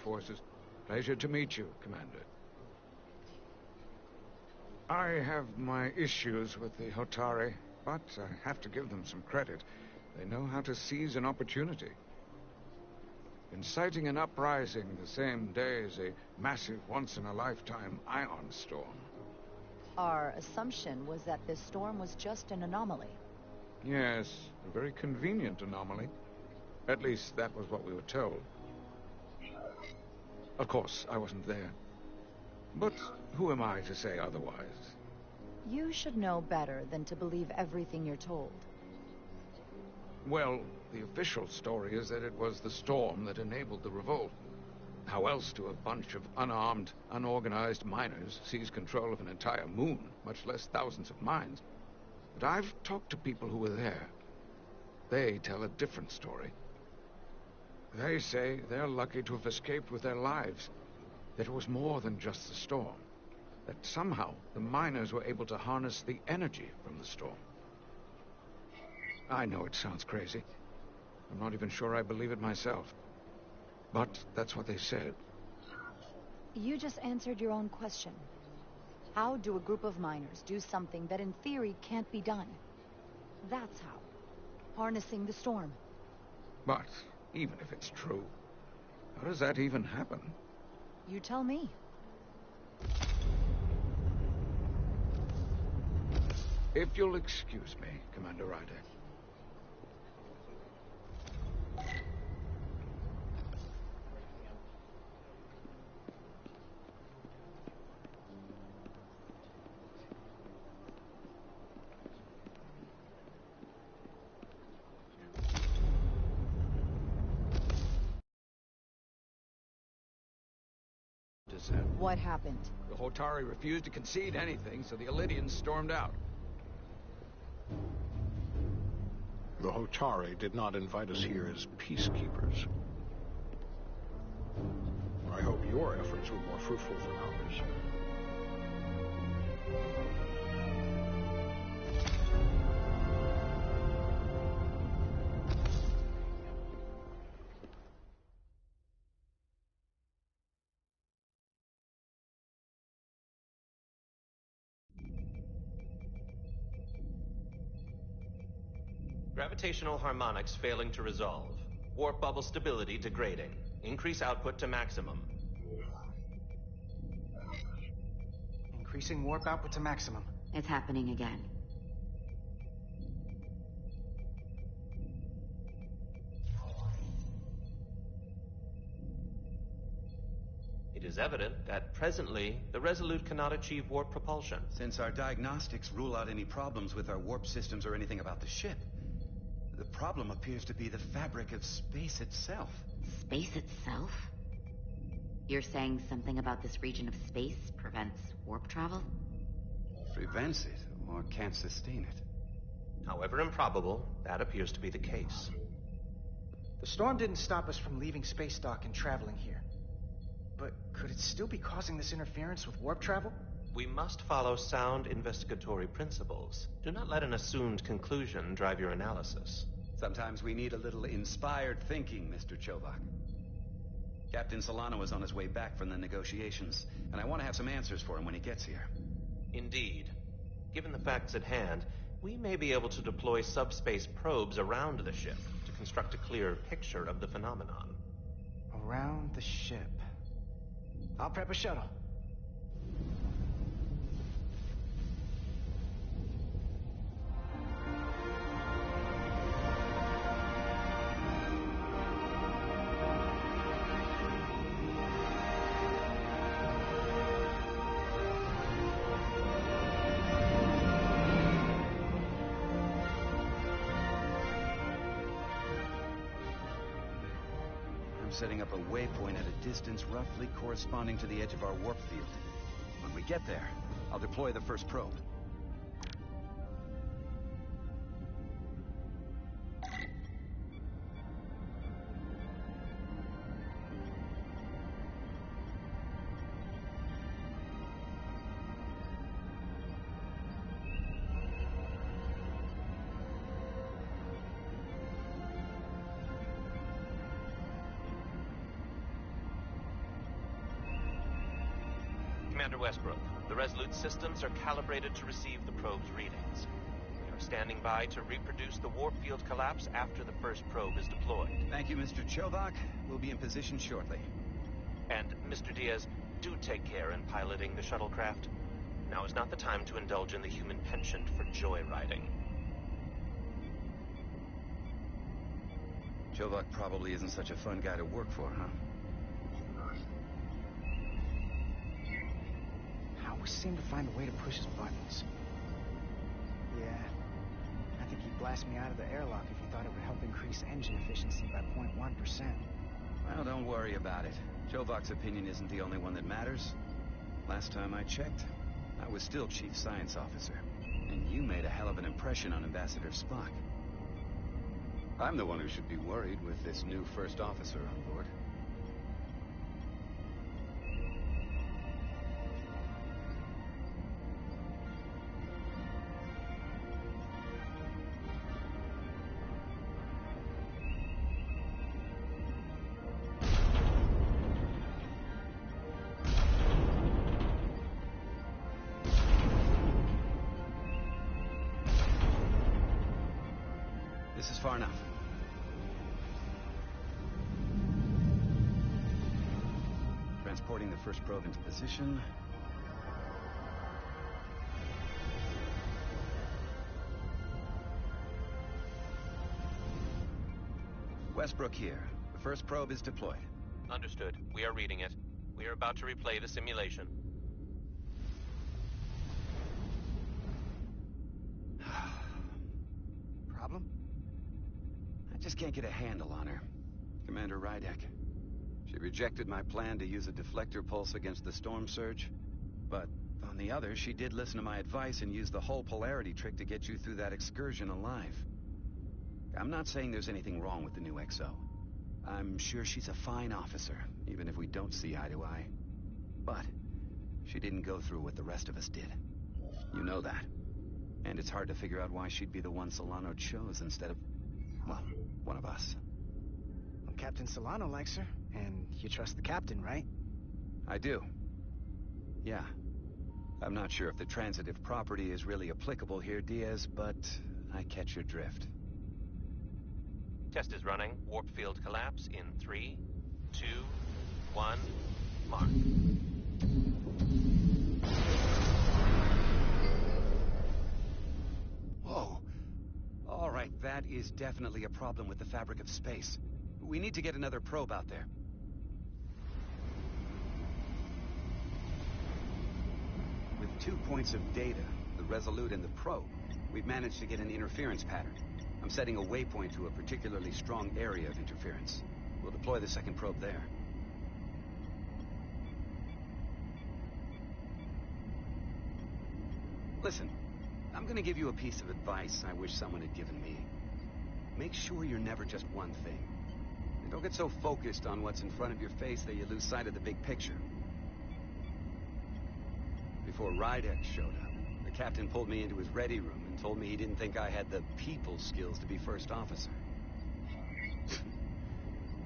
forces. Pleasure to meet you, Commander. I have my issues with the Hotari, but I have to give them some credit. They know how to seize an opportunity. Inciting an uprising the same day as a massive, once-in-a-lifetime ion storm. Our assumption was that this storm was just an anomaly. Yes, a very convenient anomaly. At least that was what we were told. Of course, I wasn't there. But who am I to say otherwise? You should know better than to believe everything you're told. Well, the official story is that it was the storm that enabled the revolt. How else do a bunch of unarmed, unorganized miners seize control of an entire moon, much less thousands of mines? But I've talked to people who were there. They tell a different story. They say they're lucky to have escaped with their lives. That it was more than just the storm. That somehow the miners were able to harness the energy from the storm. I know it sounds crazy. I'm not even sure I believe it myself. But that's what they said. You just answered your own question. How do a group of miners do something that in theory can't be done? That's how. Harnessing the storm. But even if it's true, how does that even happen? You tell me. If you'll excuse me, Commander Ryder. What happened? The Hotari refused to concede anything, so the Elydians stormed out. The Hotari did not invite us here as peacekeepers. I hope your efforts were more fruitful than ours. Gravitational harmonics failing to resolve. Warp bubble stability degrading. Increase output to maximum. Increasing warp output to maximum. It's happening again. It is evident that presently, the Resolute cannot achieve warp propulsion. Since our diagnostics rule out any problems with our warp systems or anything about the ship, the problem appears to be the fabric of space itself. Space itself? You're saying something about this region of space prevents warp travel? Prevents it, or can't sustain it. However improbable, that appears to be the case. The storm didn't stop us from leaving space dock and traveling here. But could it still be causing this interference with warp travel? We must follow sound investigatory principles. Do not let an assumed conclusion drive your analysis. Sometimes we need a little inspired thinking, Mr. Chobak. Captain Solano is on his way back from the negotiations, and I want to have some answers for him when he gets here. Indeed. Given the facts at hand, we may be able to deploy subspace probes around the ship to construct a clear picture of the phenomenon. Around the ship. I'll prep a shuttle. Setting up a waypoint at a distance roughly corresponding to the edge of our warp field. When we get there, I'll deploy the first probe. Commander Westbrook, the Resolute systems are calibrated to receive the probe's readings. We are standing by to reproduce the warp field collapse after the first probe is deployed. Thank you, Mr. Chovak. We'll be in position shortly. And, Mr. Diaz, do take care in piloting the shuttlecraft. Now is not the time to indulge in the human penchant for joyriding. Chovak probably isn't such a fun guy to work for, huh? I always seem to find a way to push his buttons. Yeah, I think he'd blast me out of the airlock if he thought it would help increase engine efficiency by 0.1%. Well, don't worry about it. Chovak's opinion isn't the only one that matters. Last time I checked, I was still Chief Science Officer. And you made a hell of an impression on Ambassador Spock. I'm the one who should be worried with this new first officer on board. This is far enough. Transporting the first probe into position. Westbrook here. The first probe is deployed. Understood. We are reading it. We are about to replay the simulation. Problem? I just can't get a handle on her. Commander Rydek. She rejected my plan to use a deflector pulse against the storm surge. But on the other, she did listen to my advice and used the whole polarity trick to get you through that excursion alive. I'm not saying there's anything wrong with the new XO. I'm sure she's a fine officer, even if we don't see eye to eye. But she didn't go through what the rest of us did. You know that. And it's hard to figure out why she'd be the one Solano chose instead of, well, one of us. Well, Captain Solano likes her, and you trust the captain, right? I do. Yeah. I'm not sure if the transitive property is really applicable here, Diaz, but I catch your drift. Test is running. Warp field collapse in 3, 2, 1, mark. Whoa. All right, that is definitely a problem with the fabric of space. We need to get another probe out there. With 2 points of data, the Resolute and the probe, we've managed to get an interference pattern. I'm setting a waypoint to a particularly strong area of interference. We'll deploy the second probe there. Listen, I'm gonna give you a piece of advice I wish someone had given me. Make sure you're never just one thing. And don't get so focused on what's in front of your face that you lose sight of the big picture. Before Rydek showed up, the captain pulled me into his ready room and told me he didn't think I had the people skills to be first officer.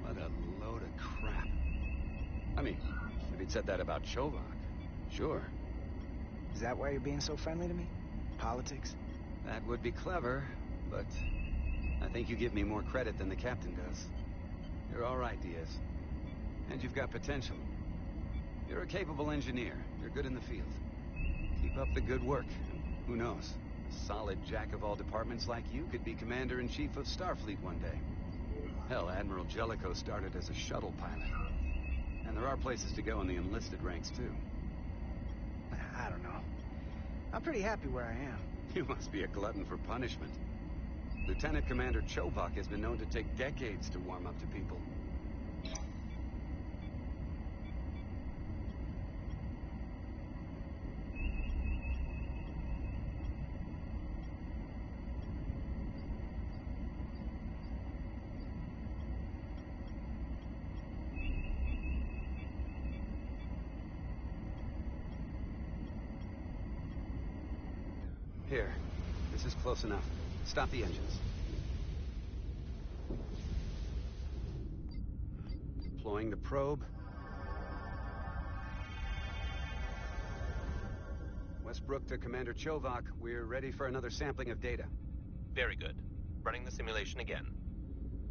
What a load of crap. I mean, if he'd said that about Chovak, sure. Is that why you're being so friendly to me? Politics? That would be clever, but I think you give me more credit than the captain does. You're all right, Diaz. And you've got potential. You're a capable engineer. You're good in the field. Keep up the good work. Who knows? A solid jack of all departments like you could be Commander-in-Chief of Starfleet one day. Hell, Admiral Jellicoe started as a shuttle pilot. And there are places to go in the enlisted ranks, too. I don't know. I'm pretty happy where I am. You must be a glutton for punishment. Lieutenant Commander Chovak has been known to take decades to warm up to people. Here, this is close enough. Stop the engines. Deploying the probe. Westbrook to Commander Chovak. We're ready for another sampling of data. Very good. Running the simulation again.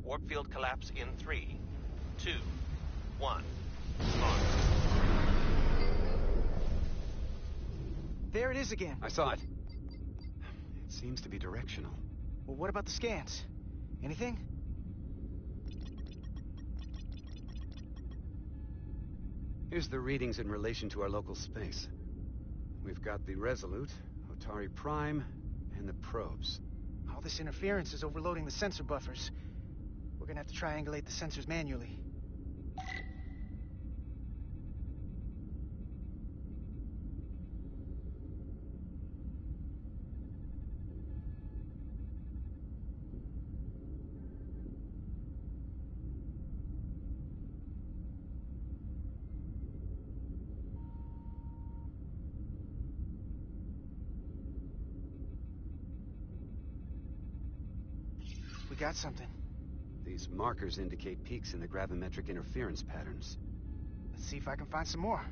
Warp field collapse in 3, 2, 1. Launch. There it is again. I saw it. It seems to be directional. Well, what about the scans? Anything? Here's the readings in relation to our local space. We've got the Resolute, Otari Prime, and the probes. All this interference is overloading the sensor buffers. We're gonna have to triangulate the sensors manually. We got something. These markers indicate peaks in the gravimetric interference patterns. Let's see if I can find some more.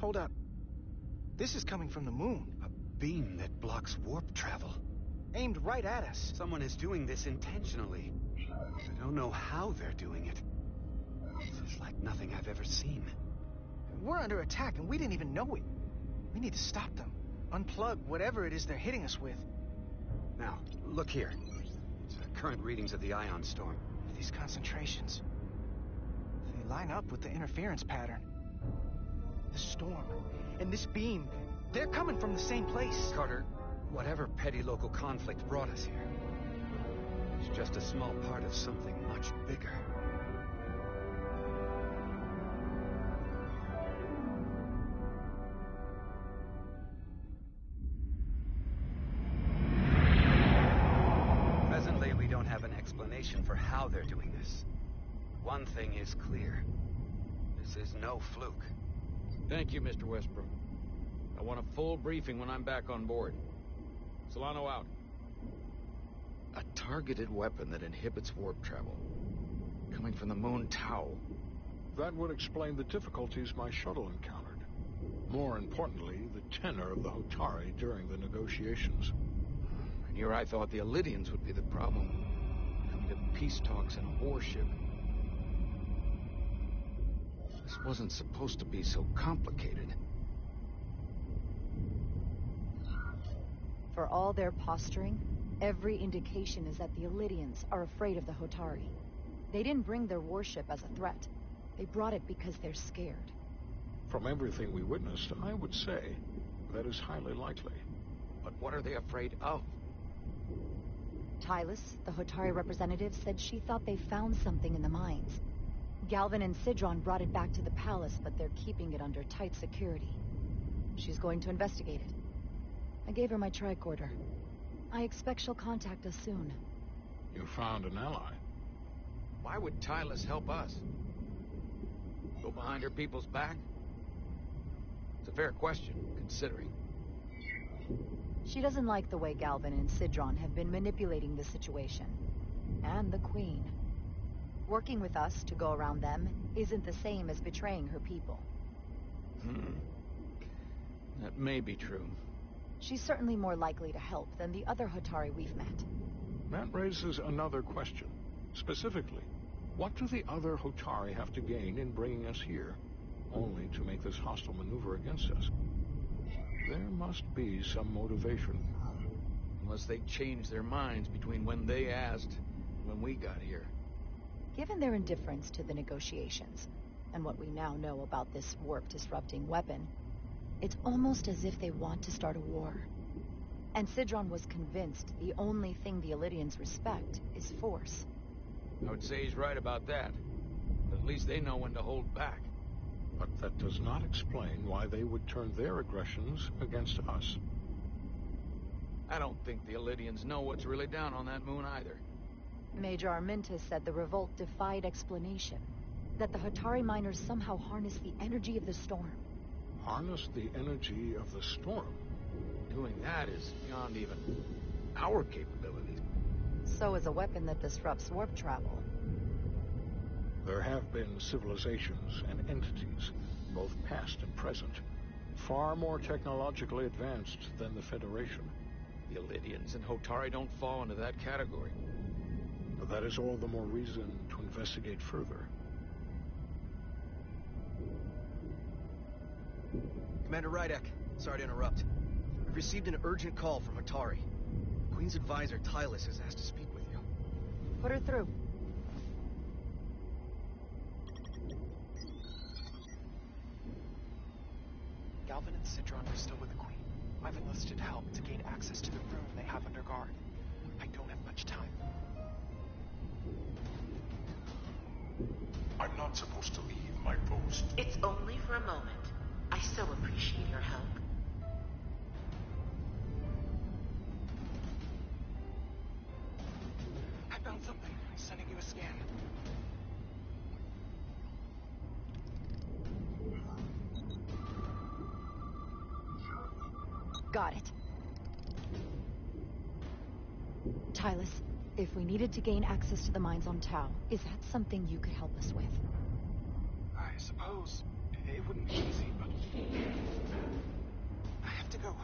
Hold up. This is coming from the moon. A beam that blocks warp travel. Aimed right at us. Someone is doing this intentionally. I don't know how they're doing it. This is like nothing I've ever seen. We're under attack and we didn't even know it. We need to stop them. Unplug whatever it is they're hitting us with. Now, look here. It's current readings of the ion storm. These concentrations. They line up with the interference pattern. The storm and this beam, they're coming from the same place. Carter, whatever petty local conflict brought us here, it's just a small part of something much bigger. Presently, we don't have an explanation for how they're doing this. One thing is clear. This is no fluke. Thank you, Mr. Westbrook. I want a full briefing when I'm back on board. Solano out. A targeted weapon that inhibits warp travel. Coming from the moon Tau. That would explain the difficulties my shuttle encountered. More importantly, the tenor of the Hotari during the negotiations. And here I thought the Elydians would be the problem. Coming to peace talks in a warship. This wasn't supposed to be so complicated. For all their posturing, every indication is that the Elydians are afraid of the Hotari. They didn't bring their warship as a threat. They brought it because they're scared. From everything we witnessed, I would say that is highly likely. But what are they afraid of? Tylus, the Hotari representative, said she thought they found something in the mines. Galvin and Sidron brought it back to the palace, but they're keeping it under tight security. She's going to investigate it. I gave her my tricorder. I expect she'll contact us soon. You found an ally. Why would Tylus help us? Go behind her people's back? It's a fair question, considering. She doesn't like the way Galvin and Sidron have been manipulating the situation. And the Queen. Working with us to go around them isn't the same as betraying her people. That may be true. She's certainly more likely to help than the other Hotari we've met. That raises another question. Specifically, What do the other Hotari have to gain in bringing us here, only to make this hostile maneuver against us? There must be some motivation. Unless they changed their minds between when they asked and when we got here. Given their indifference to the negotiations, and what we now know about this warp-disrupting weapon, it's almost as if they want to start a war. And Sidron was convinced the only thing the Illidians respect is force. I would say he's right about that. But at least they know when to hold back. But that does not explain why they would turn their aggressions against us. I don't think the Illidians know what's really down on that moon either. Major Arminta said the revolt defied explanation. That the Hotari miners somehow harness the energy of the storm. Harness the energy of the storm? Doing that is beyond even our capabilities. So is a weapon that disrupts warp travel. There have been civilizations and entities, both past and present, far more technologically advanced than the Federation. The Illidians and Hotari don't fall into that category. But that is all the more reason to investigate further. Commander Rydek, sorry to interrupt. We've received an urgent call from Hotari. Queen's advisor, Tylus, has asked to speak with you. Put her through. Galvin and Sidron are still with the Queen. I've enlisted help to gain access to the room they have under guard. I don't have much time. I'm not supposed to leave my post. It's only for a moment. I so appreciate your help. I found something. Sending you a scan. Got it. Tylus, if we needed to gain access to the mines on Tau, is that something you could help us with? I suppose it wouldn't be easy, but I have to go.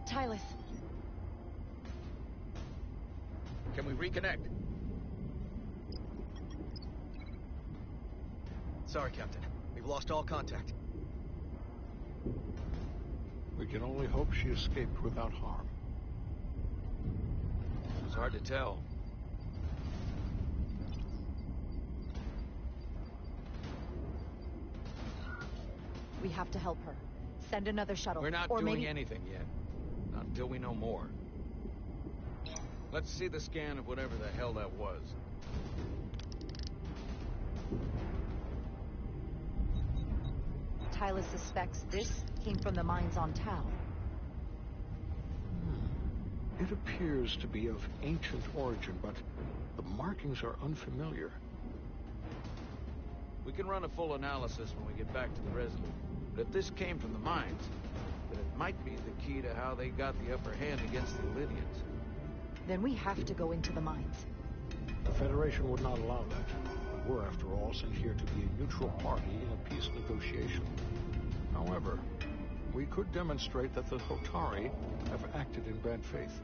Tylus. Can we reconnect? Sorry, Captain. We've lost all contact. We can only hope she escaped without harm. It's hard to tell. We have to help her. Send another shuttle. We're not doing anything yet. Not until we know more. Let's see the scan of whatever the hell that was. Tylus suspects this came from the mines on Tau. It appears to be of ancient origin, but the markings are unfamiliar. We can run a full analysis when we get back to the Resolute. But if this came from the mines, then it might be the key to how they got the upper hand against the Illidians. Then we have to go into the mines. The Federation would not allow that. But we're, after all, sent here to be a neutral party in a peace negotiation. However, we could demonstrate that the Hotari have acted in bad faith,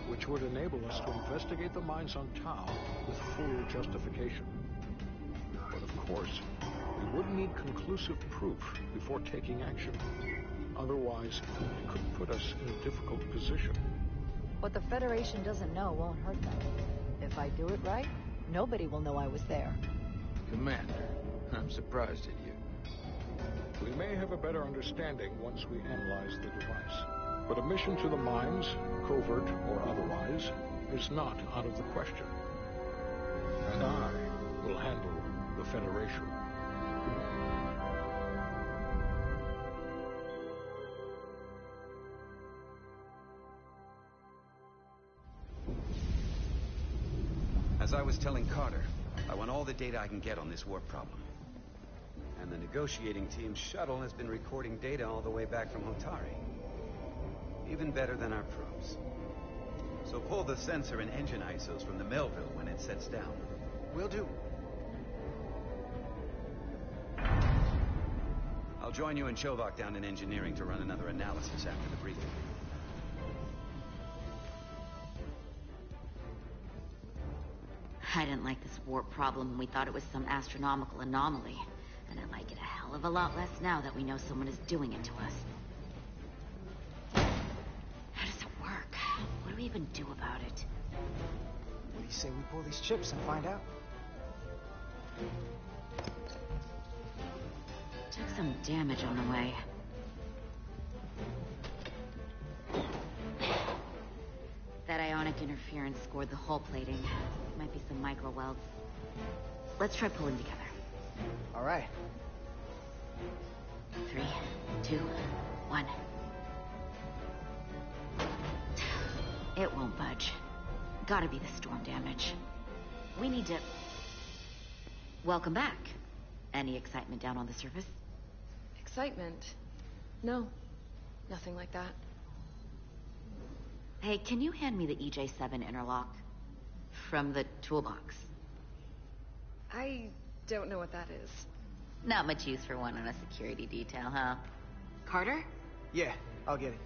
which would enable us to investigate the mines on Tau with full justification. But of course, we would need conclusive proof before taking action. Otherwise, it could put us in a difficult position. What the Federation doesn't know won't hurt them. If I do it right, nobody will know I was there. Commander, I'm surprised at you. We may have a better understanding once we analyze the device. But a mission to the mines, covert or otherwise, is not out of the question. And I will handle the Federation. As I was telling Carter, I want all the data I can get on this warp problem. And the negotiating team's shuttle has been recording data all the way back from Hotari. Even better than our probes. So pull the sensor and engine ISOs from the Melville when it sets down. Will do. I'll join you and Chovak down in engineering to run another analysis after the briefing. I didn't like this warp problem when we thought it was some astronomical anomaly. And I like it a hell of a lot less now that we know someone is doing it to us. How does it work? What do we even do about it? What do you say we pull these chips and find out? Took some damage on the way. That ionic interference scored the hull plating. Might be some micro welds. Let's try pulling together. All right. 3, 2, 1. It won't budge. Gotta be the storm damage. We need to... Welcome back. Any excitement down on the surface? Excitement? No. Nothing like that. Hey, can you hand me the EJ7 interlock? From the toolbox. I don't know what that is. Not much use for one on a security detail, huh? Carter? Yeah, I'll get it.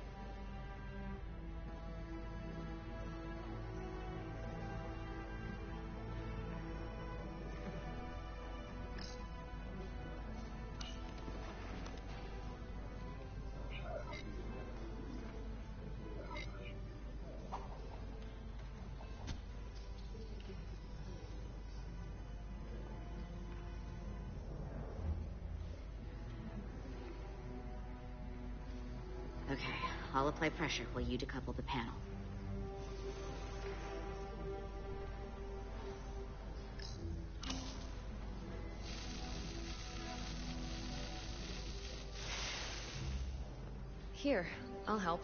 Okay, I'll apply pressure while you decouple the panel. Here, I'll help.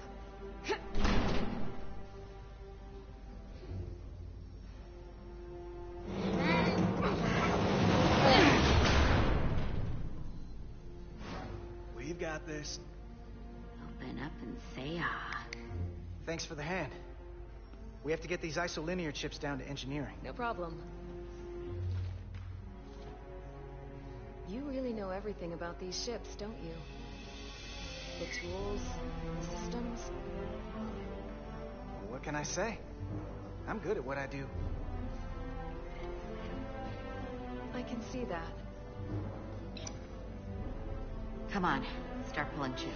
We've got this. Open up and say ah. Thanks for the hand. We have to get these isolinear chips down to engineering. No problem. You really know everything about these ships, don't you? The tools, the systems. Well, what can I say? I'm good at what I do. I can see that. Come on, start pulling chips.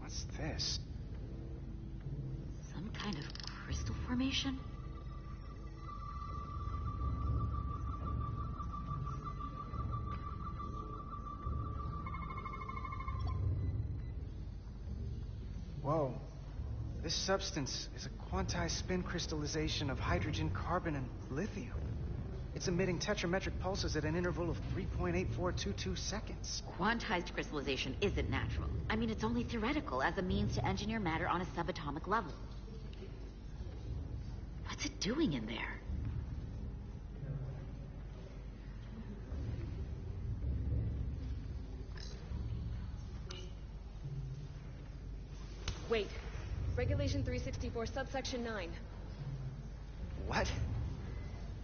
What's this? Some kind of crystal formation? Whoa. This substance is a quantized spin crystallization of hydrogen, carbon, and lithium. It's emitting tetrametric pulses at an interval of 3.8422 seconds. Quantized crystallization isn't natural. I mean, it's only theoretical as a means to engineer matter on a subatomic level. What's it doing in there? Wait. Regulation 364, subsection 9. What?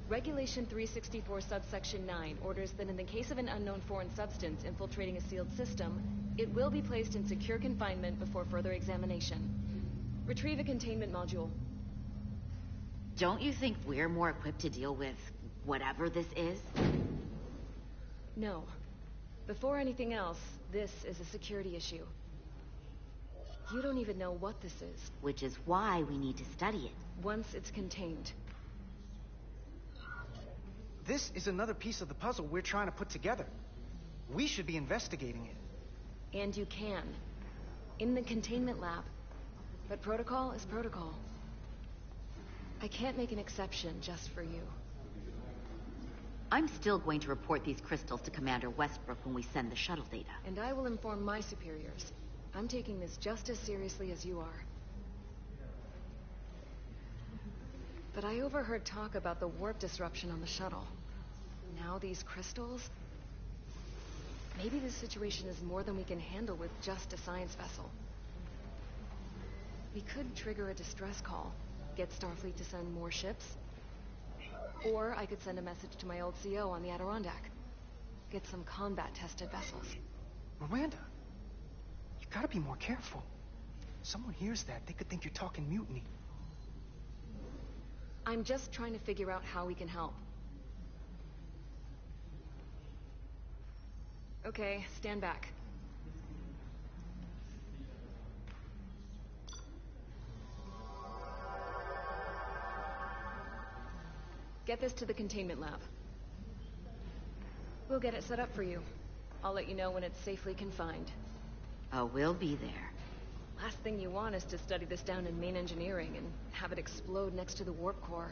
Regulation 364, subsection 9 orders that in the case of an unknown foreign substance infiltrating a sealed system, it will be placed in secure confinement before further examination. Retrieve a containment module. Don't you think we're more equipped to deal with whatever this is? No. Before anything else, this is a security issue. You don't even know what this is. Which is why we need to study it. Once it's contained. This is another piece of the puzzle we're trying to put together. We should be investigating it. And you can. In the containment lab. But protocol is protocol. I can't make an exception just for you. I'm still going to report these crystals to Commander Westbrook when we send the shuttle data. And I will inform my superiors. I'm taking this just as seriously as you are. But I overheard talk about the warp disruption on the shuttle. Now these crystals? Maybe this situation is more than we can handle with just a science vessel. We could trigger a distress call, get Starfleet to send more ships. Or I could send a message to my old CO on the Adirondack. Get some combat-tested vessels. Miranda, you gotta be more careful. Someone hears that, they could think you're talking mutiny. I'm just trying to figure out how we can help. Okay, stand back. Get this to the containment lab. We'll get it set up for you. I'll let you know when it's safely confined. Oh, we'll be there. Last thing you want is to study this down in main engineering and have it explode next to the warp core.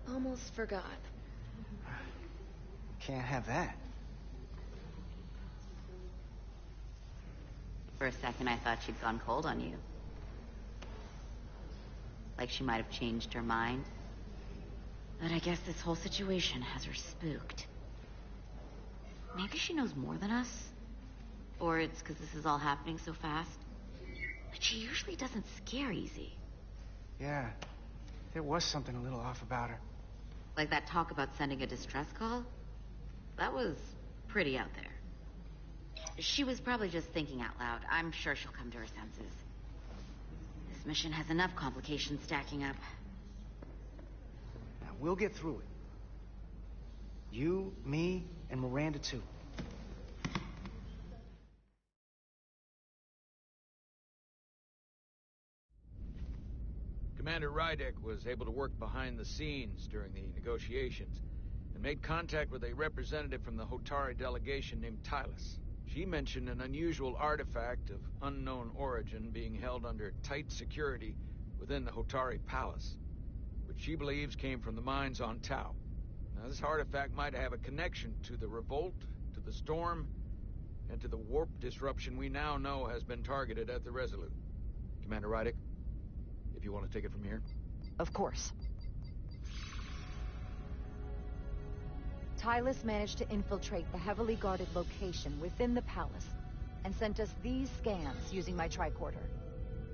Almost forgot. Can't have that. For a second, I thought she'd gone cold on you. Like she might have changed her mind. But I guess this whole situation has her spooked. Maybe she knows more than us? Or it's because this is all happening so fast? But she usually doesn't scare easy. Yeah, there was something a little off about her. Like that talk about sending a distress call? That was pretty out there. She was probably just thinking out loud. I'm sure she'll come to her senses. This mission has enough complications stacking up. Now, we'll get through it. You, me, and Miranda too. Commander Rydek was able to work behind the scenes during the negotiations and made contact with a representative from the Hotari delegation named Tylus. She mentioned an unusual artifact of unknown origin being held under tight security within the Hotari Palace, which she believes came from the mines on Tau. Now, this artifact might have a connection to the revolt, to the storm, and to the warp disruption we now know has been targeted at the Resolute. Commander Rydek, if you want to take it from here. Of course. Tylus managed to infiltrate the heavily guarded location within the palace and sent us these scans using my tricorder.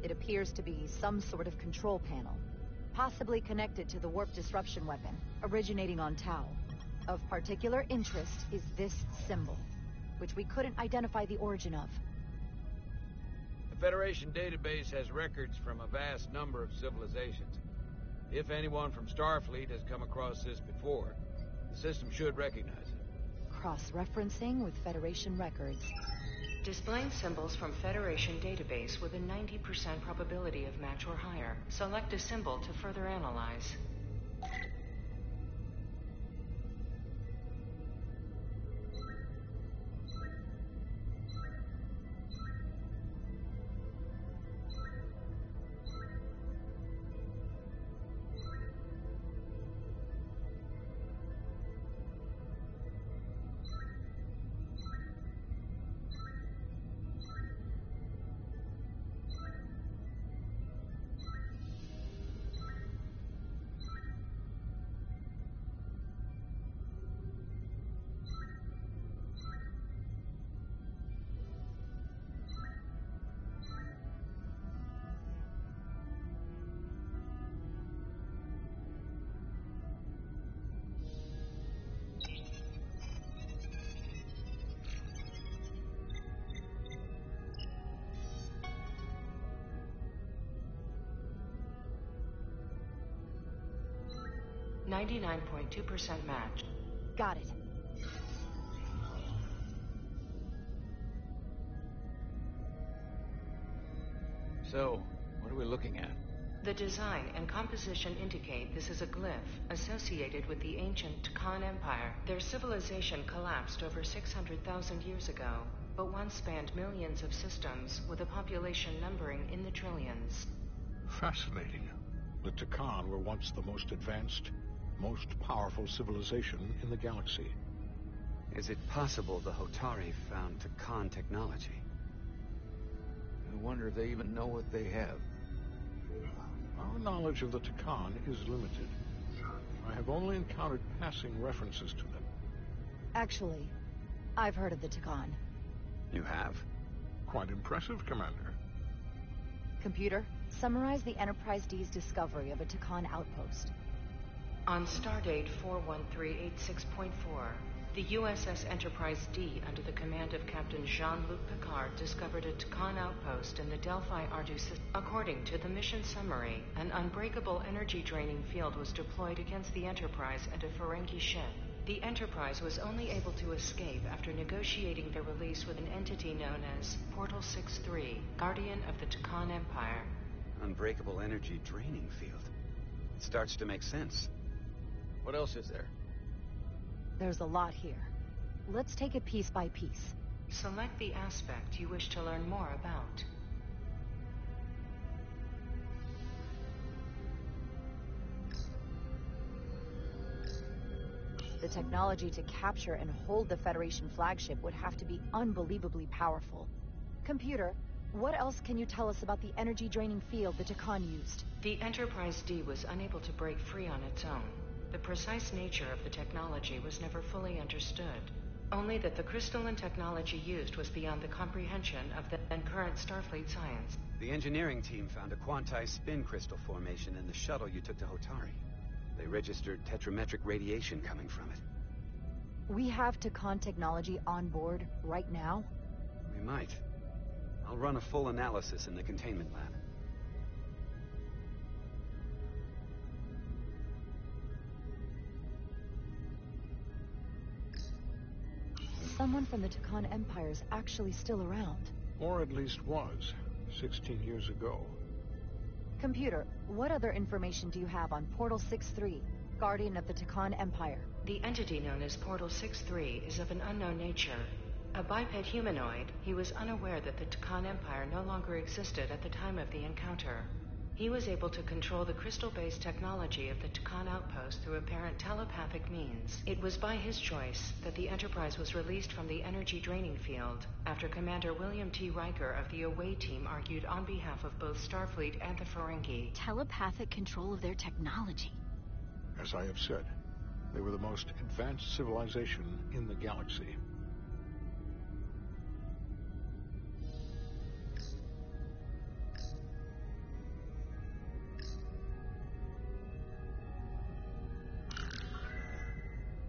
It appears to be some sort of control panel, possibly connected to the warp disruption weapon originating on Tau. Of particular interest is this symbol, which we couldn't identify the origin of. The Federation database has records from a vast number of civilizations. If anyone from Starfleet has come across this before, the system should recognize it. Cross-referencing with Federation records. Displaying symbols from Federation database with a 90% probability of match or higher. Select a symbol to further analyze. .2% match. Got it. So, what are we looking at? The design and composition indicate this is a glyph associated with the ancient Khan Empire. Their civilization collapsed over 600,000 years ago, but once spanned millions of systems with a population numbering in the trillions. Fascinating. The Takan were once the most advanced, most powerful civilization in the galaxy. Is it possible the Hotari found Takan technology? I wonder if they even know what they have. Our knowledge of the Takan is limited. I have only encountered passing references to them. Actually, I've heard of the Takan. You have? Quite impressive, Commander. Computer, summarize the Enterprise D's discovery of a Takan outpost. On stardate 41386.4, the USS Enterprise D, under the command of Captain Jean-Luc Picard, discovered a Takan outpost in the Delphi Ardu system. According to the mission summary, an unbreakable energy-draining field was deployed against the Enterprise and a Ferengi ship. The Enterprise was only able to escape after negotiating their release with an entity known as Portal 6-3, Guardian of the Takan Empire. Unbreakable energy draining field. It starts to make sense. What else is there? There's a lot here. Let's take it piece by piece. Select the aspect you wish to learn more about. The technology to capture and hold the Federation flagship would have to be unbelievably powerful. Computer, what else can you tell us about the energy-draining field the Takan used? The Enterprise D was unable to break free on its own. The precise nature of the technology was never fully understood. Only that the crystalline technology used was beyond the comprehension of the then current Starfleet science. The engineering team found a quantized spin crystal formation in the shuttle you took to Hotari. They registered tetrametric radiation coming from it. We have Takan technology on board right now? We might. I'll run a full analysis in the containment lab. Someone from the Takan Empire is actually still around. Or at least was, 16 years ago. Computer, what other information do you have on Portal 6-3, Guardian of the Takan Empire? The entity known as Portal 6-3 is of an unknown nature. A biped humanoid, he was unaware that the Takan Empire no longer existed at the time of the encounter. He was able to control the crystal-based technology of the Takan outpost through apparent telepathic means. It was by his choice that the Enterprise was released from the energy-draining field after Commander William T. Riker of the Away Team argued on behalf of both Starfleet and the Ferengi. Telepathic control of their technology. As I have said, they were the most advanced civilization in the galaxy.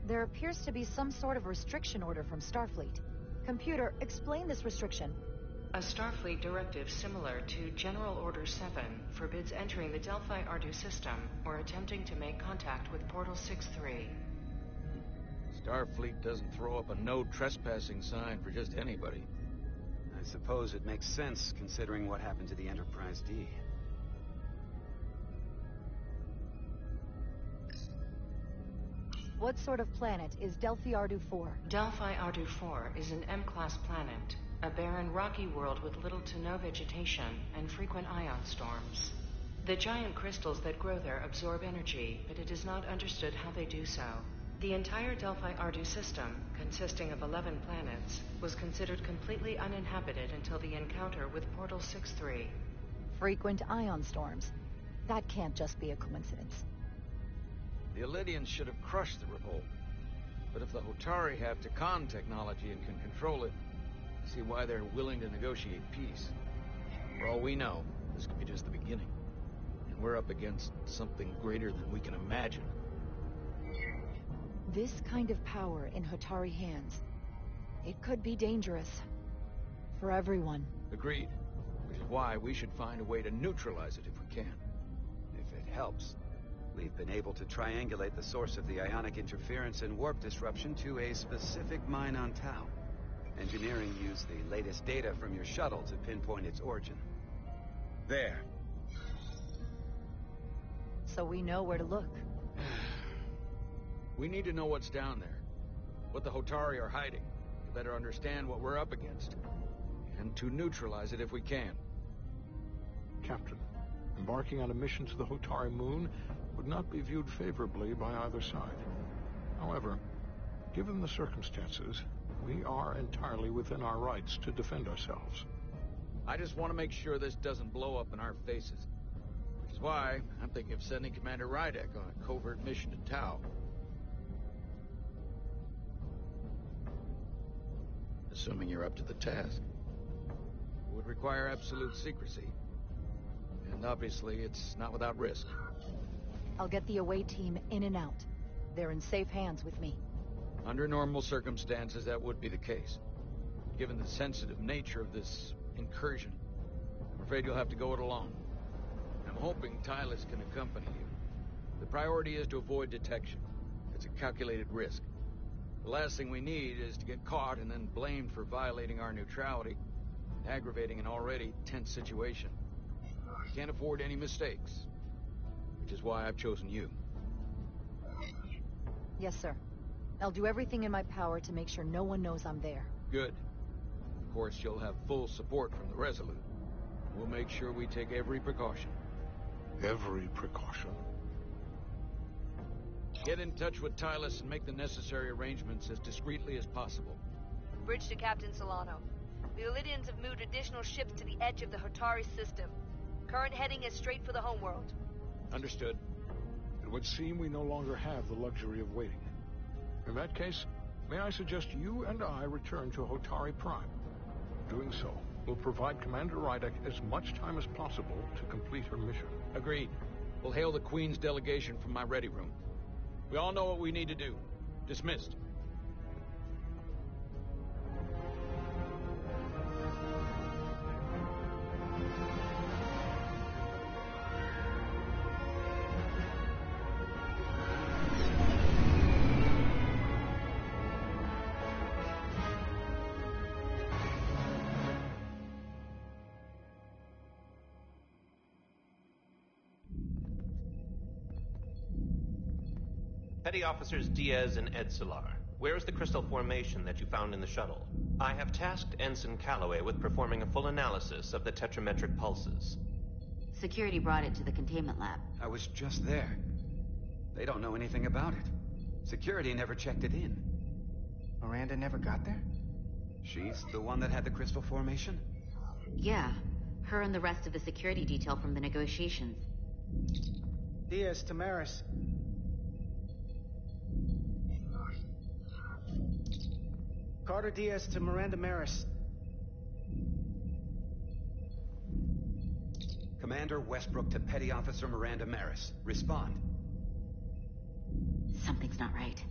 There appears to be some sort of restriction order from Starfleet. Computer, explain this restriction. A Starfleet directive similar to General Order 7 forbids entering the Delphi Ardu system or attempting to make contact with Portal 6-3. Starfleet doesn't throw up a no trespassing sign for just anybody. I suppose it makes sense considering what happened to the Enterprise D. What sort of planet is Delphi Ardu 4? Delphi Ardu 4 is an M-class planet, a barren rocky world with little to no vegetation and frequent ion storms. The giant crystals that grow there absorb energy, but it is not understood how they do so. The entire Delphi Ardu system, consisting of 11 planets, was considered completely uninhabited until the encounter with Portal 6-3. Frequent ion storms. That can't just be a coincidence. The Illydians should have crushed the revolt. But if the Hotari have Takan technology and can control it, I see why they're willing to negotiate peace. For all we know, this could be just the beginning. And we're up against something greater than we can imagine. This kind of power in Hotari hands, it could be dangerous. For everyone. Agreed. Which is why we should find a way to neutralize it if we can. If it helps. We've been able to triangulate the source of the ionic interference and warp disruption to a specific mine on Tau. Engineering used the latest data from your shuttle to pinpoint its origin. There. So we know where to look. We need to know what's down there. What the Hotari are hiding. To better understand what we're up against. And to neutralize it if we can. Captain, Embarking on a mission to the Hotari moon would not be viewed favorably by either side. However, given the circumstances, we are entirely within our rights to defend ourselves. I just want to make sure this doesn't blow up in our faces. Which is why I'm thinking of sending Commander Rydek on a covert mission to Tau. Assuming you're up to the task. It would require absolute secrecy. And obviously, it's not without risk. I'll get the away team in and out. They're in safe hands with me. Under normal circumstances, that would be the case. Given the sensitive nature of this incursion, I'm afraid you'll have to go it alone. I'm hoping Tylus can accompany you. The priority is to avoid detection. It's a calculated risk. The last thing we need is to get caught and then blamed for violating our neutrality, aggravating an already tense situation. We can't afford any mistakes, which is why I've chosen you. Yes, sir. I'll do everything in my power to make sure no one knows I'm there. Good. Of course, you'll have full support from the Resolute. We'll make sure we take every precaution. Every precaution? Get in touch with Tylus and make the necessary arrangements as discreetly as possible. Bridge to Captain Solano. The Illidians have moved additional ships to the edge of the Hotari system. Current heading is straight for the homeworld. Understood. It would seem we no longer have the luxury of waiting. In that case, may I suggest you and I return to Hotari Prime. Doing so will provide Commander Rydek as much time as possible to complete her mission. Agreed. We'll hail the Queen's delegation from my ready room. We all know what we need to do. Dismissed. Petty Officers Diaz and Edsolar, where is the crystal formation that you found in the shuttle? I have tasked Ensign Calloway with performing a full analysis of the tetrametric pulses. Security brought it to the containment lab. I was just there. They don't know anything about it. Security never checked it in. Miranda never got there? She's the one that had the crystal formation? Yeah, her and the rest of the security detail from the negotiations. Diaz, Tamaris. Carter Diaz to Miranda Maris. Commander Westbrook to Petty Officer Miranda Maris. Respond. Something's not right.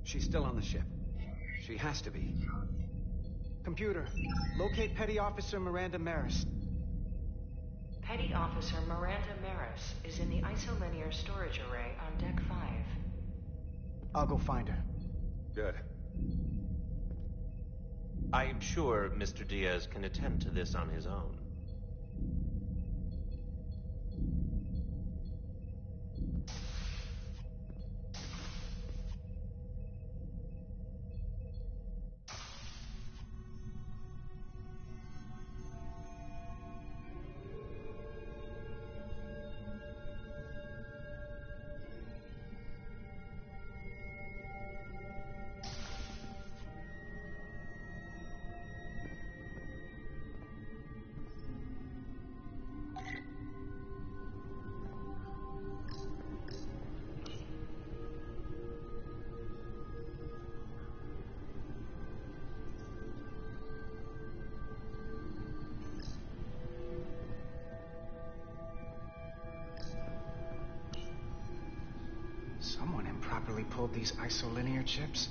She's still on the ship. She has to be. Computer, locate Petty Officer Miranda Maris. Petty Officer Miranda Maris is in the isolinear storage array on Deck 5. I'll go find her. Good. I am sure Mr. Diaz can attend to this on his own. Someone improperly pulled these isolinear chips.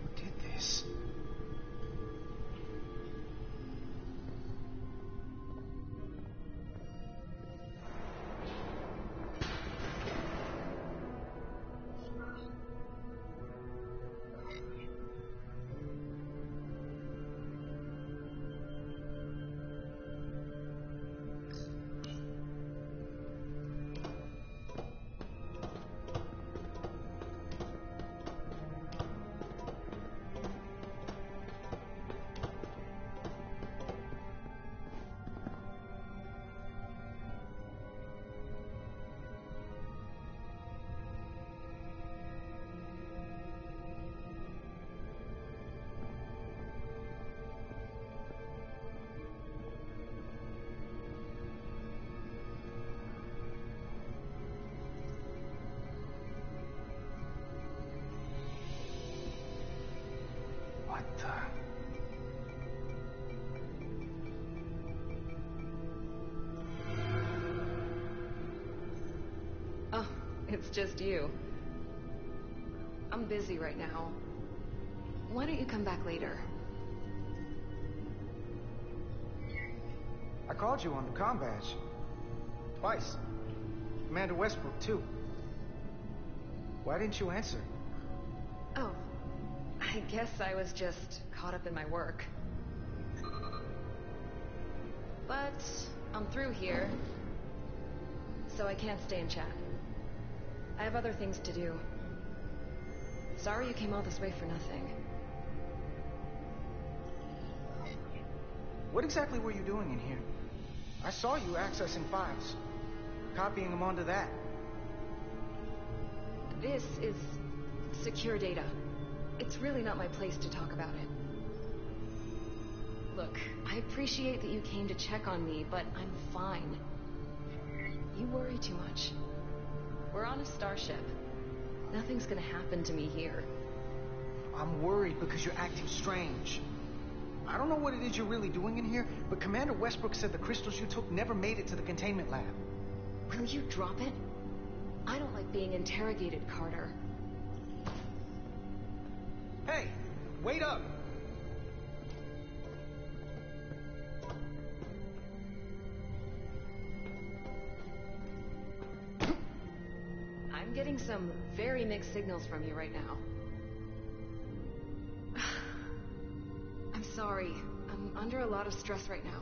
Who did this? Oh, it's just you. I'm busy right now. Why don't you come back later? I called you on the comm badge. Twice. Commander Westbrook, too. Why didn't you answer? Oh, I guess I was just caught up in my work. But I'm through here, so I can't stay and chat. I have other things to do. Sorry you came all this way for nothing. What exactly were you doing in here? I saw you accessing files, copying them onto that. This is secure data. It's really not my place to talk about it. Look, I appreciate that you came to check on me, but I'm fine. You worry too much. We're on a starship. Nothing's gonna happen to me here. I'm worried because you're acting strange. I don't know what it is you're really doing in here, but Commander Westbrook said the crystals you took never made it to the containment lab. Will you drop it? I don't like being interrogated, Carter. Hey, wait up! I'm getting some very mixed signals from you right now. I'm sorry. I'm under a lot of stress right now.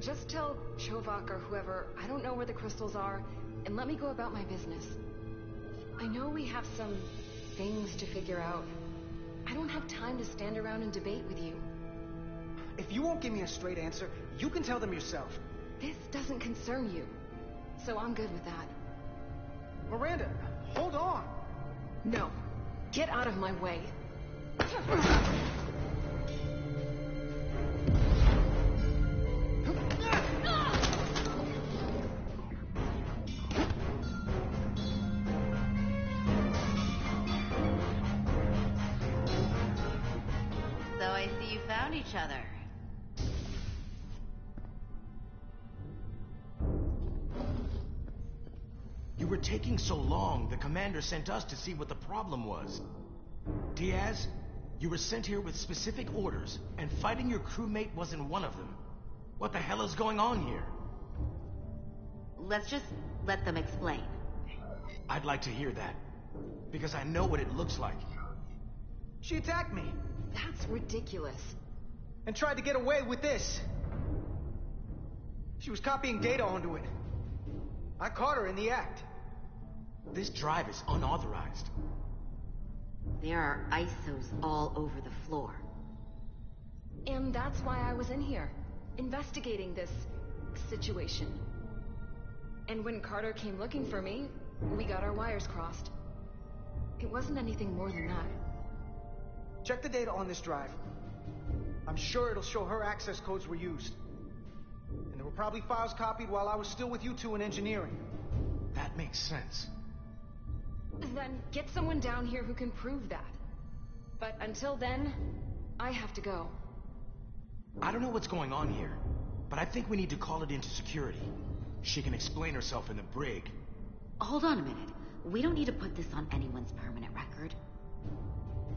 Just tell Chovak or whoever I don't know where the crystals are, and let me go about my business. I know we have some things to figure out. I don't have time to stand around and debate with you. If you won't give me a straight answer, you can tell them yourself. This doesn't concern you, so I'm good with that. Miranda, hold on! No. Get out of my way. So I see you found each other. You were taking so long, the commander sent us to see what the problem was. Diaz, you were sent here with specific orders, and fighting your crewmate wasn't one of them. What the hell is going on here? Let's just let them explain. I'd like to hear that, because I know what it looks like. She attacked me. That's ridiculous. And tried to get away with this. She was copying data onto it. I caught her in the act. This drive is unauthorized. There are ISOs all over the floor. And that's why I was in here, investigating this situation. And when Carter came looking for me, we got our wires crossed. It wasn't anything more than that. Check the data on this drive. I'm sure it'll show her access codes were used. And there were probably files copied while I was still with you two in engineering. That makes sense. Then get someone down here who can prove that. But until then, I have to go. I don't know what's going on here, but I think we need to call it into security. She can explain herself in the brig. Hold on a minute. We don't need to put this on anyone's permanent record.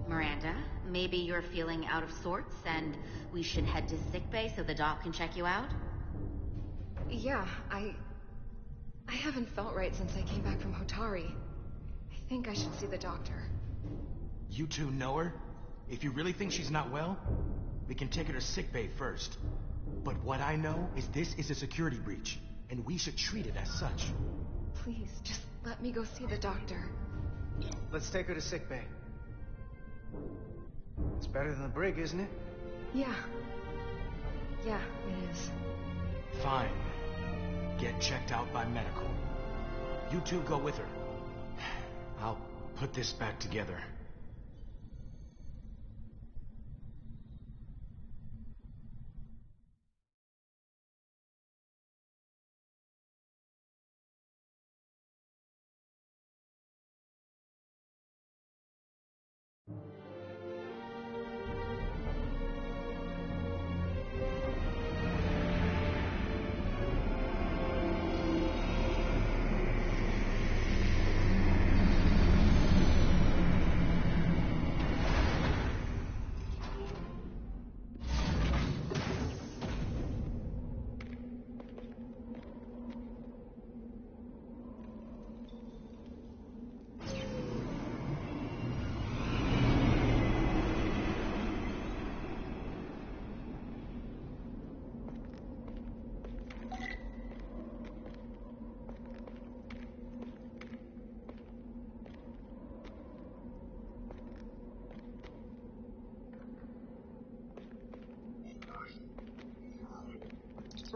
Miranda, maybe you're feeling out of sorts, and we should head to sickbay so the doc can check you out? Yeah, I haven't felt right since I came back from Hotari. I think I should see the doctor. You two know her? If you really think she's not well, we can take her to sickbay first. But what I know is this is a security breach, and we should treat it as such. Please, just let me go see the doctor. Let's take her to sickbay. It's better than the brig, isn't it? Yeah. Yeah, it is. Fine. Get checked out by medical. You two go with her. I'll put this back together.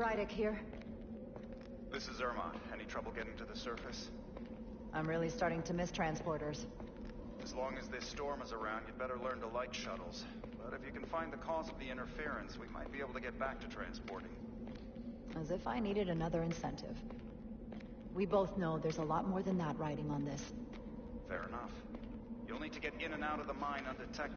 Rydick here. This is Irma. Any trouble getting to the surface? I'm really starting to miss transporters. As long as this storm is around, you'd better learn to like shuttles. But if you can find the cause of the interference, we might be able to get back to transporting. As if I needed another incentive. We both know there's a lot more than that riding on this. Fair enough. You'll need to get in and out of the mine undetected.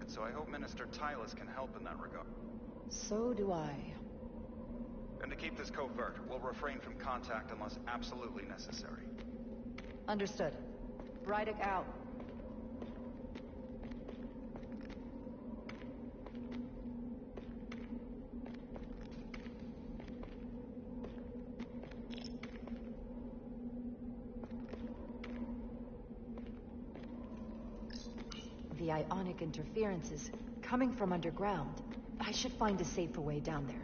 so I hope Minister Tylus can help in that regard. So do I. And to keep this covert, we'll refrain from contact unless absolutely necessary. Understood. Rydek out. The ionic interference is coming from underground. I should find a safer way down there.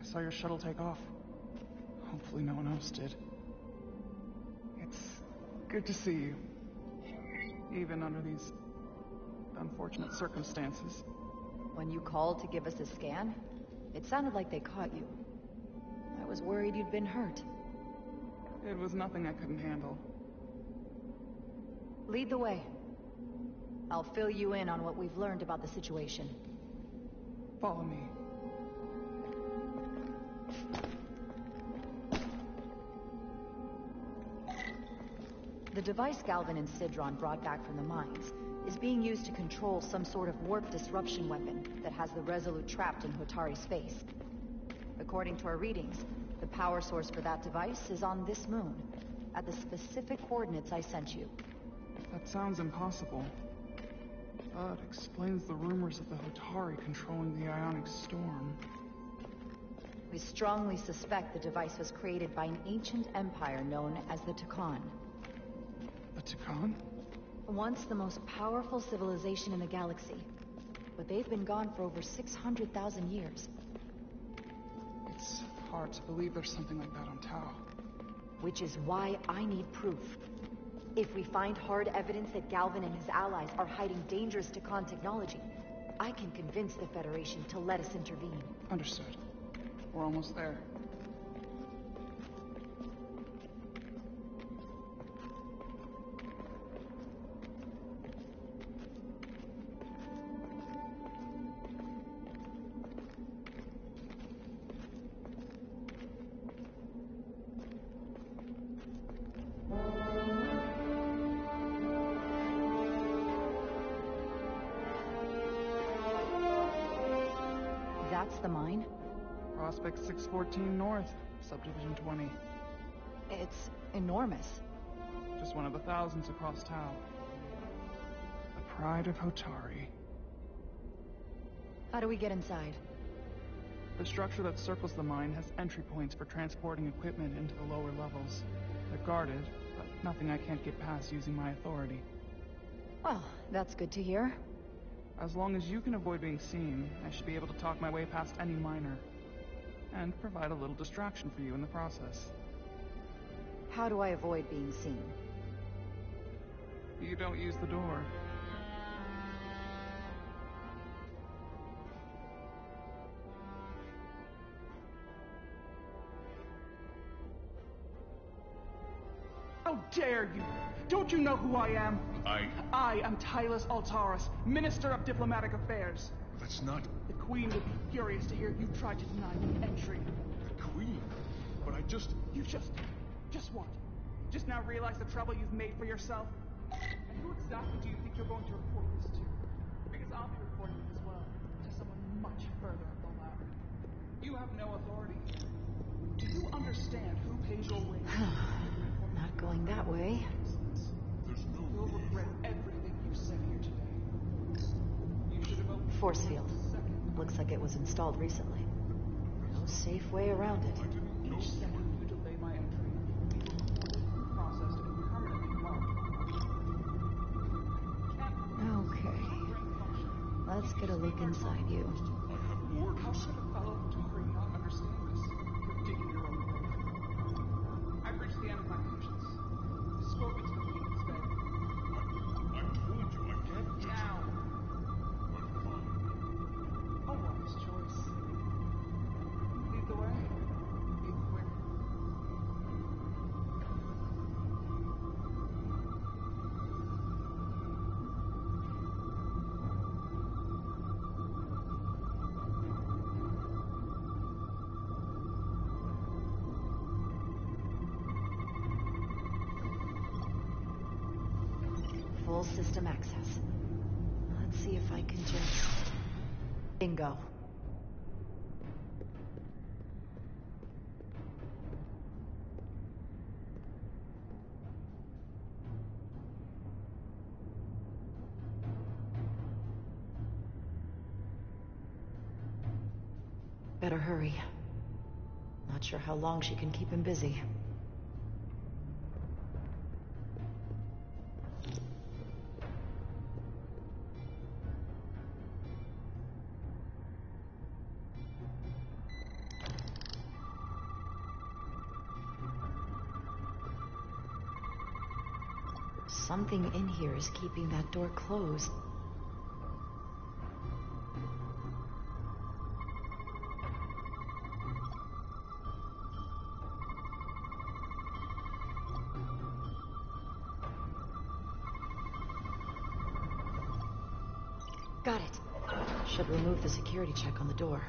I saw your shuttle take off. Hopefully no one else did. It's good to see you. Even under these unfortunate circumstances. When you called to give us a scan, it sounded like they caught you. I was worried you'd been hurt. It was nothing I couldn't handle. Lead the way. I'll fill you in on what we've learned about the situation. Follow me. The device Galvin and Sidron brought back from the mines is being used to control some sort of warp disruption weapon that has the Resolute trapped in Hotari space. According to our readings, the power source for that device is on this moon, at the specific coordinates I sent you. That sounds impossible. But explains the rumors of the Hotari controlling the ionic storm. We strongly suspect the device was created by an ancient empire known as the Takan. The Takan? Once the most powerful civilization in the galaxy. But they've been gone for over 600,000 years. It's hard to believe there's something like that on Tau. Which is why I need proof. If we find hard evidence that Galvin and his allies are hiding dangerous Takan technology, I can convince the Federation to let us intervene. Understood. We're almost there. That's the mine? Prospect 614 North, Subdivision 20. It's enormous. Just one of the thousands across Tau. The pride of Hotari. How do we get inside? The structure that circles the mine has entry points for transporting equipment into the lower levels. They're guarded, but nothing I can't get past using my authority. Well, that's good to hear. As long as you can avoid being seen, I should be able to talk my way past any miner. And provide a little distraction for you in the process. How do I avoid being seen? You don't use the door. How dare you! Don't you know who I am? I am Tylus Altaris, Minister of Diplomatic Affairs. That's not... The Queen would be furious to hear you tried to deny me entry. The Queen? But I just... You just what? Just now realize the trouble you've made for yourself? And who exactly do you think you're going to report this to? Because I'll be reporting it as well, to someone much further up the ladder. You have no authority here. Do you understand who pays your wages? Not going that way. There's no... You'll regret everything you said here today. You should have opened... Force field. Looks like it was installed recently. No safe way around it. Each second you delay my entry, processed and permanently marked. Okay. Let's get a look inside you. How could a fellow Hotari not understand this? You're digging your own grave. I've reached the end of my full system access. Let's see if I can just... Bingo. Better hurry. Not sure how long she can keep him busy. Something in here is keeping that door closed. Got it. Should remove the security check on the door.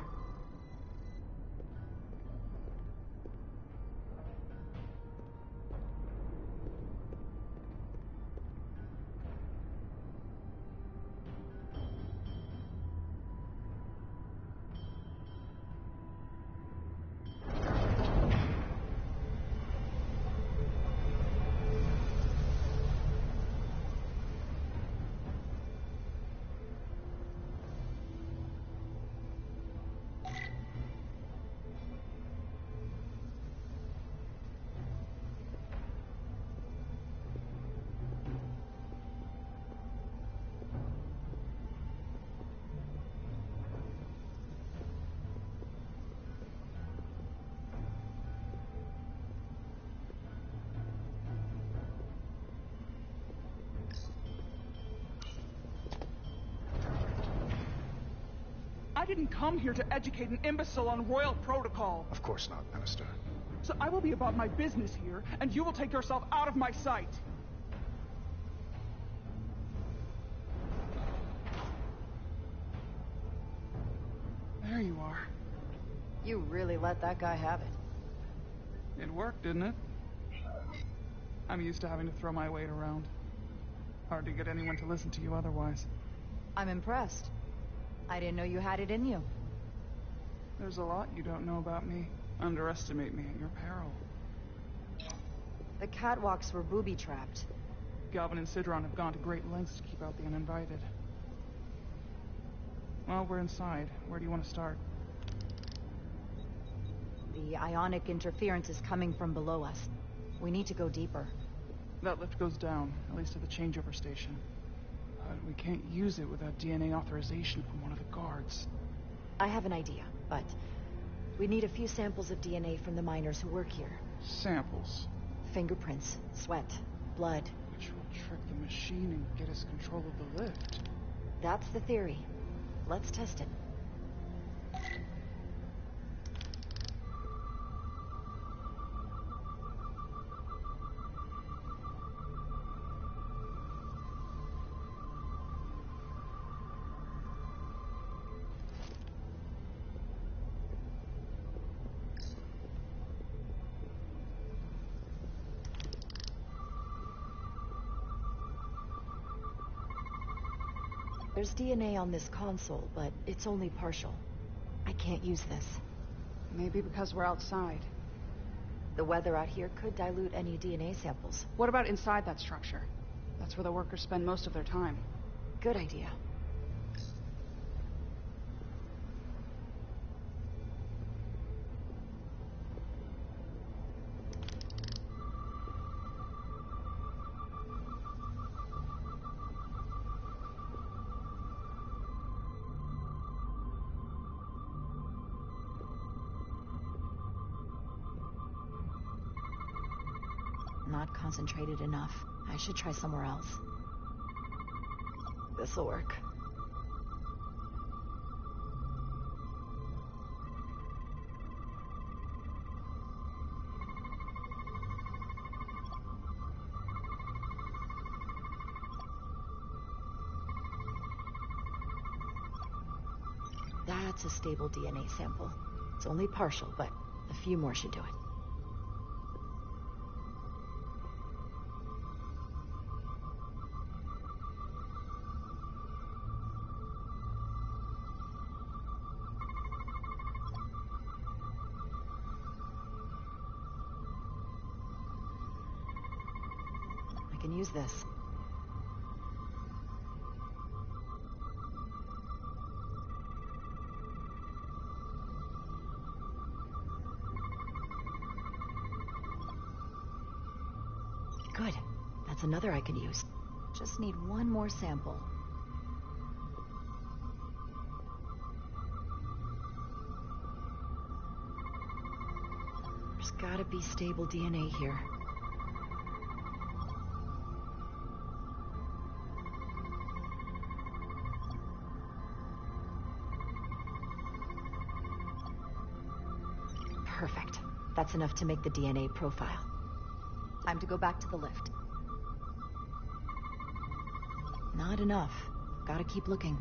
I didn't come here to educate an imbecile on royal protocol. Of course not, Minister. So I will be about my business here, and you will take yourself out of my sight. There you are. You really let that guy have it. It worked, didn't it? I'm used to having to throw my weight around. Hard to get anyone to listen to you otherwise. I'm impressed. I didn't know you had it in you. There's a lot you don't know about me. Underestimate me at your peril. The catwalks were booby-trapped. Galvin and Sidron have gone to great lengths to keep out the uninvited. Well, we're inside. Where do you want to start? The ionic interference is coming from below us. We need to go deeper. That lift goes down, at least to the changeover station. But we can't use it without DNA authorization from one of the guards. I have an idea, but we need a few samples of DNA from the miners who work here. Samples? Fingerprints, sweat, blood. Which will trick the machine and get us control of the lift. That's the theory. Let's test it. There's DNA on this console, but it's only partial. I can't use this. Maybe because we're outside. The weather out here could dilute any DNA samples. What about inside that structure? That's where the workers spend most of their time. Good idea. Not concentrated enough. I should try somewhere else. This'll work. That's a stable DNA sample. It's only partial, but a few more should do it. can use this. Good. That's another I can use. Just need one more sample. There's gotta be stable DNA here. Perfect. That's enough to make the DNA profile. Time to go back to the lift. Not enough. Gotta keep looking.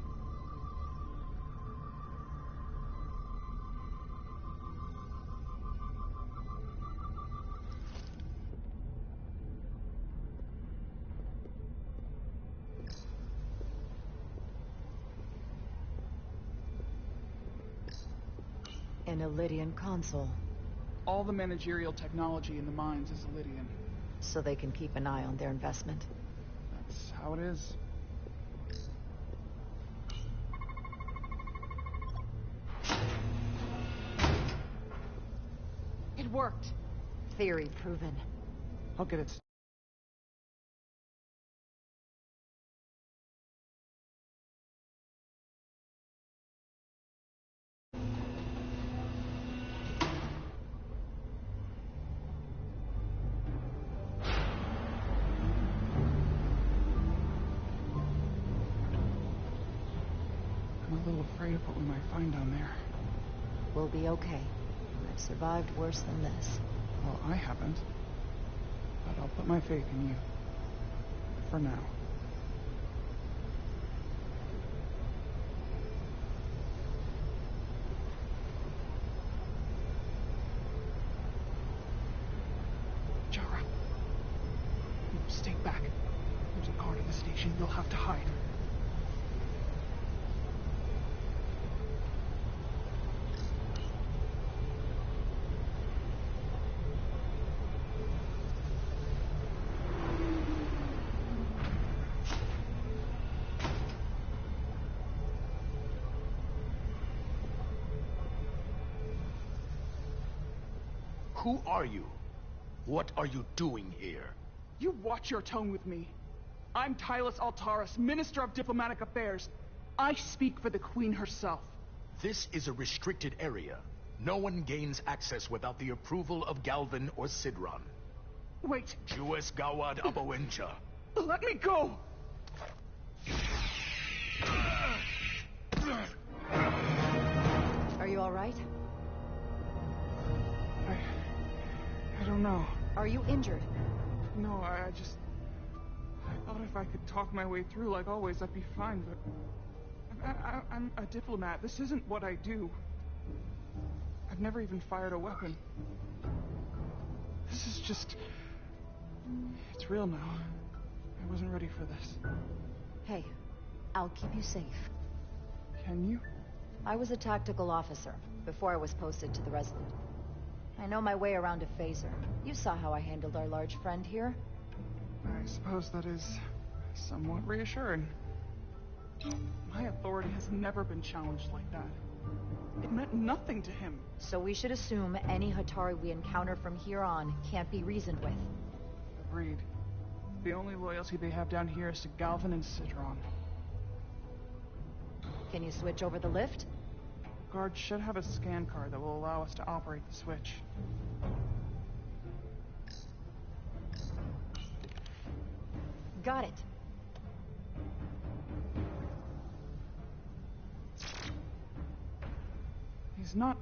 An Illydian console. All the managerial technology in the mines is Illydian. So they can keep an eye on their investment. That's how it is. It worked. Theory proven. I'll get it. I'm a little afraid of what we might find down there. We'll be okay. I've survived worse than this. Well, I haven't. But I'll put my faith in you. For now. Jara. You stay back. There's a guard at the station. You'll have to hide. Who are you? What are you doing here? You watch your tone with me. I'm Tylus Altaris, Minister of Diplomatic Affairs. I speak for the Queen herself. This is a restricted area. No one gains access without the approval of Galvin or Sidron. Wait. Jues Gawad Abawencha. Let me go! Are you all right? I don't know. Are you injured? No, I thought if I could talk my way through like always, I'd be fine, but... I'm a diplomat. This isn't what I do. I've never even fired a weapon. This is just... It's real now. I wasn't ready for this. Hey, I'll keep you safe. Can you? I was a tactical officer before I was posted to the Resolute. I know my way around a phaser. You saw how I handled our large friend here. I suppose that is somewhat reassuring. My authority has never been challenged like that. It meant nothing to him. So we should assume any Hatari we encounter from here on can't be reasoned with. Agreed. The only loyalty they have down here is to Galvin and Sidron. Can you switch over the lift? Guard should have a scan card that will allow us to operate the switch. Got it. He's not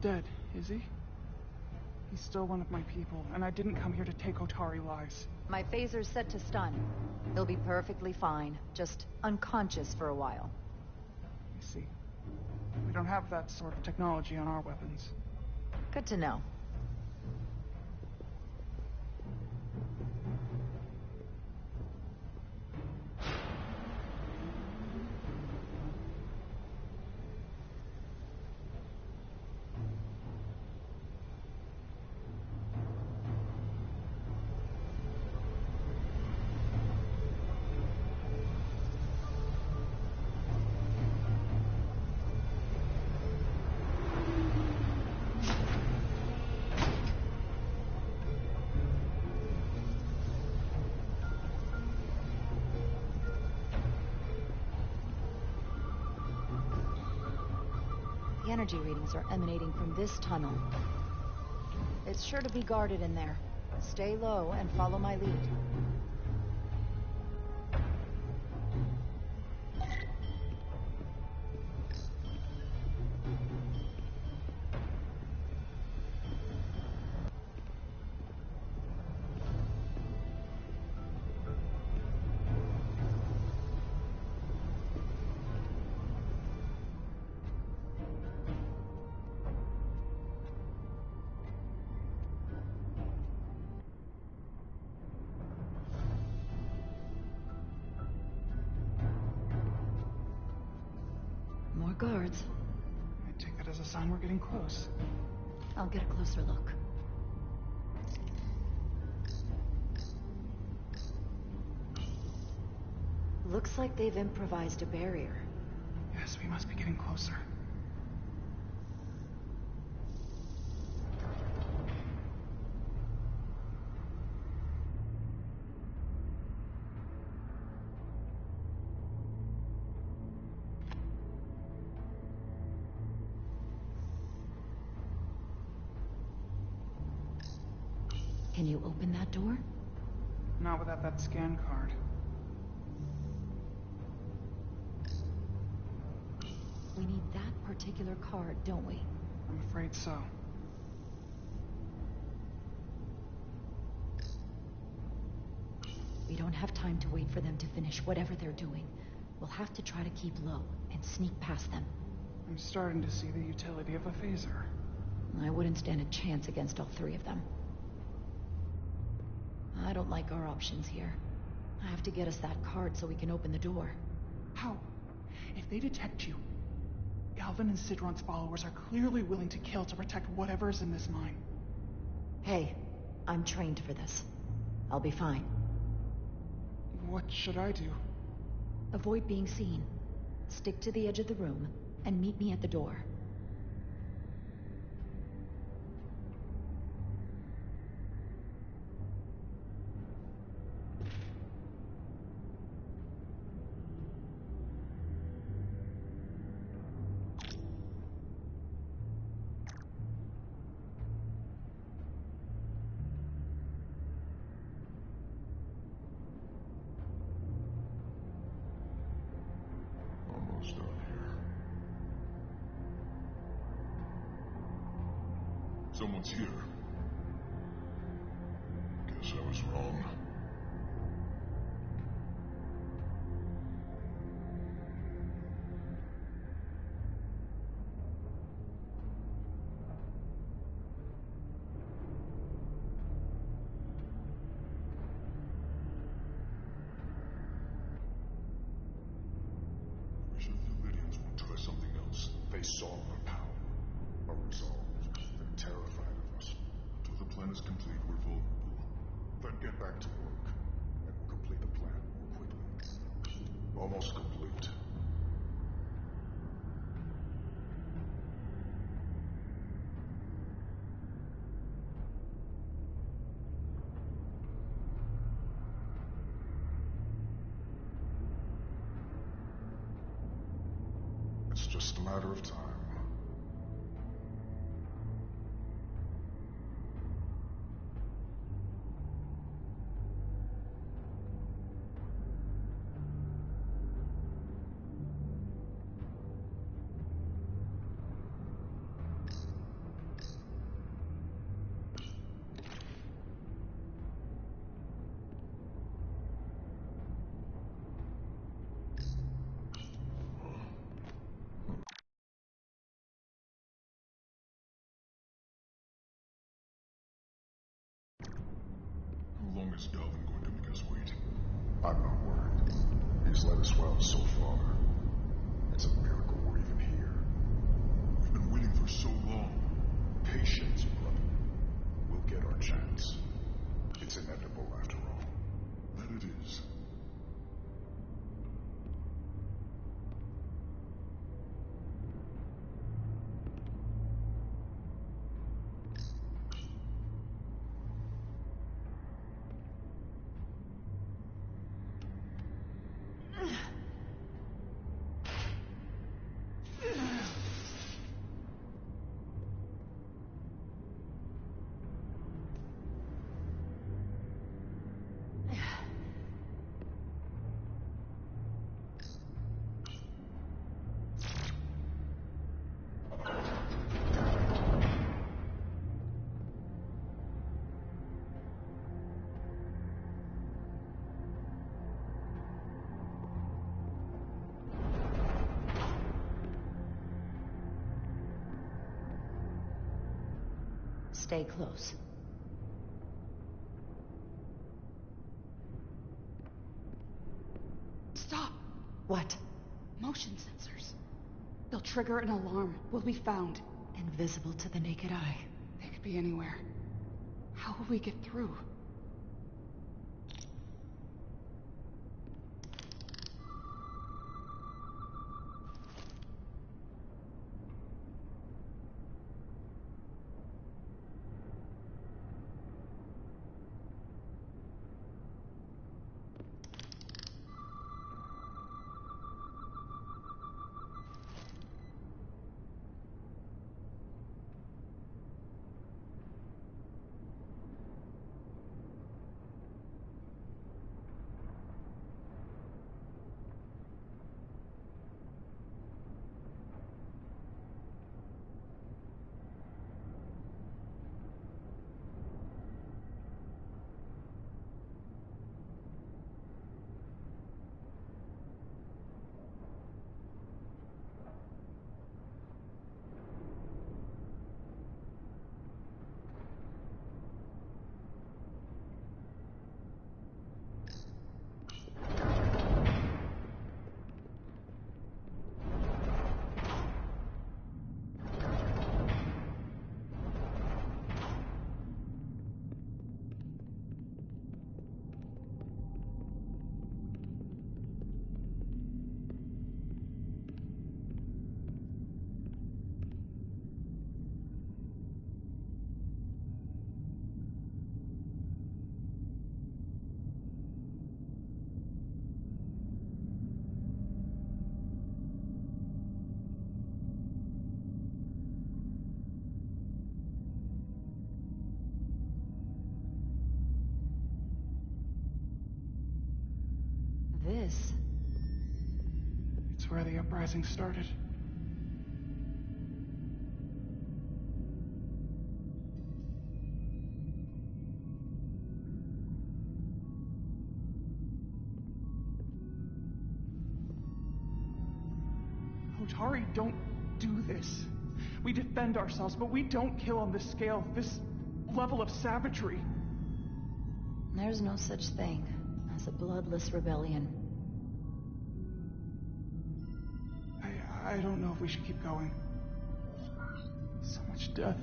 dead, is he? He's still one of my people, and I didn't come here to take Otari lives. My phaser's set to stun. He'll be perfectly fine, just unconscious for a while. I see. We don't have that sort of technology on our weapons. Good to know. energy readings are emanating from this tunnel. It's sure to be guarded in there. Stay low and follow my lead. More guards. I take that as a sign we're getting close. I'll get a closer look. Looks like they've improvised a barrier. Yes, we must be getting closer. Can you open that door? Not without that scan card. We need that particular card, don't we? I'm afraid so. We don't have time to wait for them to finish whatever they're doing. We'll have to try to keep low and sneak past them. I'm starting to see the utility of a phaser. I wouldn't stand a chance against all three of them. I don't like our options here. I have to get us that card so we can open the door. How? If they detect you, Galvin and Sidron's followers are clearly willing to kill to protect whatever is in this mine. Hey, I'm trained for this. I'll be fine. What should I do? Avoid being seen. Stick to the edge of the room and meet me at the door. Almost done here. Someone's here. Guess I was wrong. Something else. They saw our power, our resolve. They're terrified of us. Until the plan is complete, we're vulnerable. Then get back to work, and we'll complete the plan more quickly. Almost complete. It's just a matter of time. How long is Galvin going to make us wait? I'm not worried. He's led us well so far. It's a miracle we're even here. We've been waiting for so long. Patience, brother. We'll get our chance. It's inevitable after all. That it is. Stay close. Stop! What? Motion sensors. They'll trigger an alarm. We'll be found. Invisible to the naked eye. They could be anywhere. How will we get through? This? It's where the uprising started. Hotari don't do this. We defend ourselves, but we don't kill on this scale, this level of savagery. There's no such thing as a bloodless rebellion. I don't know if we should keep going. So much death.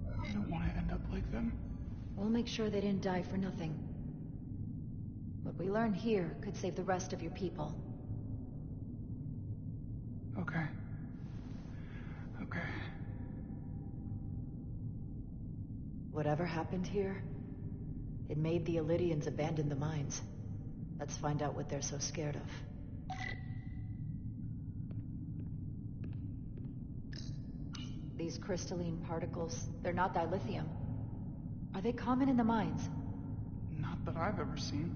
I don't want to end up like them. We'll make sure they didn't die for nothing. What we learn here could save the rest of your people. Okay. Okay. Whatever happened here, it made the Illyrians abandon the mines. Let's find out what they're so scared of. These crystalline particles, they're not dilithium. Are they common in the mines? Not that I've ever seen.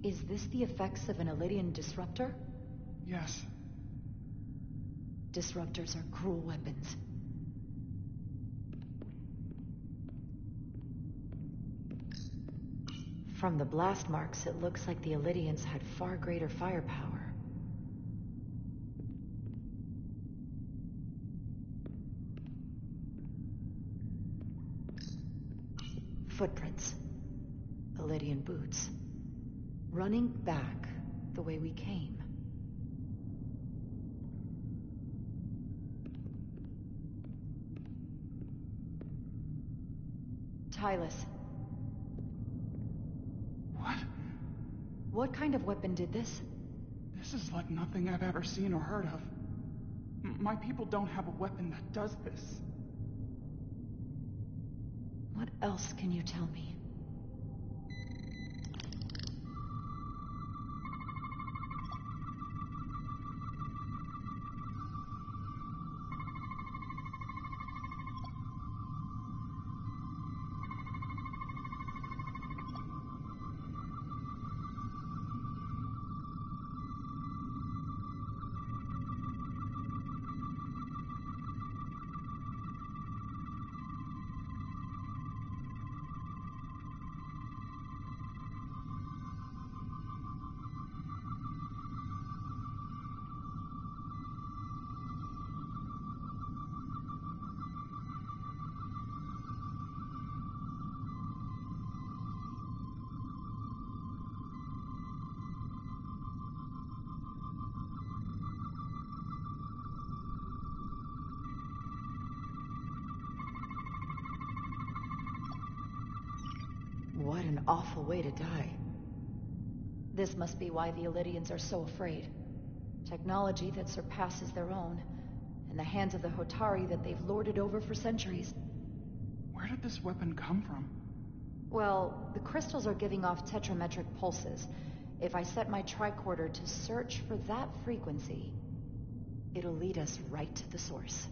Is this the effects of an Illyrian disruptor? Yes. Disruptors are cruel weapons. From the blast marks, it looks like the Illyrians had far greater firepower. Footprints. Illyrian boots. Running back the way we came. Tylus. What? What kind of weapon did this? This is like nothing I've ever seen or heard of. My people don't have a weapon that does this. What else can you tell me? an awful way to die. This must be why the Elydians are so afraid. Technology that surpasses their own, in the hands of the Hotari that they've lorded over for centuries. Where did this weapon come from? Well, the crystals are giving off tetrametric pulses. If I set my tricorder to search for that frequency, it'll lead us right to the source.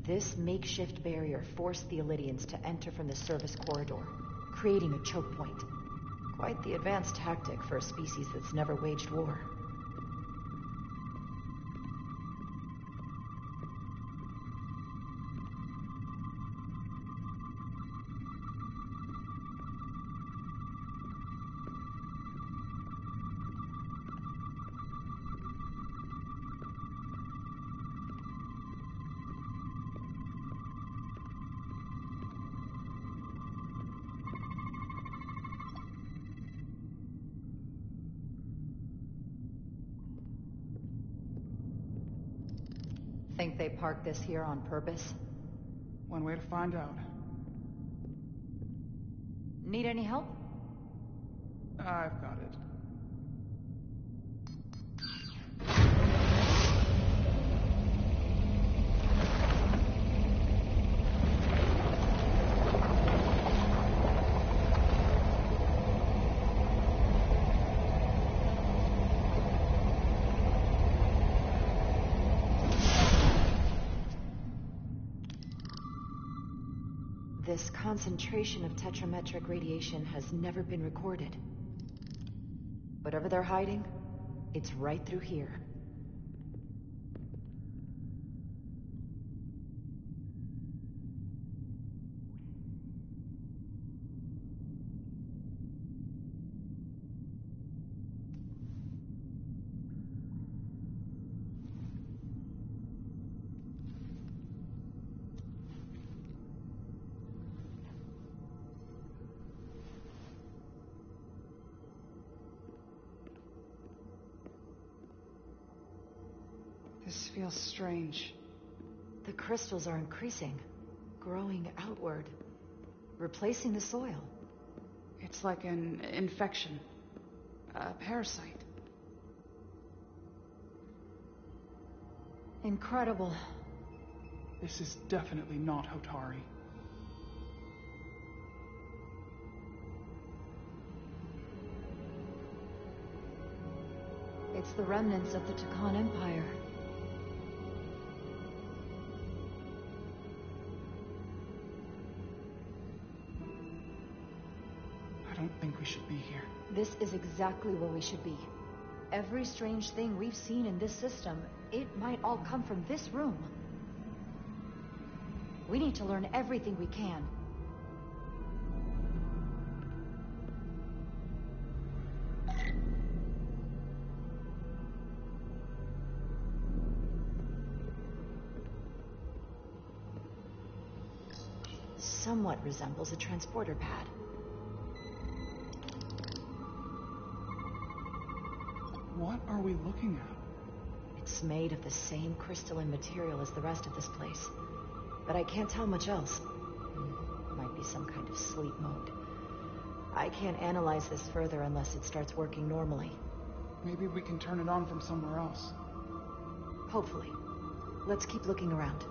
This makeshift barrier forced the Elydians to enter from the service corridor, creating a choke point. Quite the advanced tactic for a species that's never waged war. Think they parked this here on purpose? One way to find out. Need any help? I've got it. This concentration of tetrametric radiation has never been recorded. Whatever they're hiding, it's right through here. This feels strange. The crystals are increasing, growing outward, replacing the soil. It's like an infection. A parasite. Incredible. This is definitely not Hotari. It's the remnants of the Takan Empire. I don't think we should be here. This is exactly where we should be. Every strange thing we've seen in this system, it might all come from this room. We need to learn everything we can. Somewhat resembles a transporter pad. What are we looking at? It's made of the same crystalline material as the rest of this place. But I can't tell much else. Might be some kind of sleep mode. I can't analyze this further unless it starts working normally. Maybe we can turn it on from somewhere else. Hopefully. Let's keep looking around.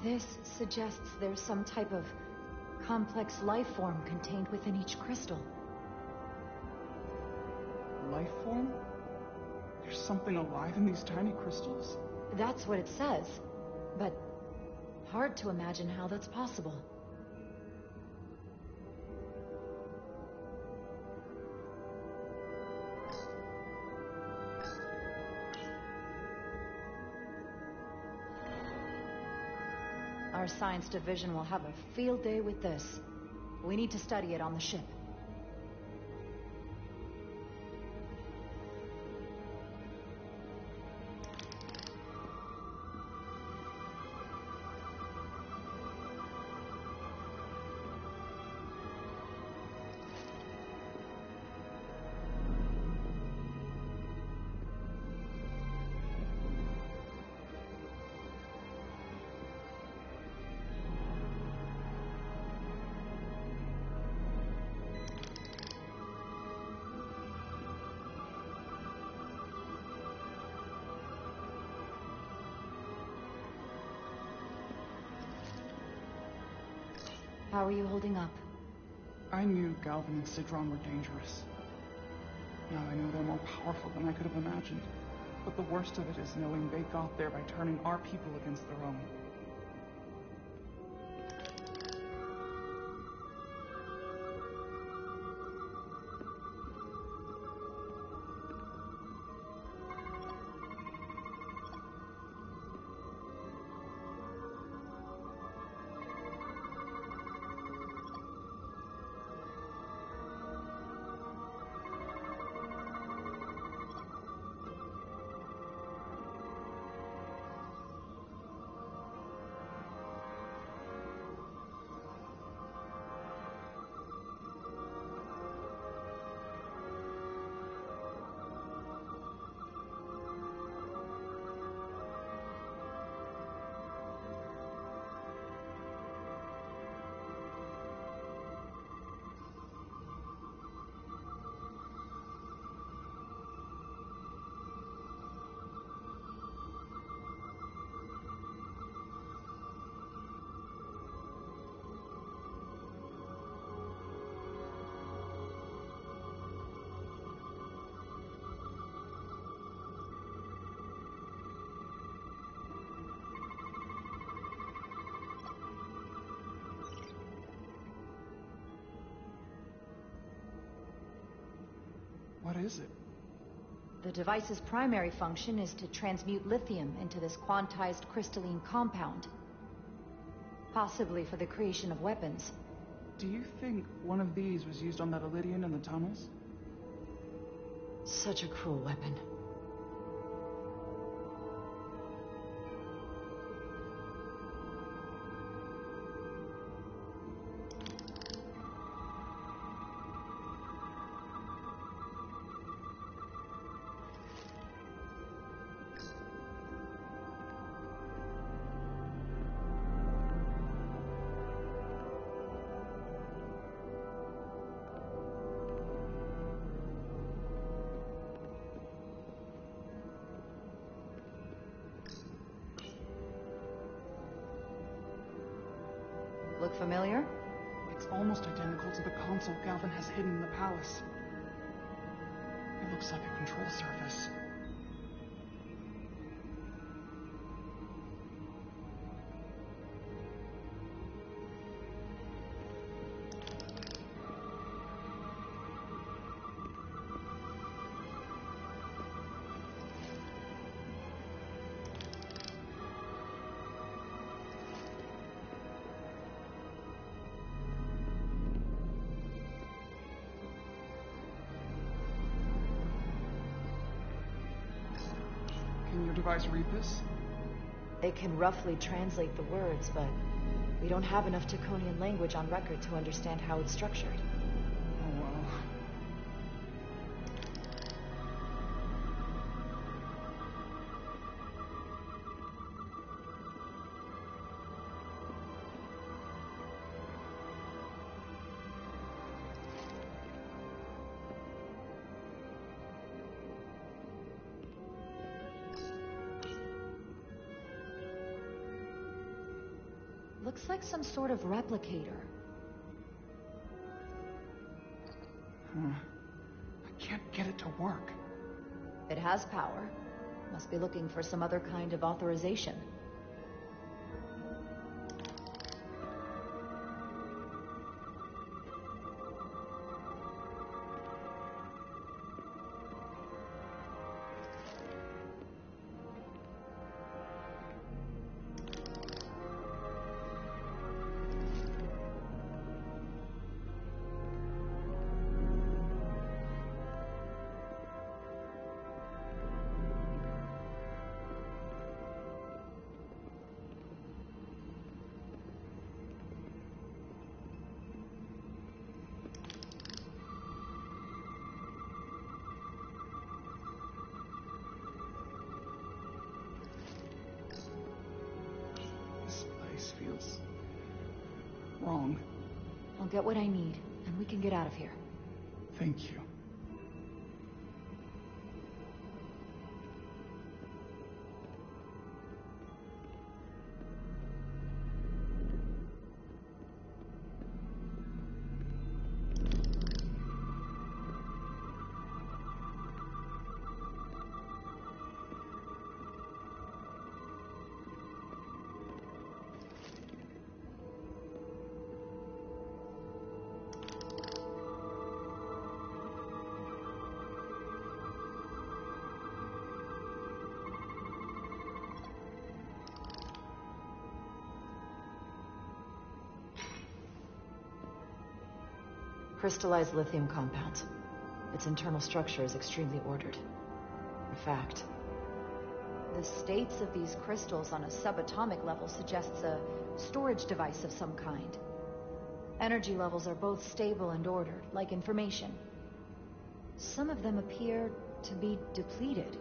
This suggests there's some type of complex life form contained within each crystal. Life form? There's something alive in these tiny crystals? That's what it says, but hard to imagine how that's possible. Our science division will have a field day with this. We need to study it on the ship. How are you holding up? I knew Galvin and Sidron were dangerous. Now I know they're more powerful than I could have imagined. But the worst of it is knowing they got there by turning our people against their own. What is it? The device's primary function is to transmute lithium into this quantized crystalline compound. Possibly for the creation of weapons. Do you think one of these was used on that Elydian in the tunnels? Such a cruel weapon. Look familiar? It's almost identical to the console Galvin has hidden in the palace. It looks like a control surface. Can your device read this? It can roughly translate the words, but we don't have enough Taconian language on record to understand how it's structured. Oh well. Looks like some sort of replicator. I can't get it to work. It has power. Must be looking for some other kind of authorization. Feels wrong. I'll get what I need, and we can get out of here. Thank you. Crystallized lithium compound. Its internal structure is extremely ordered. In fact, the states of these crystals on a subatomic level suggests a storage device of some kind. Energy levels are both stable and ordered, like information. Some of them appear to be depleted.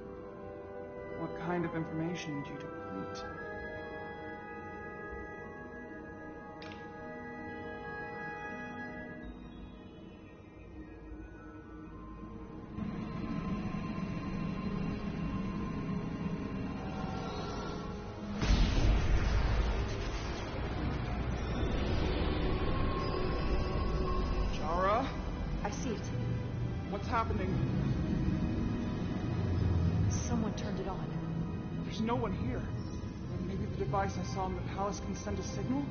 What kind of information did you deplete? Happening? Someone turned it on. There's no one here. Maybe the device I saw in the palace can send a signal?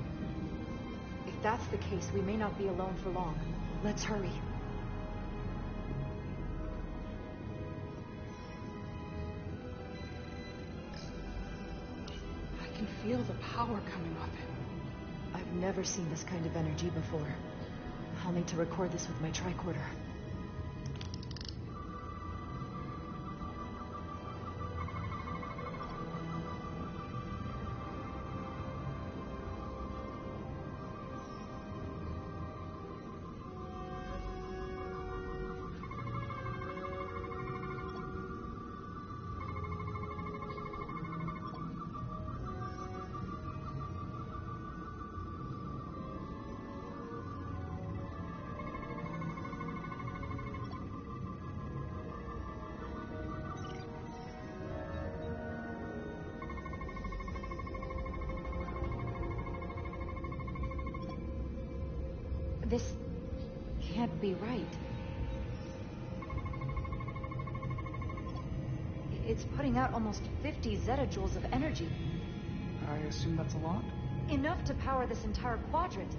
If that's the case, we may not be alone for long. Let's hurry. I can feel the power coming off it. I've never seen this kind of energy before. I'll need to record this with my tricorder. This can't be right. It's putting out almost 50 zettajoules of energy. I assume that's a lot? Enough to power this entire quadrant.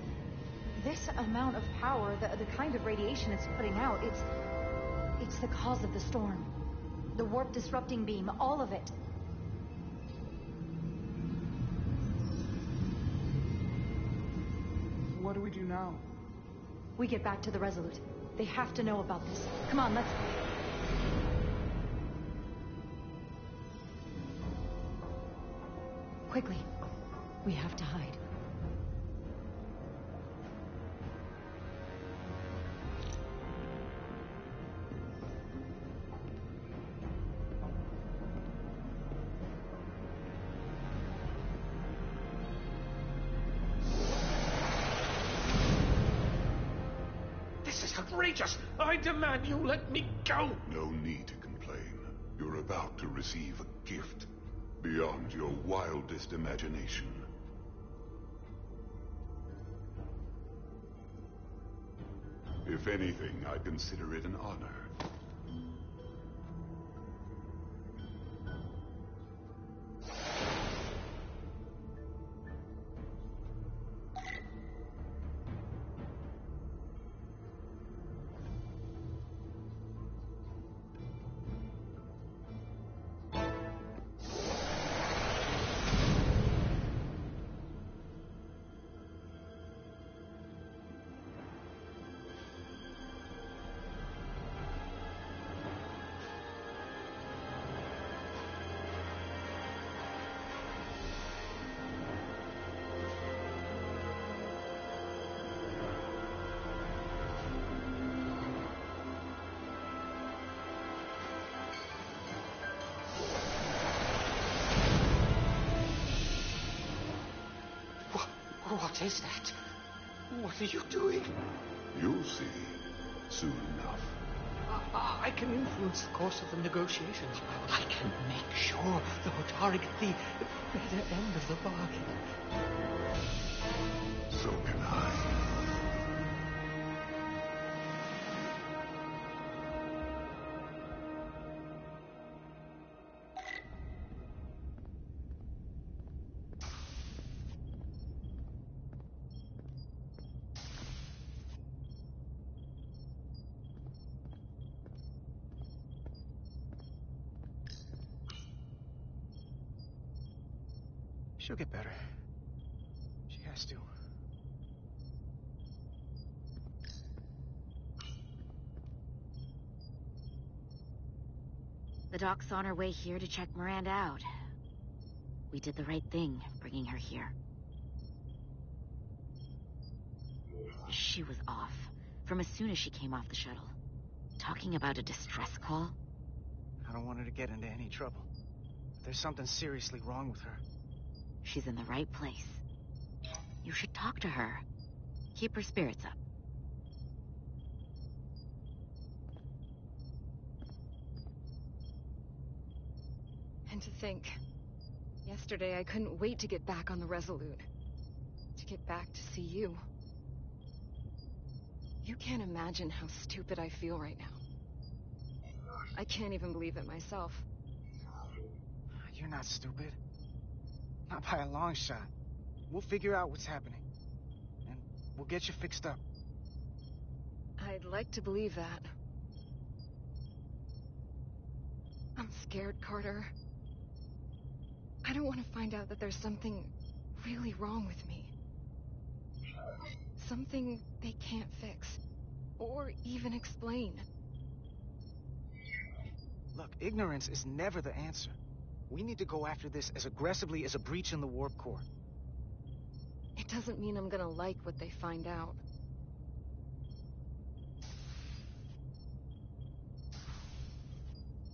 This amount of power, the kind of radiation it's putting out, it's the cause of the storm. The warp disrupting beam, all of it. What do we do now? We get back to the Resolute. They have to know about this. Come on, let's... Quickly. We have to hide. Outrageous! I demand you let me go! No need to complain. You're about to receive a gift beyond your wildest imagination. If anything, I'd consider it an honor. What is that? What are you doing? You'll see soon enough. I can influence the course of the negotiations. I can make sure the Hotari get the better end of the bargain. So can I. She'll get better. She has to. The doc's on her way here to check Miranda out. We did the right thing, bringing her here. She was off, from as soon as she came off the shuttle. Talking about a distress call? I don't want her to get into any trouble. There's something seriously wrong with her. She's in the right place. You should talk to her. Keep her spirits up. And to think, yesterday I couldn't wait to get back on the Resolute. To get back to see you. You can't imagine how stupid I feel right now. I can't even believe it myself. You're not stupid. Not by a long shot. We'll figure out what's happening. And we'll get you fixed up. I'd like to believe that. I'm scared, Carter. I don't want to find out that there's something really wrong with me. Something they can't fix. Or even explain. Look, ignorance is never the answer. We need to go after this as aggressively as a breach in the warp core. It doesn't mean I'm gonna like what they find out.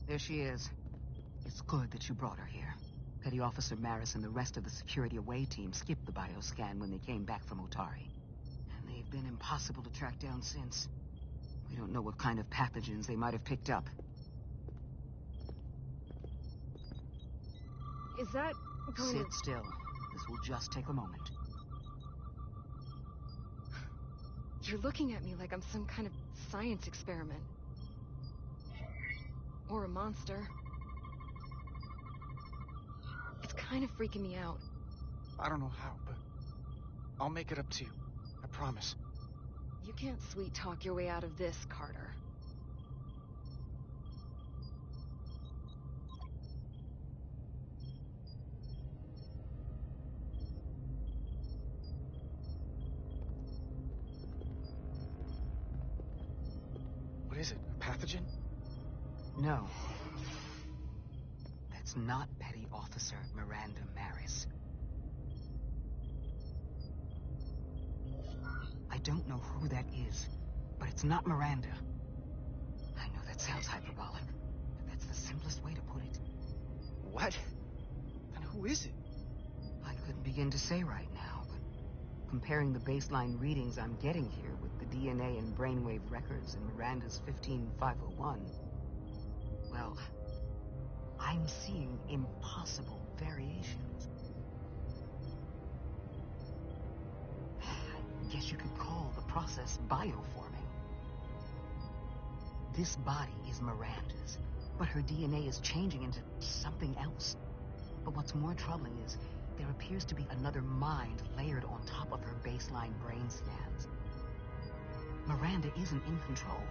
There she is. It's good that you brought her here. Petty Officer Maris and the rest of the security away team skipped the bioscan when they came back from Otari. And they've been impossible to track down since. We don't know what kind of pathogens they might have picked up. Is that going Sit still. This will just take a moment. You're looking at me like I'm some kind of science experiment. Or a monster. It's kind of freaking me out. I don't know how, but I'll make it up to you. I promise. You can't sweet talk your way out of this, Carter. What is it? A pathogen? No. That's not Petty Officer Miranda Maris. I don't know who that is, but it's not Miranda. I know that sounds hyperbolic, but that's the simplest way to put it. What? Then who is it? I couldn't begin to say right now, but comparing the baseline readings I'm getting here with the DNA and brainwave records in Miranda's 15501, well, I'm seeing impossible variations. I guess you could call the process bioforming. This body is Miranda's, but her DNA is changing into something else. But what's more troubling is there appears to be another mind layered on top of her baseline brain scans. Miranda isn't in control.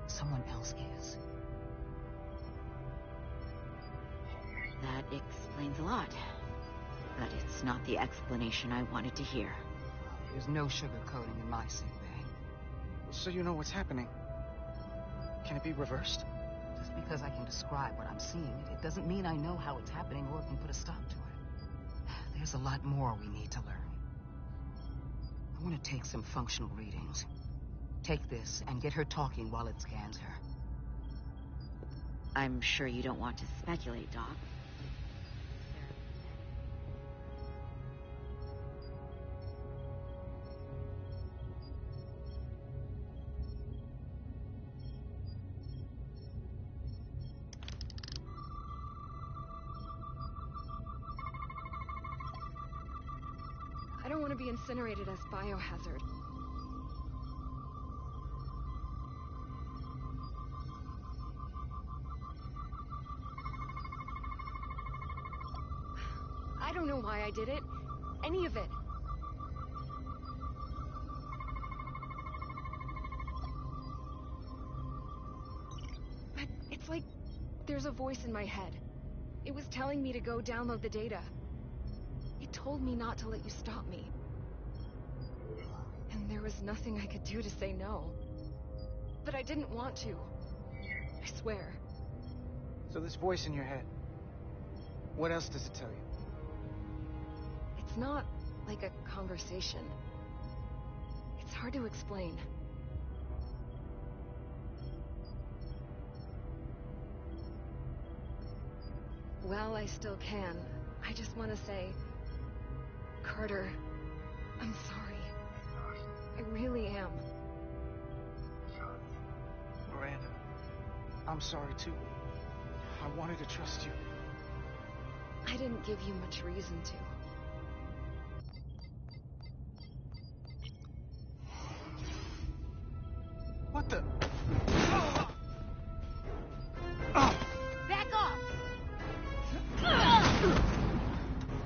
Someone else is. That explains a lot. But it's not the explanation I wanted to hear. There's no sugarcoating in my sick bay. So you know what's happening. Can it be reversed? Just because I can describe what I'm seeing, it doesn't mean I know how it's happening or can put a stop to it. There's a lot more we need to learn. I want to take some functional readings. Take this and get her talking while it scans her. I'm sure you don't want to speculate, Doc. I don't want to be incinerated as biohazard. I don't know why I did it. Any of it. But it's like there's a voice in my head. It was telling me to go download the data. It told me not to let you stop me. And there was nothing I could do to say no. But I didn't want to. I swear. So this voice in your head, what else does it tell you? It's not like a conversation. It's hard to explain. While I still can, I just want to say, Carter, I'm sorry. I really am. Miranda, I'm sorry too. I wanted to trust you. I didn't give you much reason to. What the? Back off!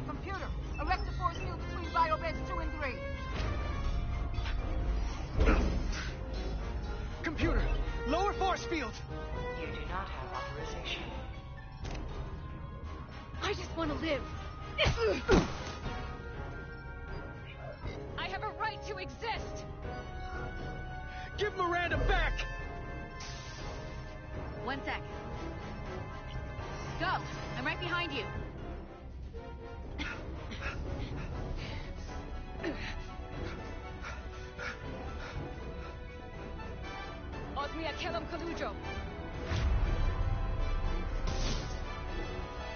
Computer, erect a force field between biobeds 2 and 3. Computer, lower force field! You do not have authorization. I just want to live. I have a right to exist. Give Miranda back! 1 sec. Go! I'm right behind you. Osmia Kellam Kalujo.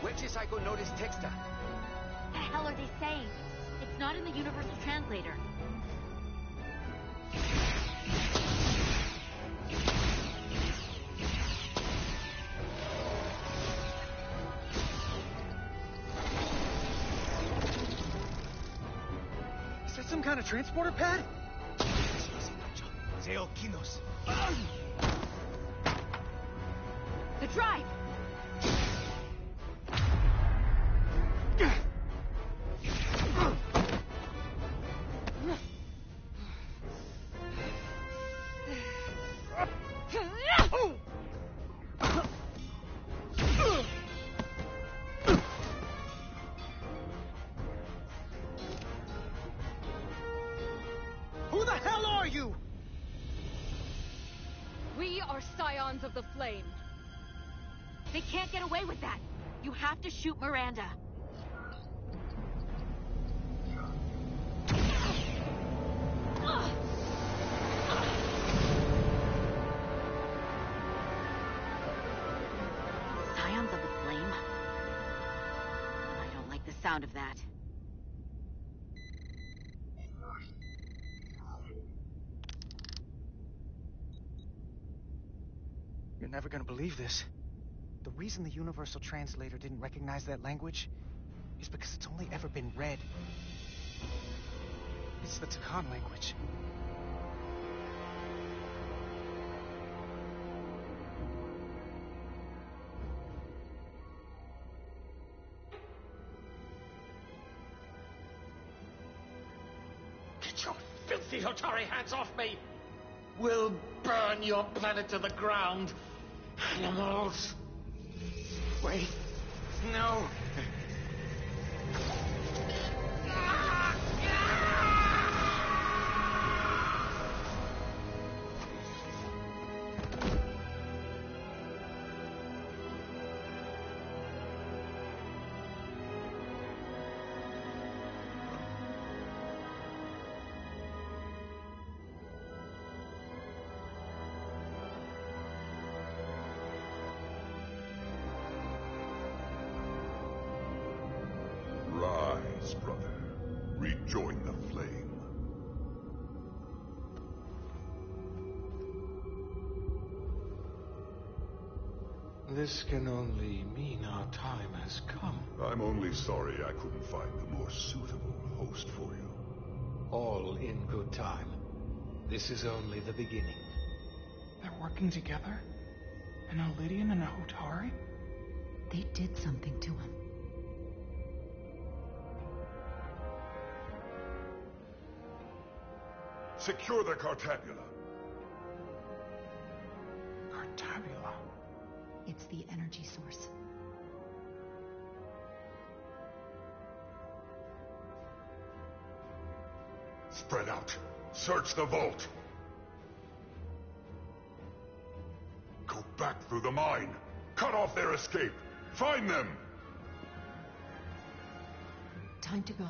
Which is I go notice texta? What the hell are they saying? It's not in the universal translator. Is that some kind of transporter pad? The drive! Who the hell are you? We are scions of the flame. They can't get away with that. You have to shoot Miranda. Scions of the Flame? I don't like the sound of that. You're never gonna believe this. The reason the Universal Translator didn't recognize that language is because it's only ever been read. It's the Takan language. Get your filthy Hotari hands off me! We'll burn your planet to the ground. Animals. Wait. No. Rise, brother. Rejoin the flame. This can only mean our time has come. I'm only sorry I couldn't find the more suitable host for you. All in good time. This is only the beginning. They're working together? An Elidian and a Hotari? They did something to him. Secure the Cartabula. Cartabula? It's the energy source. Spread out. Search the vault. Go back through the mine. Cut off their escape. Find them! Time to go.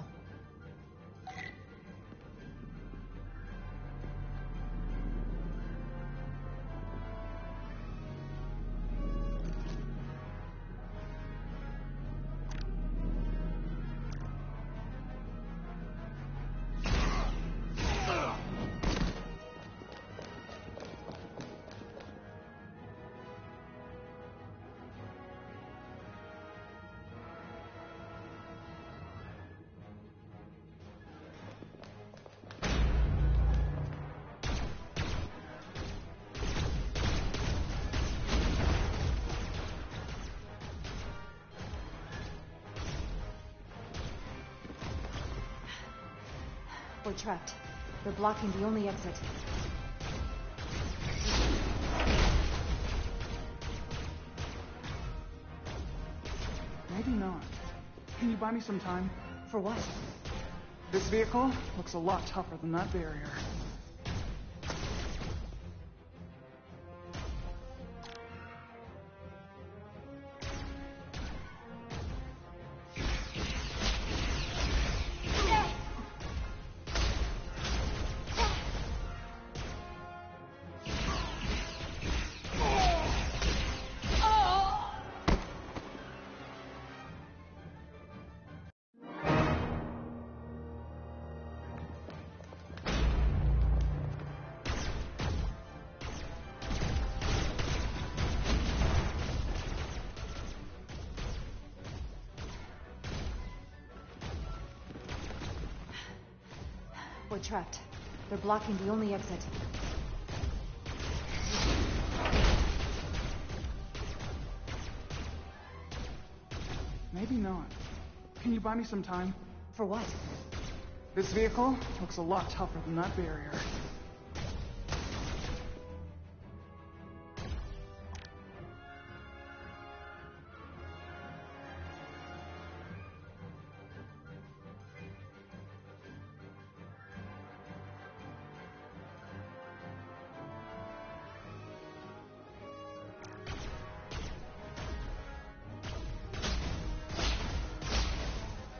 We're trapped. They're blocking the only exit. Maybe not. Can you buy me some time? For what? This vehicle looks a lot tougher than that barrier. We're trapped. They're blocking the only exit. Maybe not. Can you buy me some time? For what? This vehicle looks a lot tougher than that barrier.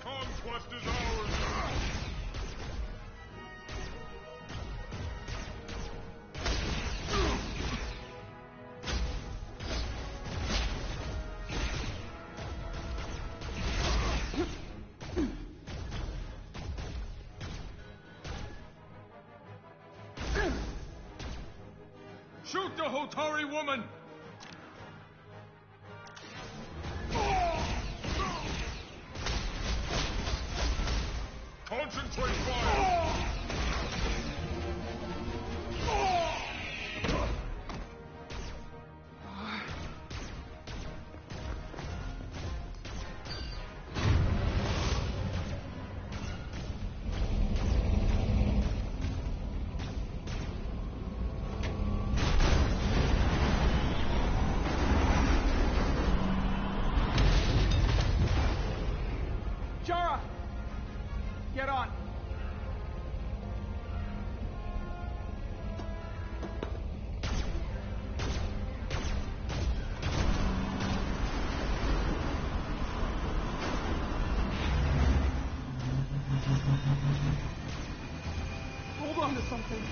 Conquest is ours! Shoot the Hotari woman! Concentrate fire! something.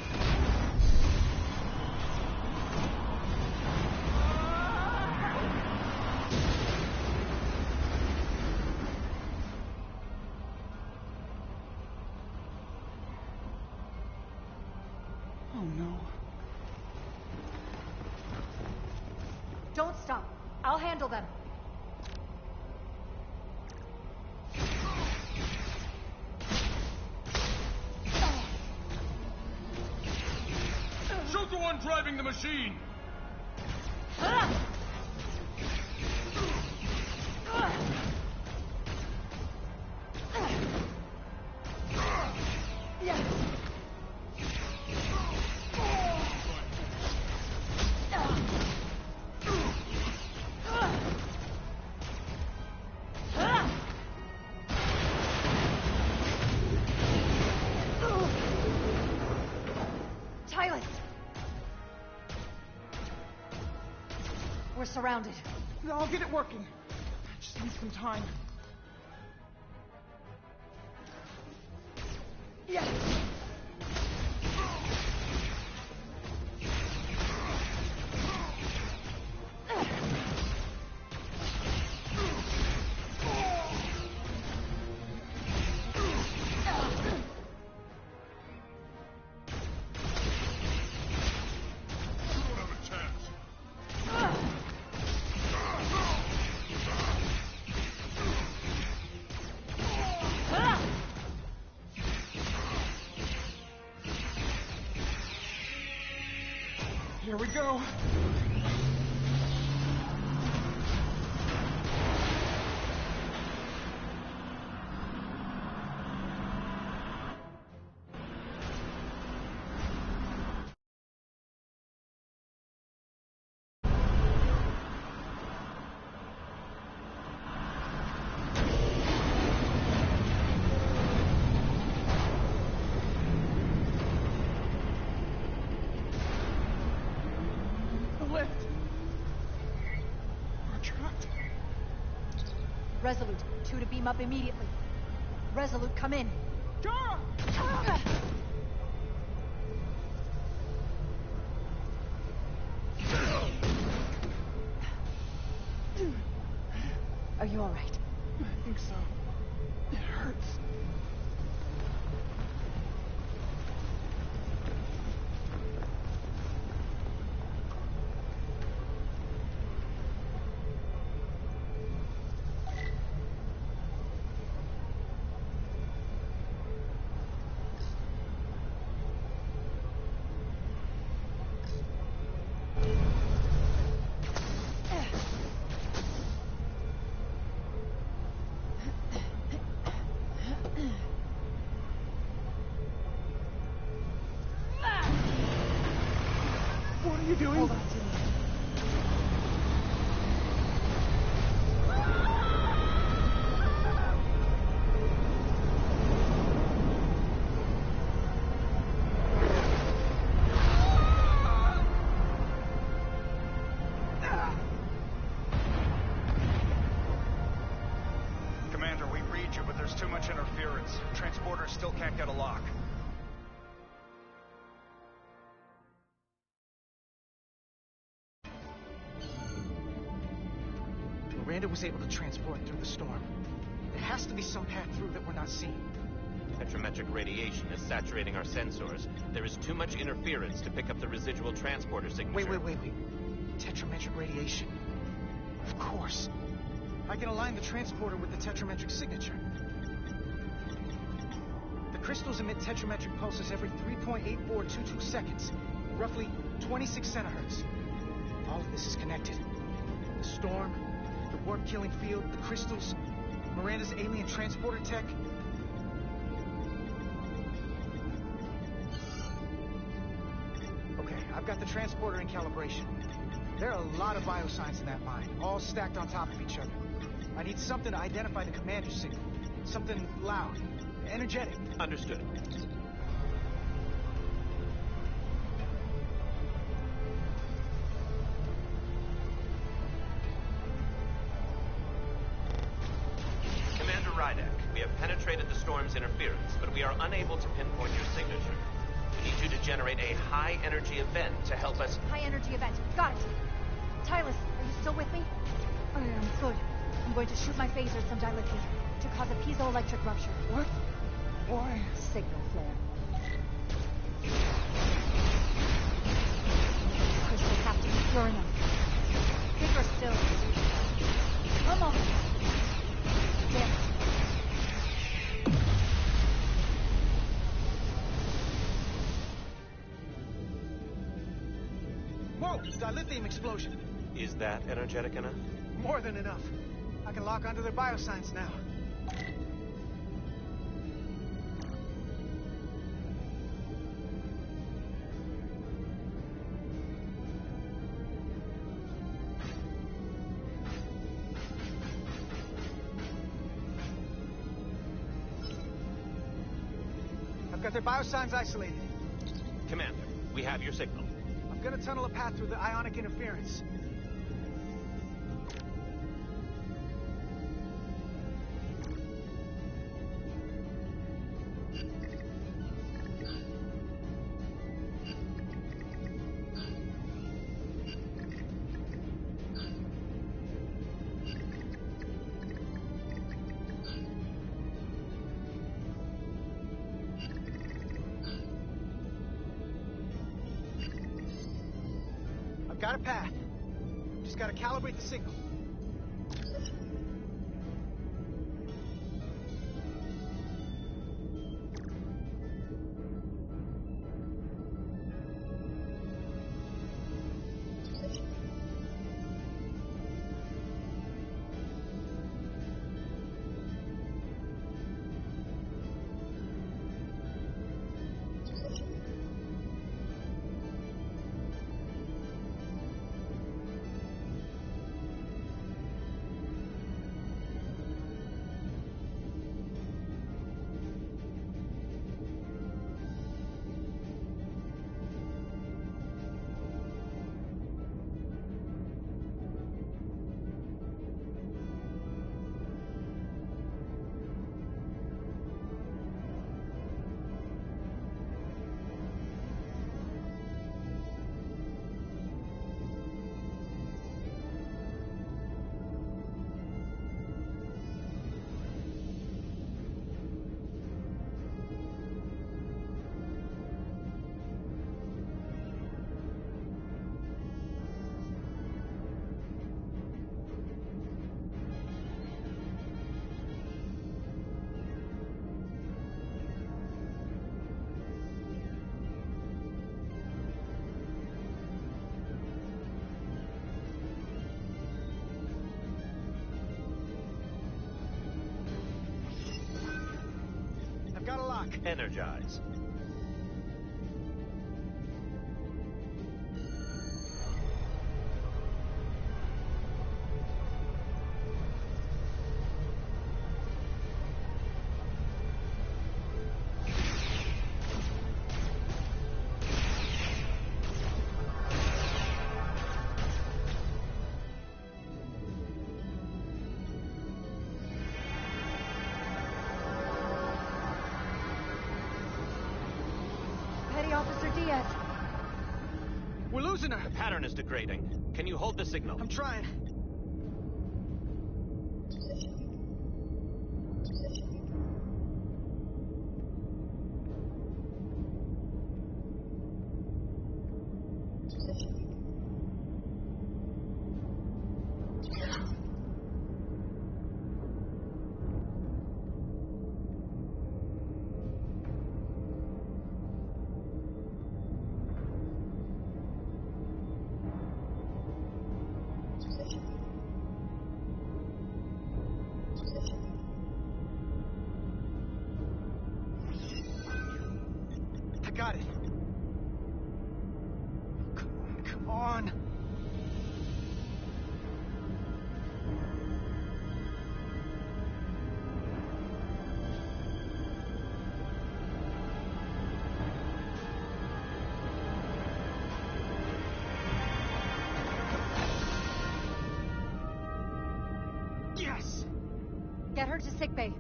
Oh no. Don't stop. I'll handle them. Shoot the one driving the machine! We're surrounded. I'll get it working. Just need some time. Yes. Here we go. Resolute, 2 to beam up immediately. Resolute, come in. Dara! Are you all right? I think so. It hurts. What are you doing? Hold on to me. Commander, we read you, but there's too much interference. Transporters still can't get a lock. Miranda was able to transport through the storm. There has to be some path through that we're not seeing. Tetrametric radiation is saturating our sensors. There is too much interference to pick up the residual transporter signature. Wait. Tetrametric radiation. Of course. I can align the transporter with the tetrametric signature. The crystals emit tetrametric pulses every 3.8422 seconds, roughly 26 centihertz. All of this is connected. The storm, the warp-killing field, the crystals, Miranda's alien transporter tech. Okay, I've got the transporter in calibration. There are a lot of biosigns in that mine, all stacked on top of each other. I need something to identify the commander signal. Something loud, energetic. Understood. Commander Rydek, we have penetrated the storm's interference, but we are unable to pinpoint your signature. We need you to generate a high-energy event to help us... High-energy event. Got it. Tylus, are you still with me? I am. Good. I'm going to shoot my phaser some dilithium to cause a piezoelectric rupture. What? Why? Signal flare. Crystals have to be pure enough. Bigger still. Come on. There. Whoa! Dilithium explosion! Is that energetic enough? More than enough. I can lock onto their biosigns now. I've got their biosigns isolated. Commander, we have your signal. I'm gonna tunnel a path through the ionic interference. Got a path. Just gotta calibrate the signal. Got a lock. Energize. Officer Diaz. We're losing her. The pattern is degrading. Can you hold the signal? I'm trying. I got it. Come on. Yes! Get her to sickbay.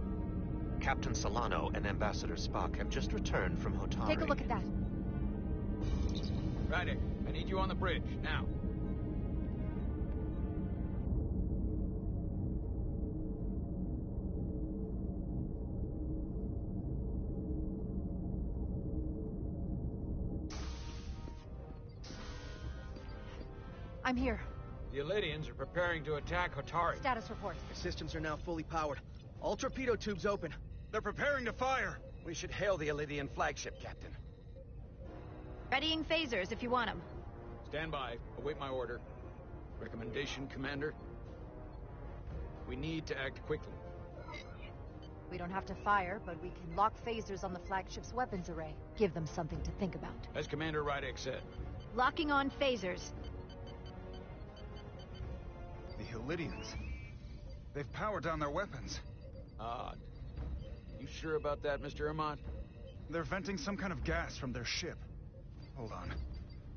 Captain Solano and Ambassador Spock have just returned from Hotari. Take a look at that. Rydick, I need you on the bridge, now. I'm here. The Elydians are preparing to attack Hotari. Status report. The systems are now fully powered. All torpedo tubes open. They're preparing to fire! We should hail the Elydian flagship, Captain. Readying phasers if you want them. Stand by. Await my order. Recommendation, Commander? We need to act quickly. We don't have to fire, but we can lock phasers on the flagship's weapons array. Give them something to think about. As Commander Rydick said. Locking on phasers. The Elydians. They've powered down their weapons. Odd. You sure about that, Mr. Ermont? They're venting some kind of gas from their ship. Hold on.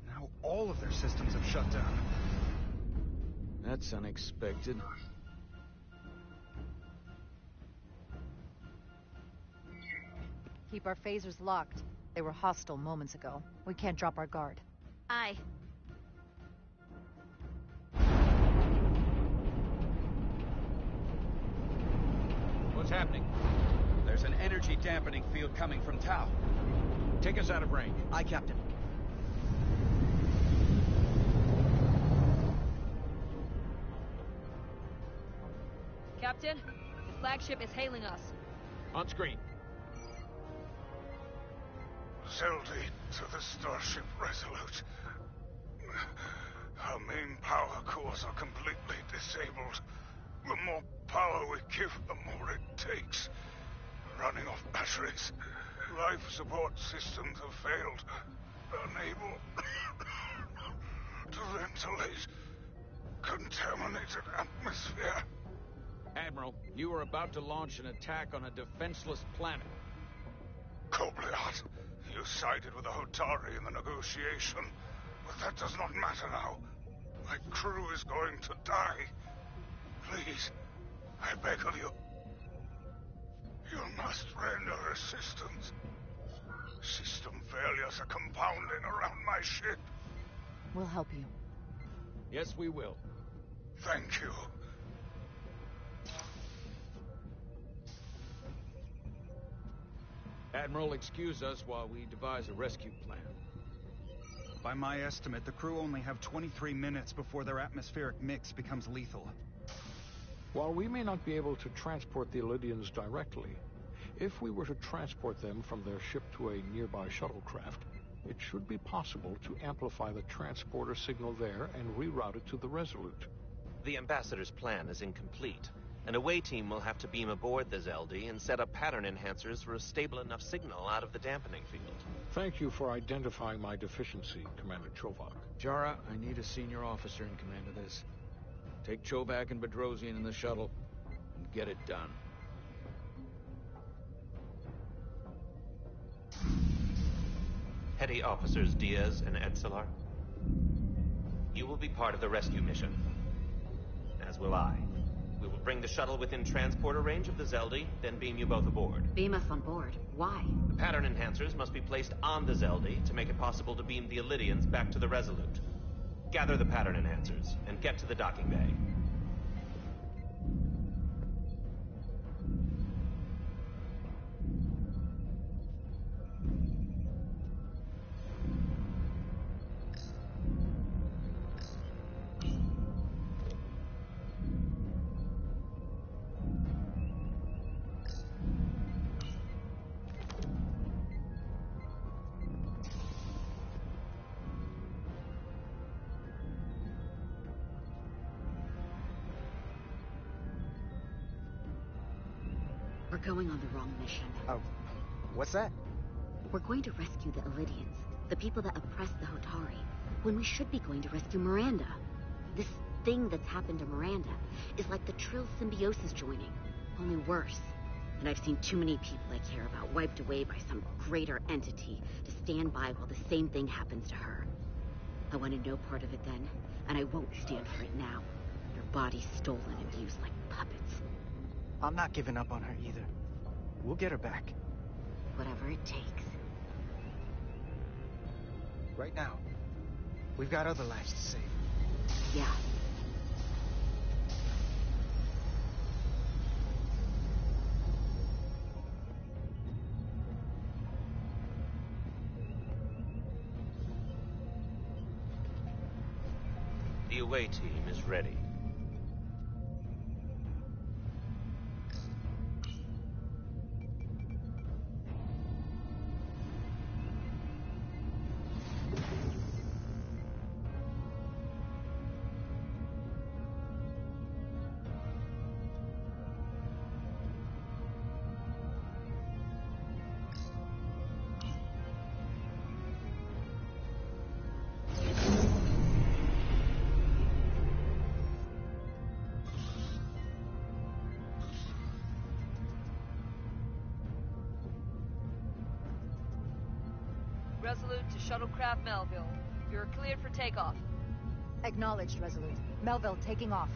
Now all of their systems have shut down. That's unexpected. Keep our phasers locked. They were hostile moments ago. We can't drop our guard. Aye. What's happening? There's an energy dampening field coming from Tau. Take us out of range. Aye, Captain. Captain, the flagship is hailing us. On screen. Zeldy to the Starship Resolute. Our main power cores are completely disabled. The more power we give, the more it takes. Running off batteries. Life support systems have failed. Unable to ventilate contaminated atmosphere. Admiral, you are about to launch an attack on a defenseless planet. Kobliat, you sided with the Hotari in the negotiation, but that does not matter now. My crew is going to die. Please, I beg of you. You must render assistance. System failures are compounding around my ship. We'll help you. Yes, we will. Thank you. Admiral, excuse us while we devise a rescue plan. By my estimate, the crew only have 23 minutes before their atmospheric mix becomes lethal. While we may not be able to transport the Elydians directly, if we were to transport them from their ship to a nearby shuttlecraft, it should be possible to amplify the transporter signal there and reroute it to the Resolute. The Ambassador's plan is incomplete. An away team will have to beam aboard the Zeldy and set up pattern enhancers for a stable enough signal out of the dampening field. Thank you for identifying my deficiency, Commander Chovak. Jara, I need a senior officer in command of this. Take Chovak and Bedrosian in the shuttle and get it done. Petty Officers Diaz and Etzelar, you will be part of the rescue mission, as will I. We will bring the shuttle within transporter range of the Zeldy, then beam you both aboard. Beam us on board. Why? The pattern enhancers must be placed on the Zeldy to make it possible to beam the Elydians back to the Resolute. Gather the pattern enhancers and get to the docking bay. We're going on the wrong mission. Oh, what's that? We're going to rescue the Elydians, the people that oppressed the Hotari, when we should be going to rescue Miranda. This thing that's happened to Miranda is like the Trill symbiosis joining, only worse. And I've seen too many people I care about wiped away by some greater entity to stand by while the same thing happens to her. I wanted no part of it then, and I won't stand for it now. Her body's stolen and used like puppets. I'm not giving up on her either. We'll get her back. Whatever it takes. Right now. We've got other lives to save. Yeah. The away team is ready. Resolute to Shuttlecraft Melville. You're cleared for takeoff. Acknowledged, Resolute. Melville taking off.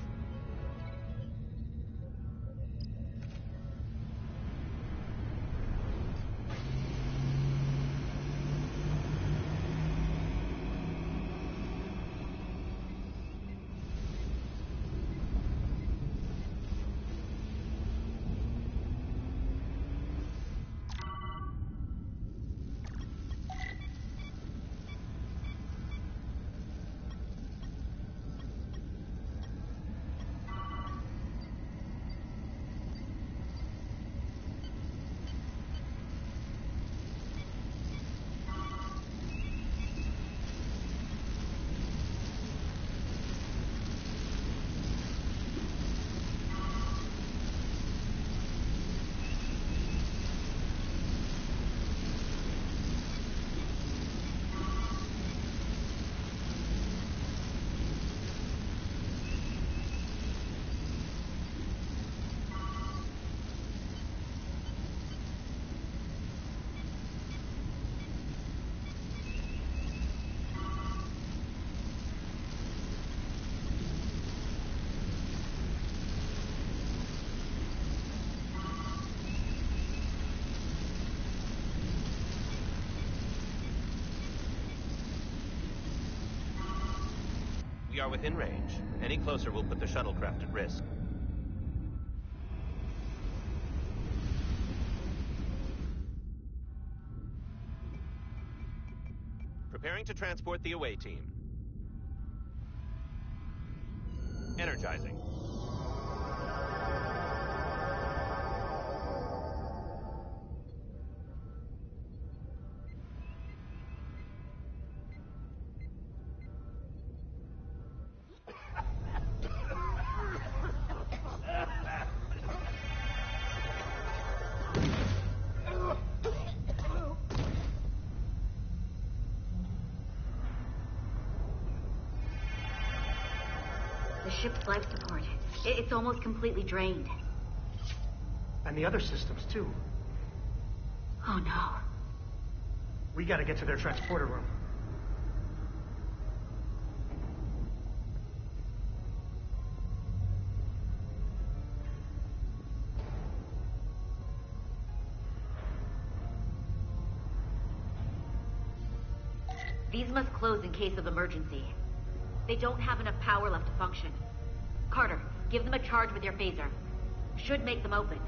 We are within range. Any closer will put the shuttlecraft at risk. Preparing to transport the away team. Energizing. The ship's life support. It's almost completely drained. And the other systems, too. Oh, no. We gotta get to their transporter room. These must close in case of emergency. They don't have enough power left to function. Carter, give them a charge with your phaser. Should make them open.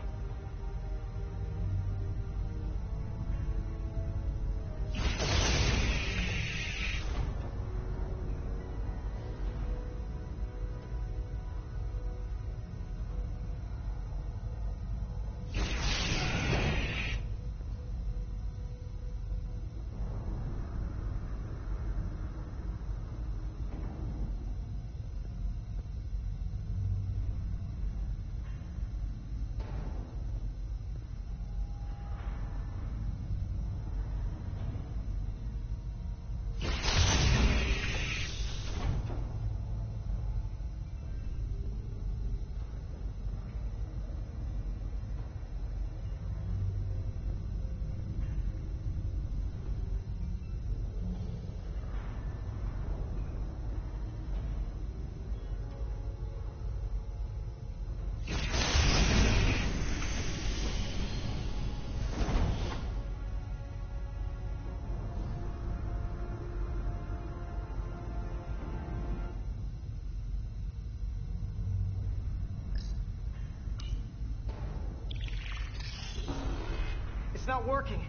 It's not working.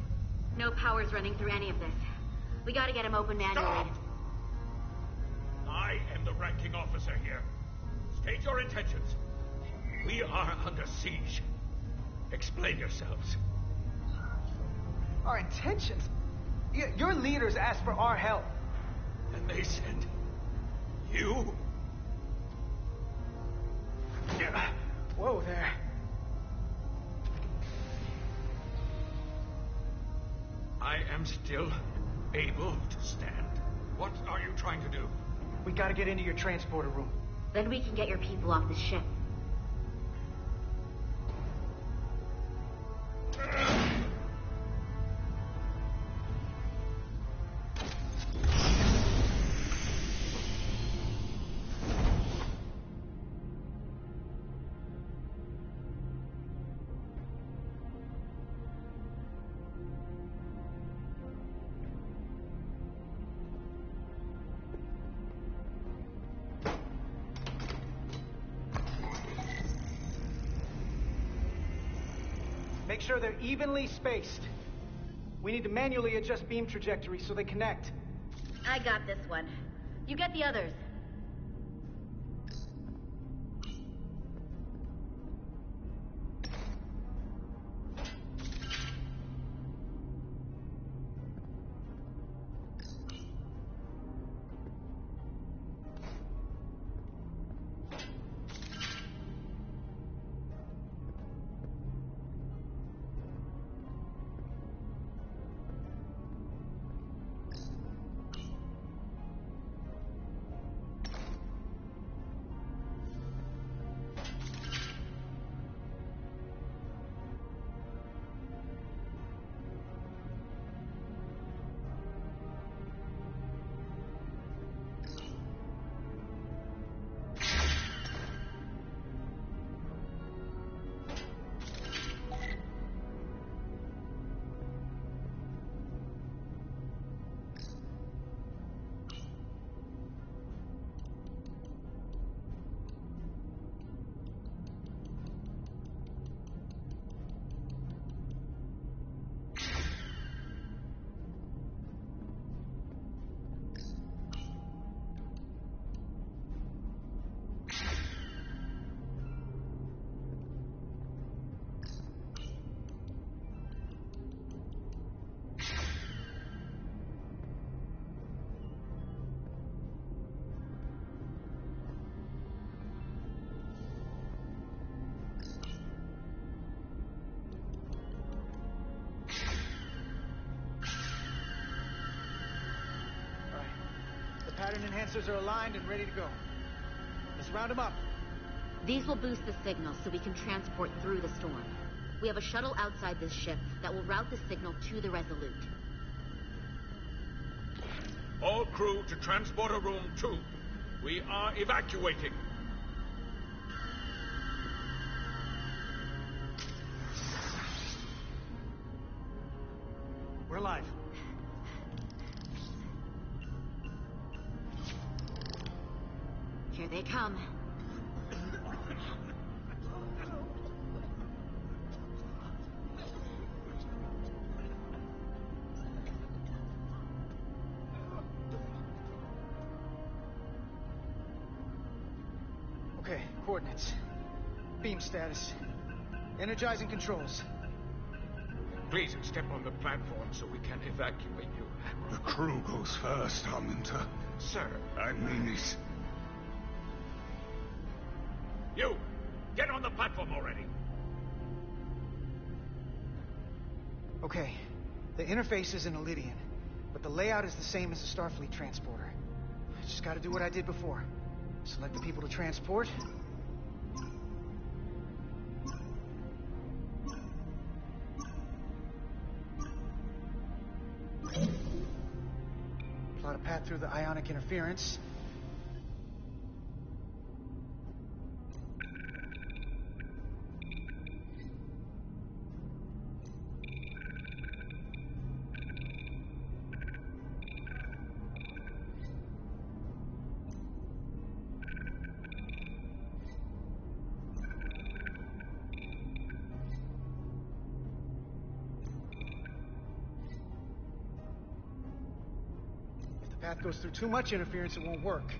No power's running through any of this. We gotta get him open manually. Stop! I am the ranking officer here. State your intentions. We are under siege. Explain yourselves. Our intentions? Your leaders asked for our help. And they sent you? Whoa there. I am still able to stand. What are you trying to do? We gotta get into your transporter room. Then we can get your people off the ship. Make sure they're evenly spaced. We need to manually adjust beam trajectories so they connect. I got this one. You get the others. Pattern enhancers are aligned and ready to go. Let's round them up. These will boost the signal so we can transport through the storm. We have a shuttle outside this ship that will route the signal to the Resolute. All crew to Transporter Room 2. We are evacuating. We're live. Here they come. Okay, coordinates. Beam status. Energizing controls. Please step on the platform so we can evacuate you. The crew goes first, Arminta. Sir. I mean it. You! Get on the platform already! Okay. The interface is in Elydian, but the layout is the same as a Starfleet transporter. I just gotta do what I did before. Select the people to transport. Plot a path through the ionic interference. Path goes through too much interference, it won't work.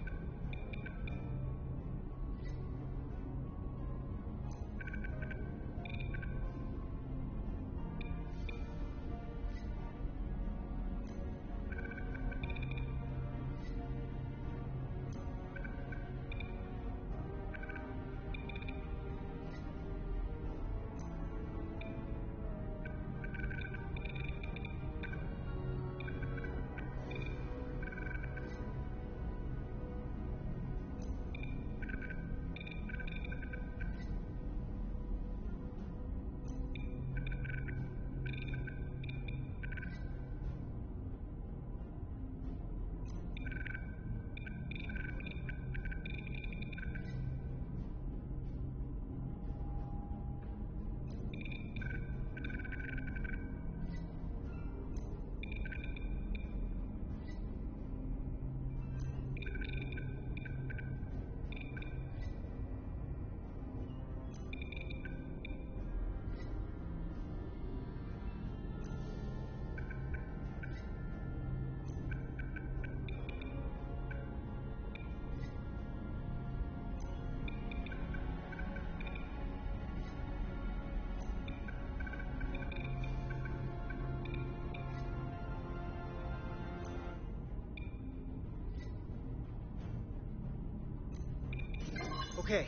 Okay,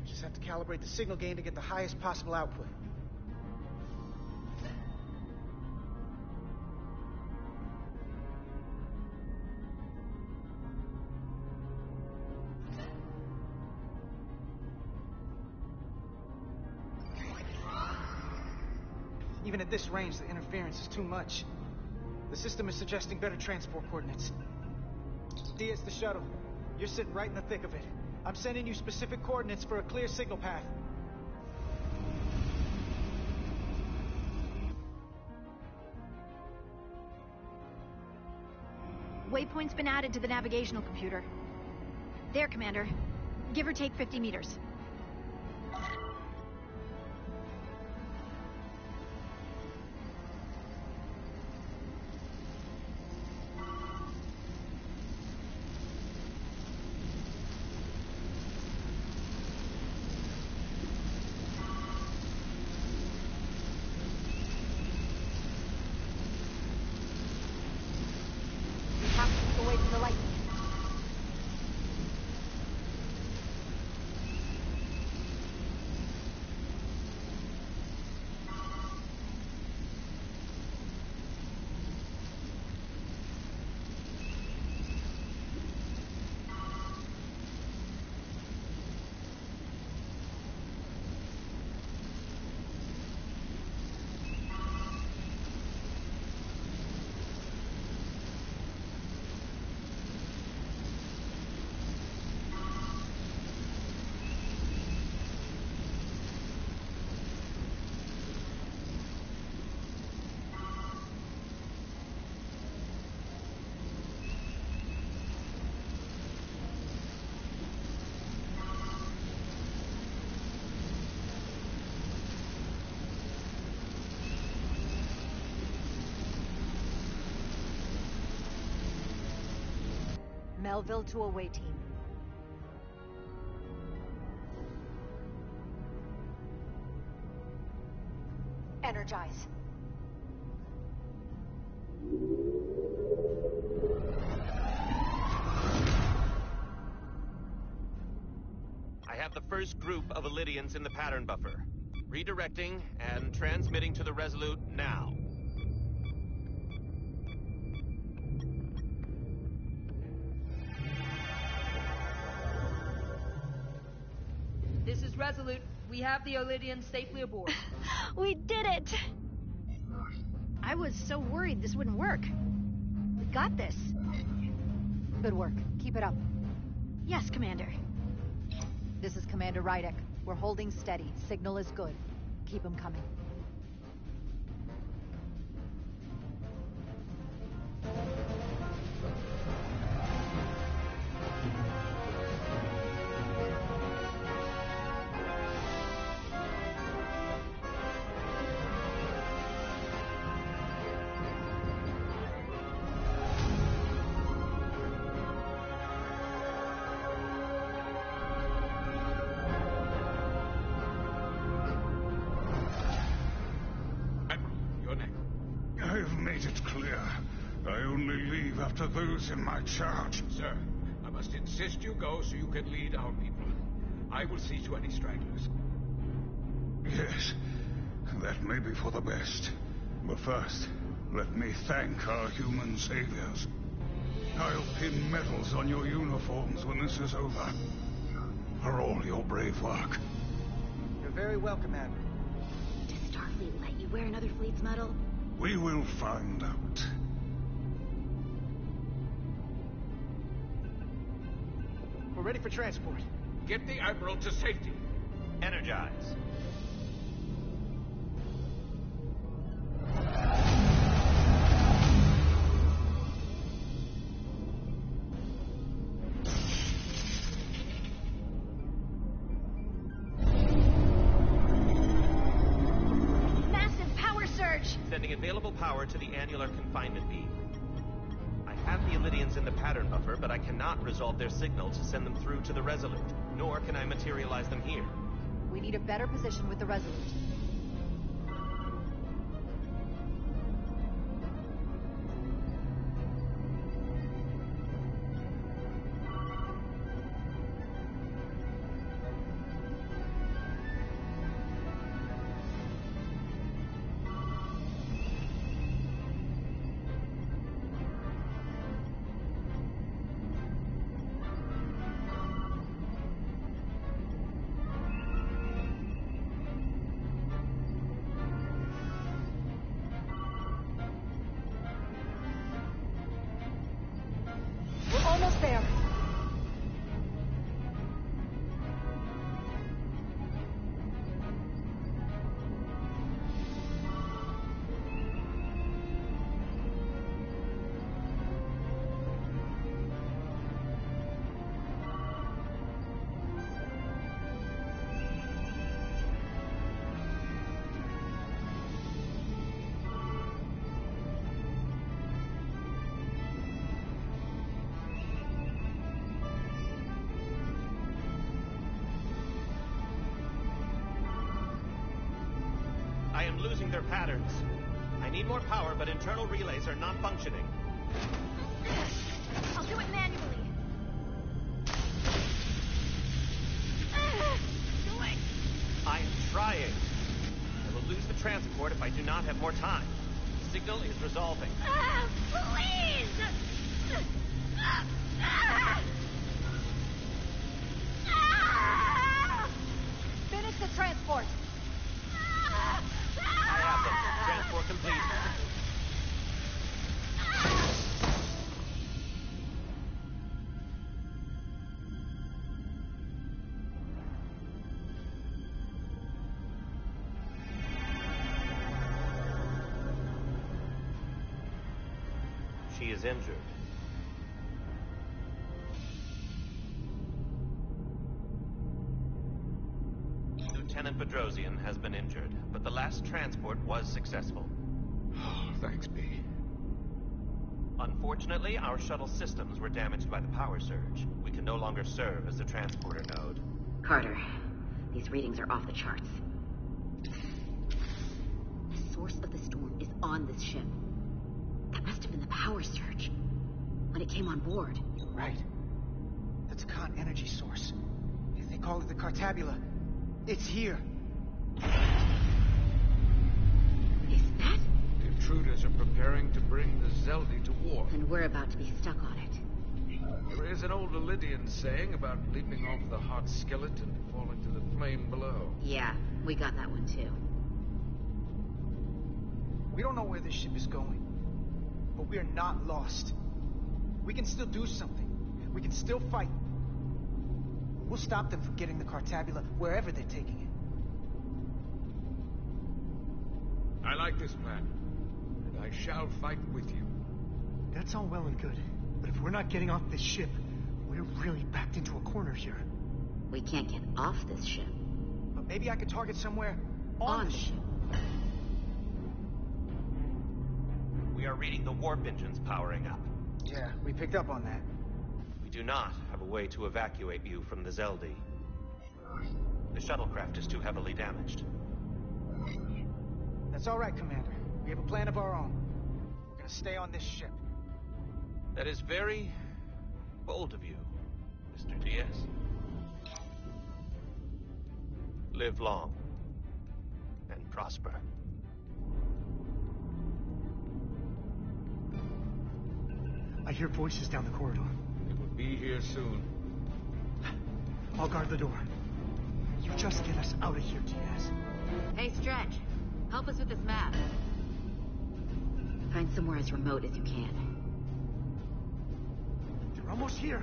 just have to calibrate the signal gain to get the highest possible output. Even at this range, the interference is too much. The system is suggesting better transport coordinates. D, it's the shuttle. You're sitting right in the thick of it. I'm sending you specific coordinates for a clear signal path. Waypoint's been added to the navigational computer. There, Commander. Give or take 50 meters. Melville to away team. Energize. I have the first group of Illydians in the pattern buffer. Redirecting and transmitting to the Resolute now. This is Resolute. We have the Illydians safely aboard. We did it! I was so worried this wouldn't work. We got this. Good work. Keep it up. Yes, Commander. This is Commander Rydek. We're holding steady. Signal is good. Keep them coming. I only leave after those in my charge. Sir, I must insist you go so you can lead our people. I will see to any stragglers. Yes, that may be for the best. But first, let me thank our human saviors. I'll pin medals on your uniforms when this is over. For all your brave work. You're very welcome, Admiral. Does Starfleet let you wear another fleet's medal? We will find out. We're ready for transport. Get the Admiral to safety. Energize. Massive power surge! Sending available power to the annular confinement beam. I have the Illidians in the pattern buffer, but I cannot resolve their signal to send them through to the Resolute, nor can I materialize them here. We need a better position with the Resolute. We're almost there. I am losing their patterns. I need more power, but internal relays are not functioning. I'll do it manually. Do it! I am trying. I will lose the transport if I do not have more time. The signal is resolving. Please! Finish the transport. I have them. Transport complete. She is injured. Lieutenant Bedrosian has been injured, but the last transport was successful. Thanks, B. Unfortunately, our shuttle systems were damaged by the power surge. We can no longer serve as the transporter node. Carter, these readings are off the charts. The source of the storm is on this ship. That must have been the power surge when it came on board. Right. The Takan energy source. If they call it the Cartabula, it's here. Is that? The intruders are preparing to bring the Zeldi to war. And we're about to be stuck on it. There is an old Illidian saying about leaping off the hot skillet and falling to the flame below. Yeah, we got that one too. We don't know where this ship is going, but we're not lost. We can still do something. We can still fight. We'll stop them from getting the Cartabula wherever they're taking it. I like this plan, and I shall fight with you. That's all well and good, but if we're not getting off this ship, we're really backed into a corner here. We can't get off this ship. But maybe I could target somewhere on the ship. We are reading the warp engines powering up. Yeah, we picked up on that. We do not have a way to evacuate you from the Zeldi. The shuttlecraft is too heavily damaged. That's all right, Commander. We have a plan of our own. We're gonna stay on this ship. That is very bold of you, Mr. Diaz. Live long and prosper. I hear voices down the corridor. It will be here soon. I'll guard the door. You just get us out of here, Diaz. Hey, Stretch. Help us with this map. Find somewhere as remote as you can. They're almost here.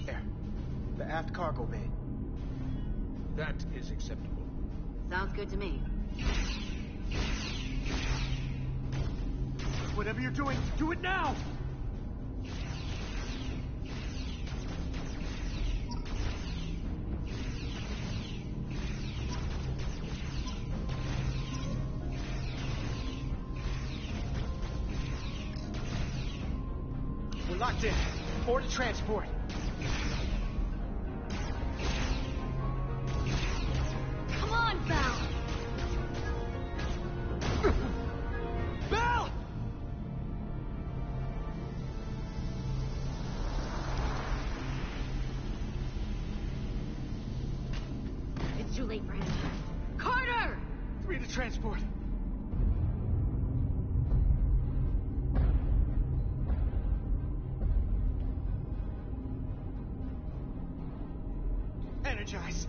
There. The aft cargo bay. That is acceptable. Sounds good to me. Whatever you're doing, do it now! We're locked in. Board to transport. Come on, Val! Val! It's too late for him. Carter! 3 to transport. Energize.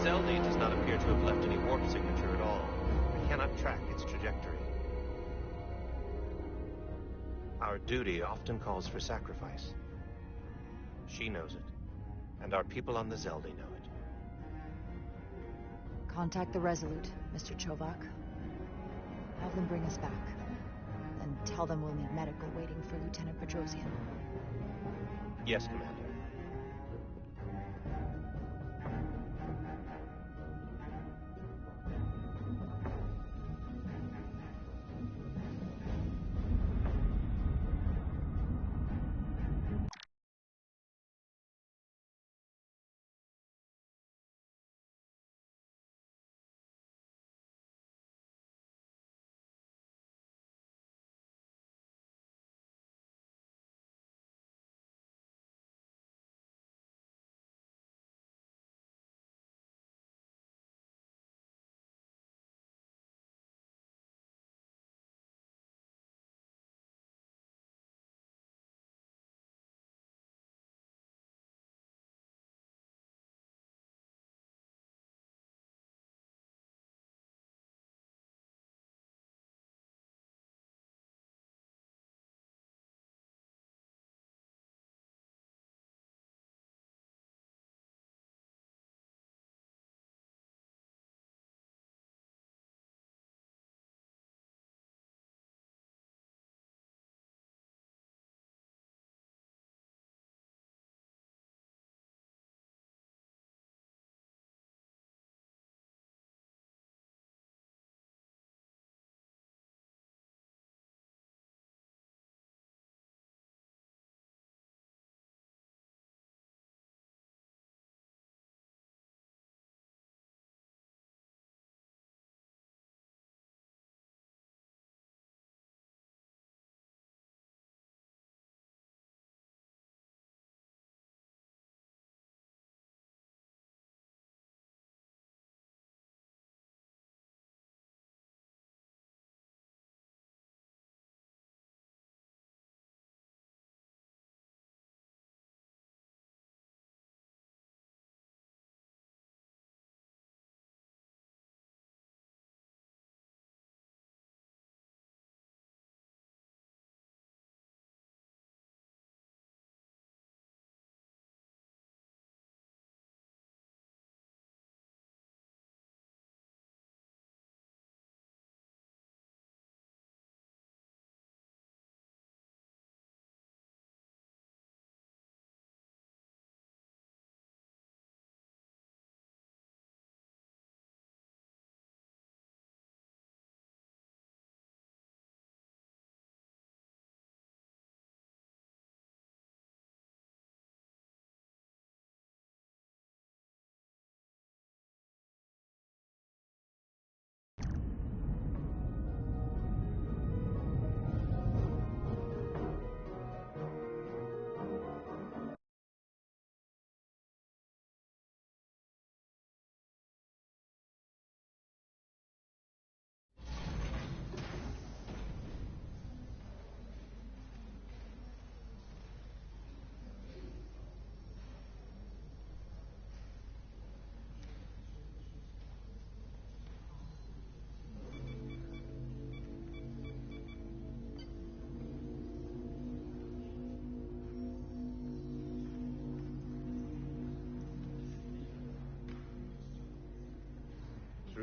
Zelda does not appear to have left any warp signature at all. I cannot track its trajectory. Our duty often calls for sacrifice. She knows it, and our people on the Zelda know it. Contact the Resolute, Mr. Chovak. Have them bring us back. And tell them we'll need medical waiting for Lieutenant Bedrosian. Yes, Commander.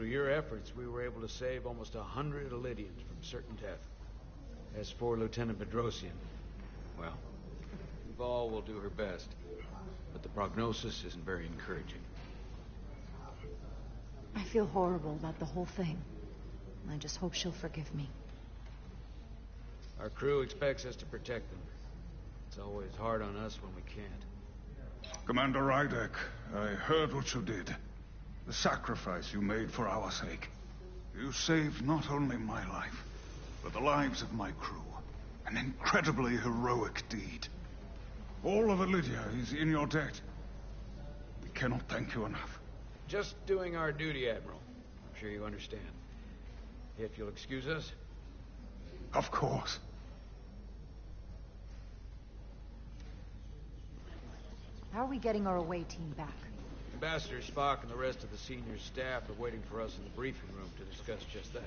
Through your efforts, we were able to save almost 100 Illydians from certain death. As for Lieutenant Bedrosian, well, Val will do her best, but the prognosis isn't very encouraging. I feel horrible about the whole thing. I just hope she'll forgive me. Our crew expects us to protect them. It's always hard on us when we can't. Commander Rydek, I heard what you did. The sacrifice you made for our sake. You saved not only my life, but the lives of my crew. An incredibly heroic deed. All of Illydia is in your debt. We cannot thank you enough. Just doing our duty, Admiral. I'm sure you understand. If you'll excuse us. Of course. How are we getting our away team back? Ambassador Spock and the rest of the senior staff are waiting for us in the briefing room to discuss just that.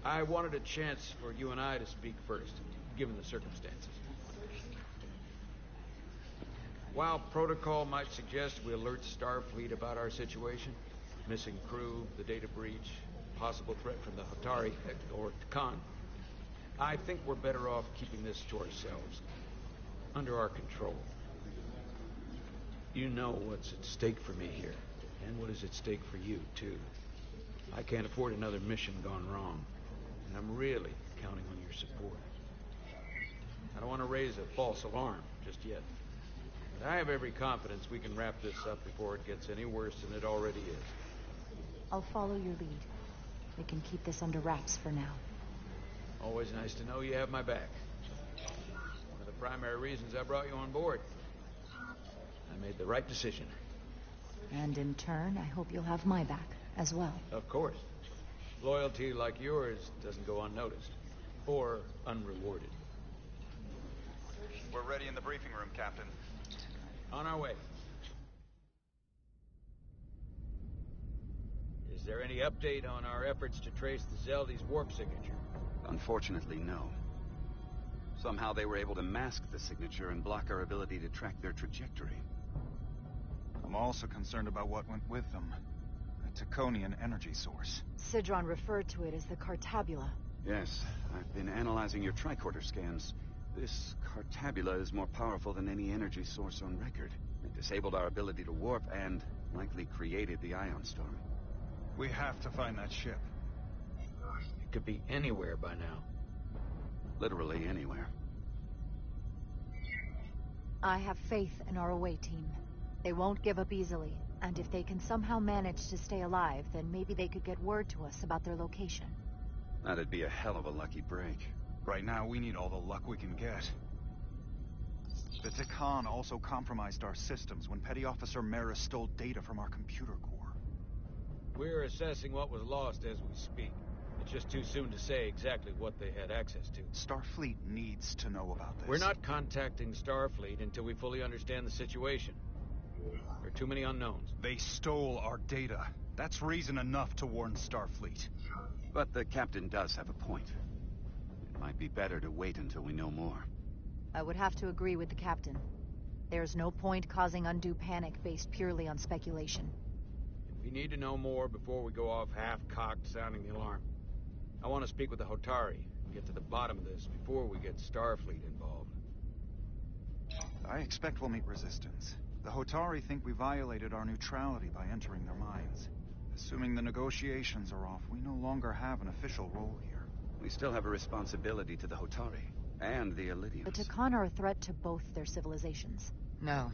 I wanted a chance for you and I to speak first, given the circumstances. While protocol might suggest we alert Starfleet about our situation, missing crew, the data breach, possible threat from the Hotari or Khan, I think we're better off keeping this to ourselves, under our control. You know what's at stake for me here, and what is at stake for you, too. I can't afford another mission gone wrong, and I'm really counting on your support. I don't want to raise a false alarm just yet, but I have every confidence we can wrap this up before it gets any worse than it already is. I'll follow your lead. We can keep this under wraps for now. Always nice to know you have my back. One of the primary reasons I brought you on board. I made the right decision. And in turn, I hope you'll have my back as well. Of course. Loyalty like yours doesn't go unnoticed. Or unrewarded. We're ready in the briefing room, Captain. On our way. Is there any update on our efforts to trace the Zeldy's warp signature? Unfortunately, no. Somehow they were able to mask the signature and block our ability to track their trajectory. I'm also concerned about what went with them. A Taconian energy source. Sidron referred to it as the Cartabula. Yes, I've been analyzing your tricorder scans. This Cartabula is more powerful than any energy source on record. It disabled our ability to warp and likely created the ion storm. We have to find that ship. It could be anywhere by now. Literally anywhere. I have faith in our away team. They won't give up easily, and if they can somehow manage to stay alive, then maybe they could get word to us about their location. That'd be a hell of a lucky break. Right now, we need all the luck we can get. The Takan also compromised our systems when Petty Officer Maris stole data from our computer core. We're assessing what was lost as we speak. It's just too soon to say exactly what they had access to. Starfleet needs to know about this. We're not contacting Starfleet until we fully understand the situation. There are too many unknowns. They stole our data. That's reason enough to warn Starfleet. But the captain does have a point. It might be better to wait until we know more. I would have to agree with the captain. There's no point causing undue panic based purely on speculation. We need to know more before we go off half-cocked sounding the alarm. I want to speak with the Hotari and get to the bottom of this before we get Starfleet involved. I expect we'll meet resistance. The Hotari think we violated our neutrality by entering their minds. Assuming the negotiations are off, we no longer have an official role here. We still have a responsibility to the Hotari and the Illydians. The Takan are a threat to both their civilizations. No.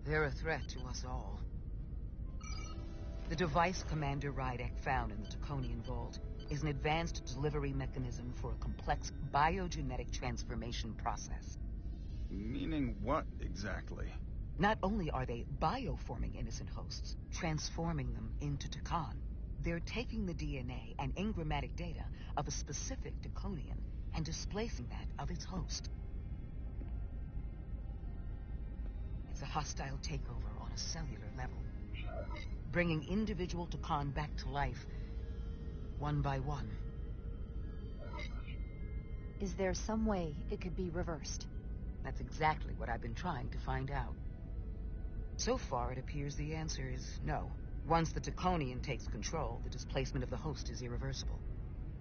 They're a threat to us all. The device Commander Rydek found in the Taconian Vault is an advanced delivery mechanism for a complex biogenetic transformation process. Meaning what, exactly? Not only are they bioforming innocent hosts, transforming them into Takan, they're taking the DNA and engrammatic data of a specific Taconian and displacing that of its host. It's a hostile takeover on a cellular level, bringing individual Takan back to life, one by one. Is there some way it could be reversed? That's exactly what I've been trying to find out. So far, it appears the answer is no. Once the Taconian takes control, the displacement of the host is irreversible.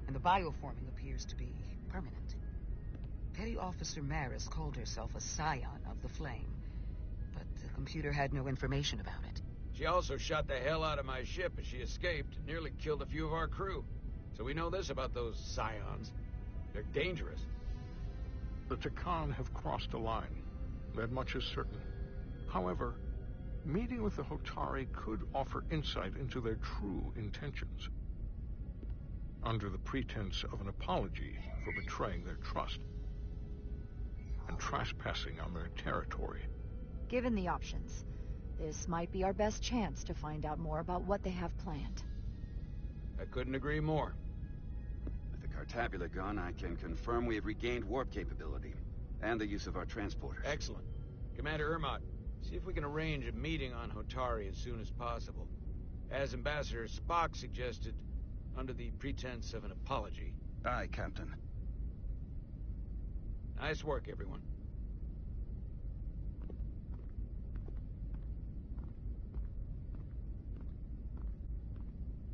And the bioforming appears to be permanent. Petty Officer Maris called herself a scion of the Flame, but the computer had no information about it. She also shot the hell out of my ship as she escaped, and nearly killed a few of our crew. So we know this about those scions. They're dangerous. The Takan have crossed a line. That much is certain. However, meeting with the Hotari could offer insight into their true intentions. Under the pretense of an apology for betraying their trust and trespassing on their territory. Given the options, this might be our best chance to find out more about what they have planned. I couldn't agree more. With the Cartabula gone, I can confirm we have regained warp capability, and the use of our transporters. Excellent. Commander Ermot, see if we can arrange a meeting on Hotari as soon as possible. As Ambassador Spock suggested, under the pretense of an apology. Aye, Captain. Nice work, everyone.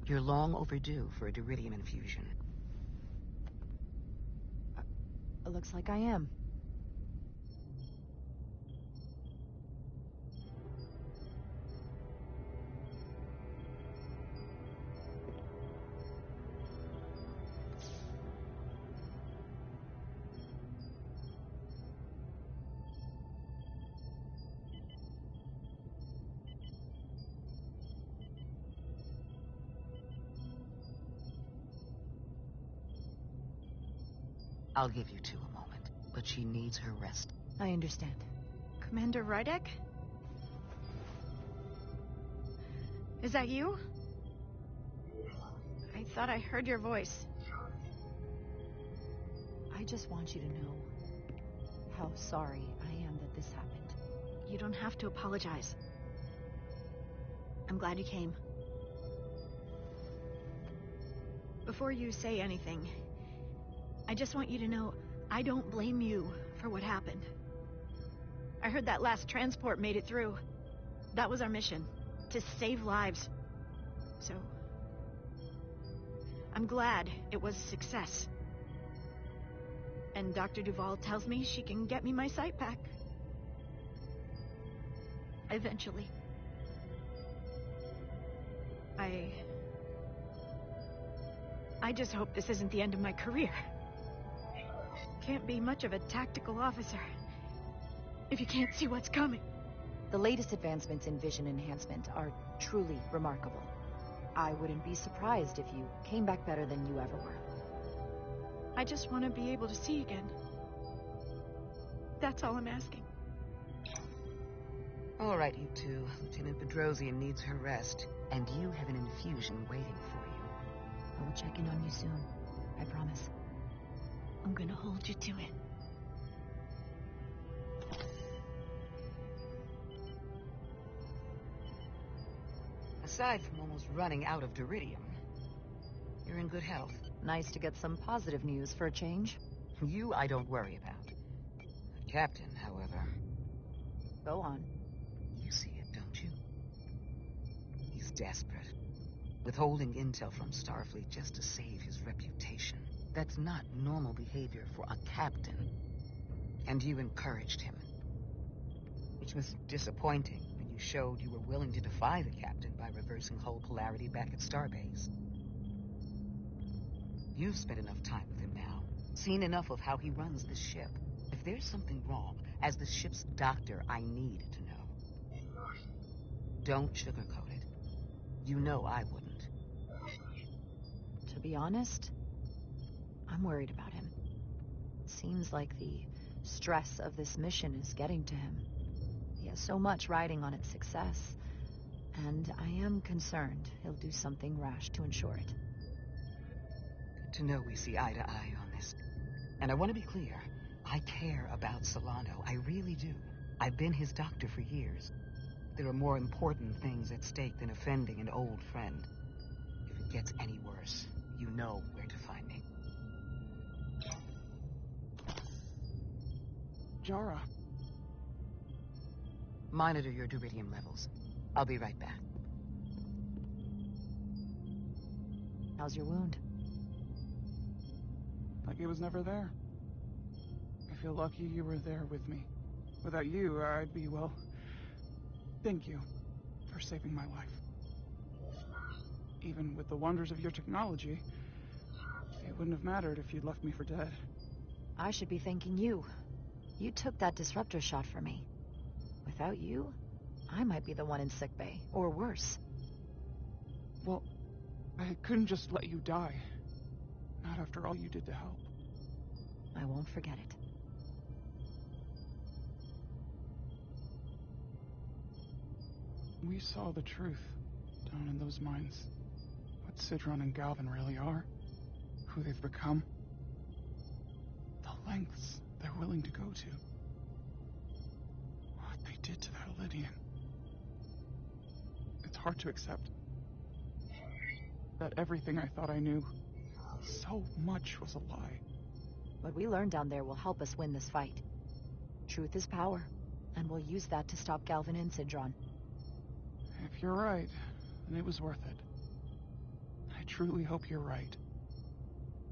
You're long overdue for a Duridium infusion. It looks like I am. I'll give you two a moment, but she needs her rest. I understand. Commander Rydek? Is that you? I thought I heard your voice. I just want you to know how sorry I am that this happened. You don't have to apologize. I'm glad you came. Before you say anything, I just want you to know I don't blame you for what happened. I heard that last transport made it through. That was our mission, to save lives. So, I'm glad it was a success. And Dr. Duvall tells me she can get me my sight back. Eventually. I just hope this isn't the end of my career. Can't be much of a tactical officer if you can't see what's coming. The latest advancements in vision enhancement are truly remarkable. I wouldn't be surprised if you came back better than you ever were. I just want to be able to see again. That's all I'm asking. All right, you two. Lieutenant Bedrosian needs her rest, and you have an infusion waiting for you. I will check in on you soon. I promise. I'm gonna hold you to it. Aside from almost running out of Duridium, you're in good health. Nice to get some positive news for a change. You I don't worry about. The Captain, however... Go on. You see it, don't you? He's desperate. Withholding intel from Starfleet just to save his reputation. That's not normal behavior for a captain. And you encouraged him. Which was disappointing when you showed you were willing to defy the captain by reversing hull polarity back at Starbase. You've spent enough time with him now. Seen enough of how he runs this ship. If there's something wrong, as the ship's doctor, I need to know. Don't sugarcoat it. You know I wouldn't. To be honest, I'm worried about him. It seems like the stress of this mission is getting to him. He has so much riding on its success, and I am concerned he'll do something rash to ensure it. Good to know we see eye to eye on this. And I want to be clear, I care about Solano, I really do. I've been his doctor for years. There are more important things at stake than offending an old friend. If it gets any worse, you know where to find me. Jara. Monitor your duridium levels. I'll be right back. How's your wound? Like it was never there. I feel lucky you were there with me. Without you, I'd be, well... Thank you for saving my life. Even with the wonders of your technology, it wouldn't have mattered if you'd left me for dead. I should be thanking you. You took that disruptor shot for me. Without you, I might be the one in sickbay, or worse. Well, I couldn't just let you die. Not after all you did to help. I won't forget it. We saw the truth down in those mines. What Sidron and Galvin really are. Who they've become. The lengths they're willing to go to. What they did to that Lydian. It's hard to accept. That everything I thought I knew, so much was a lie. What we learned down there will help us win this fight. Truth is power, and we'll use that to stop Galvin and Sidron. If you're right, then it was worth it. I truly hope you're right.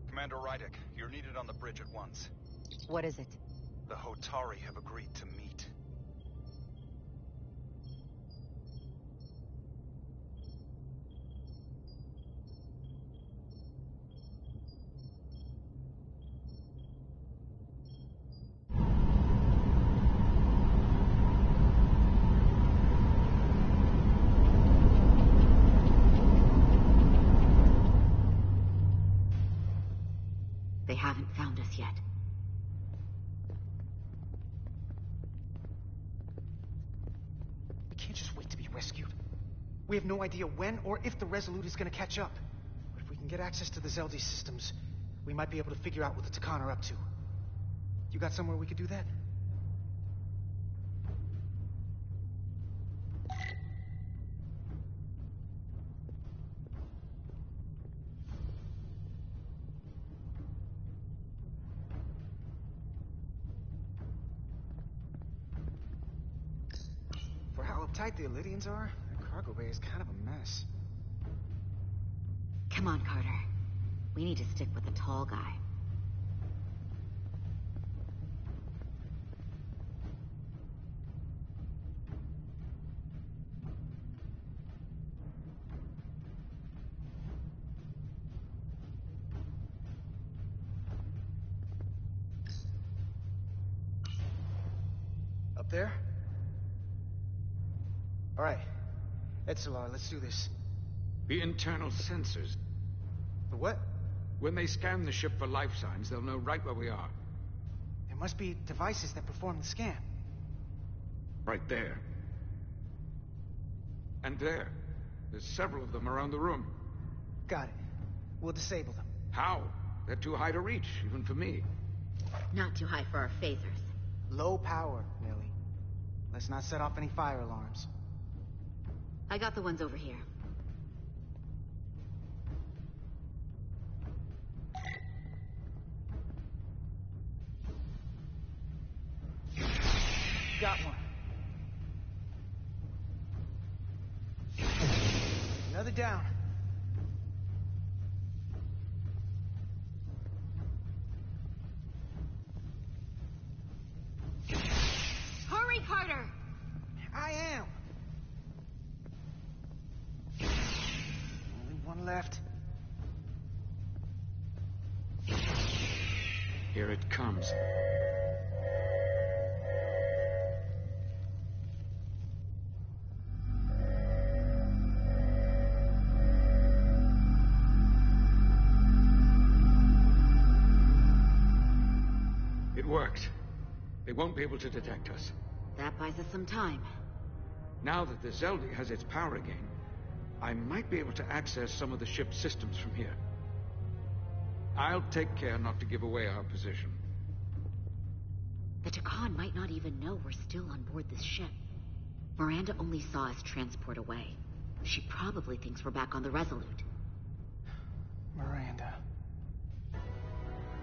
Commander Rydek, you're needed on the bridge at once. What is it? The Hotari have agreed to meet. They haven't found us yet. We can't just wait to be rescued. We have no idea when or if the Resolute is going to catch up. But if we can get access to the Zeldi systems, we might be able to figure out what the Takan are up to. You got somewhere we could do that? For how uptight the Elydians are, their cargo bay is kind of a mess. Come on, Carter. We need to stick with the tall guy. Up there? All right. Etzelar, let's do this. The internal sensors. The what? When they scan the ship for life signs, they'll know right where we are. There must be devices that perform the scan. Right there. And there. There's several of them around the room. Got it. We'll disable them. How? They're too high to reach, even for me. Not too high for our phasers. Low power, Millie. Let's not set off any fire alarms. I got the ones over here. Got one. Another down. Hurry, Carter! I am. Only one left. Here it comes. It worked. They won't be able to detect us. That buys us some time. Now that the Zeldi has its power again, I might be able to access some of the ship's systems from here. I'll take care not to give away our position. The Takan might not even know we're still on board this ship. Miranda only saw us transport away. She probably thinks we're back on the Resolute. Miranda.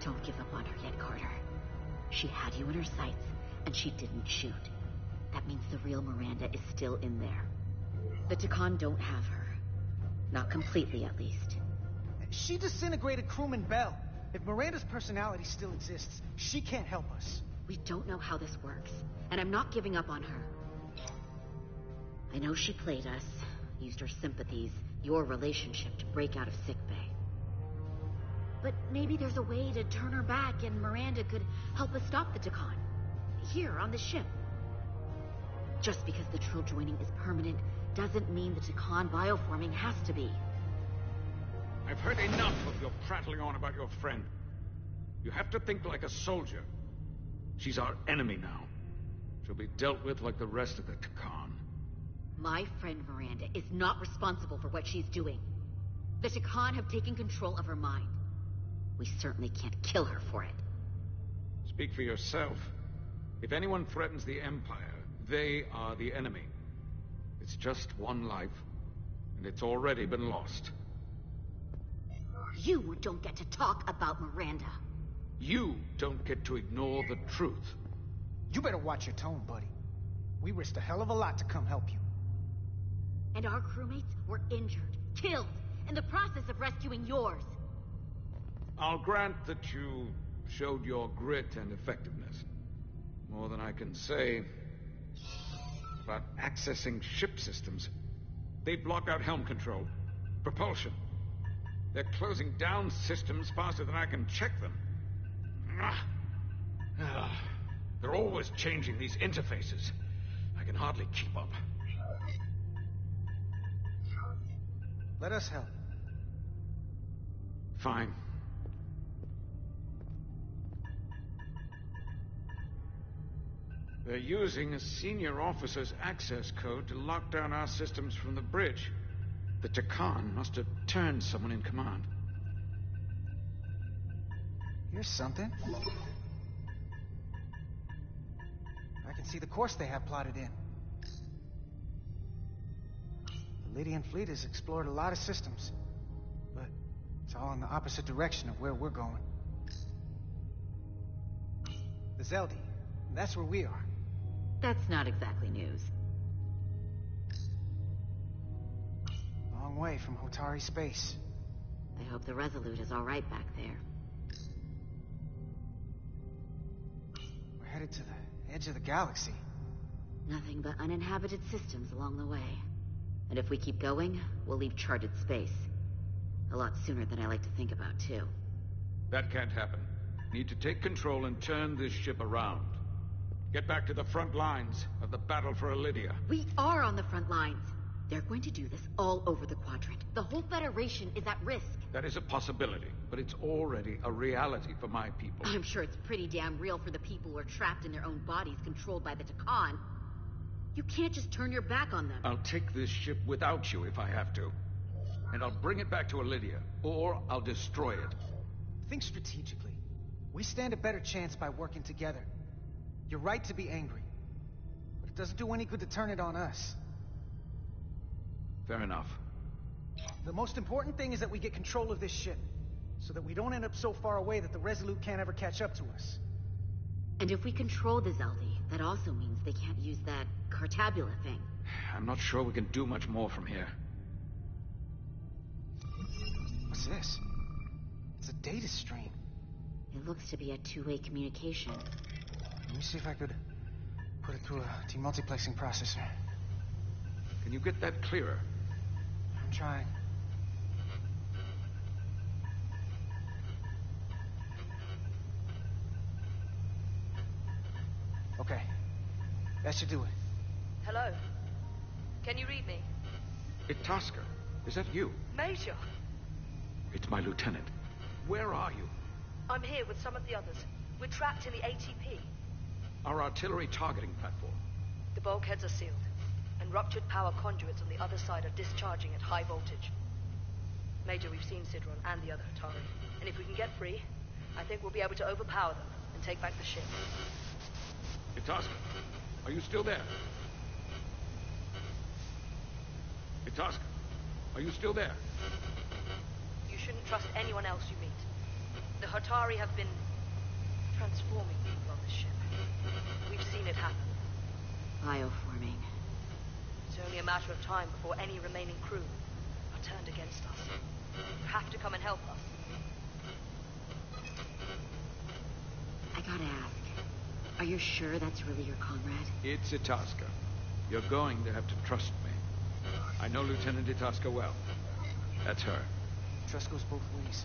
Don't give up on her yet, Carter. She had you in her sights, and she didn't shoot. That means the real Miranda is still in there. The Takan don't have her. Not completely, at least. She disintegrated crewman Bell. If Miranda's personality still exists, she can't help us. We don't know how this works, and I'm not giving up on her. I know she played us, used her sympathies, your relationship to break out of sickbay. But maybe there's a way to turn her back and Miranda could help us stop the Takan. Here, on the ship. Just because the Trill joining is permanent doesn't mean the Takan bioforming has to be. I've heard enough of your prattling on about your friend. You have to think like a soldier. She's our enemy now. She'll be dealt with like the rest of the Takan. My friend Miranda is not responsible for what she's doing. The Takan have taken control of her mind. We certainly can't kill her for it. Speak for yourself. If anyone threatens the Empire, they are the enemy. It's just one life, and it's already been lost. You don't get to talk about Miranda. You don't get to ignore the truth. You better watch your tone, buddy. We risked a hell of a lot to come help you. And our crewmates were injured, killed, in the process of rescuing yours. I'll grant that you showed your grit and effectiveness. More than I can say about accessing ship systems. They blocked out helm control, propulsion. They're closing down systems faster than I can check them. They're always changing these interfaces. I can hardly keep up. Let us help. Fine. They're using a senior officer's access code to lock down our systems from the bridge. The Takan must have turned someone in command. Here's something. I can see the course they have plotted in. The Lydian fleet has explored a lot of systems, but it's all in the opposite direction of where we're going. The Zeldi, that's where we are. That's not exactly news. Long way from Hotari space. I hope the Resolute is all right back there. We're headed to the edge of the galaxy. Nothing but uninhabited systems along the way. And if we keep going, we'll leave charted space. A lot sooner than I like to think about, too. That can't happen. Need to take control and turn this ship around. Get back to the front lines of the battle for Elydia. We are on the front lines. They're going to do this all over the quadrant. The whole Federation is at risk. That is a possibility, but it's already a reality for my people. I'm sure it's pretty damn real for the people who are trapped in their own bodies controlled by the Takan. You can't just turn your back on them. I'll take this ship without you if I have to. And I'll bring it back to Elydia, or I'll destroy it. Think strategically. We stand a better chance by working together. You're right to be angry, but it doesn't do any good to turn it on us. Fair enough. The most important thing is that we get control of this ship, so that we don't end up so far away that the Resolute can't ever catch up to us. And if we control the Zeldi, that also means they can't use that Cartabula thing. I'm not sure we can do much more from here. What's this? It's a data stream. It looks to be a two-way communication. Let me see if I could put it through a demultiplexing processor. Can you get that clearer? I'm trying. Okay. That should do it. Hello? Can you read me? Itasca, is that you? Major! It's my lieutenant. Where are you? I'm here with some of the others. We're trapped in the ATP. Our artillery targeting platform. The bulkheads are sealed, and ruptured power conduits on the other side are discharging at high voltage. Major, we've seen Sidron and the other Hatari, and if we can get free, I think we'll be able to overpower them and take back the ship. Itasca, are you still there? Itasca, are you still there? You shouldn't trust anyone else you meet. The Hatari have been transforming people on this ship. We've seen it happen. Bioforming. It's only a matter of time before any remaining crew are turned against us. You have to come and help us. I gotta ask, are you sure that's really your comrade? It's Itasca. You're going to have to trust me. I know Lieutenant Itasca well. That's her. Trust goes both ways.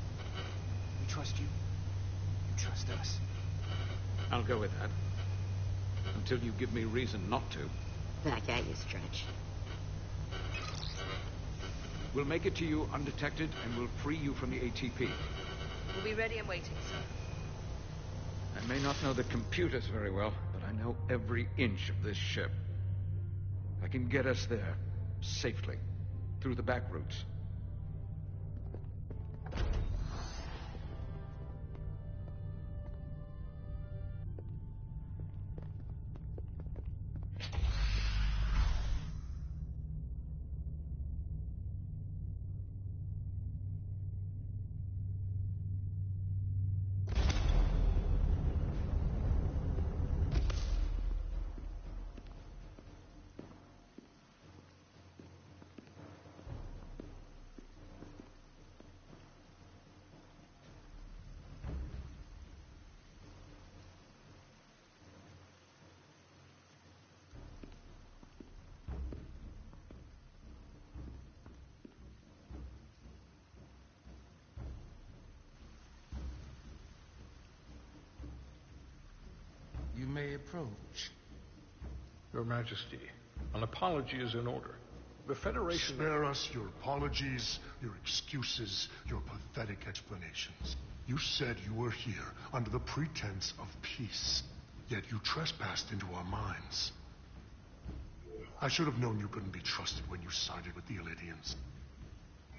We trust you. You trust us. I'll go with that. Until you give me reason not to. Back at you, Stretch. We'll make it to you undetected, and we'll free you from the ATP. We'll be ready and waiting, sir. I may not know the computers very well, but I know every inch of this ship. I can get us there, safely, through the back routes. You may approach. Your Majesty, an apology is in order. The Federation... Spare us your apologies, your excuses, your pathetic explanations. You said you were here under the pretense of peace, yet you trespassed into our minds. I should have known you couldn't be trusted when you sided with the Elydians.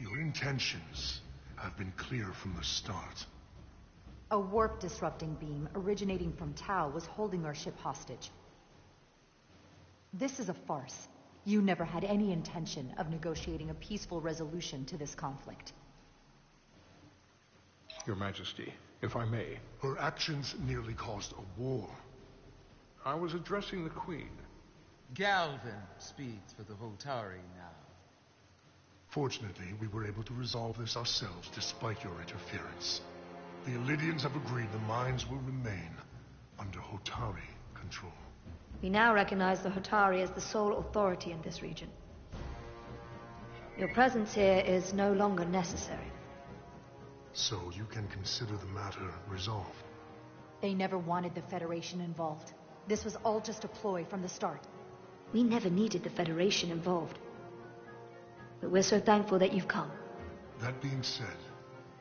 Your intentions have been clear from the start. A warp-disrupting beam originating from Tau was holding our ship hostage. This is a farce. You never had any intention of negotiating a peaceful resolution to this conflict. Your Majesty, if I may. Her actions nearly caused a war. I was addressing the Queen. Galvin speaks for the Hotari now. Fortunately, we were able to resolve this ourselves despite your interference. The Elydians have agreed the mines will remain under Hotari control. We now recognize the Hotari as the sole authority in this region. Your presence here is no longer necessary. So you can consider the matter resolved. They never wanted the Federation involved. This was all just a ploy from the start. We never needed the Federation involved. But we're so thankful that you've come. That being said,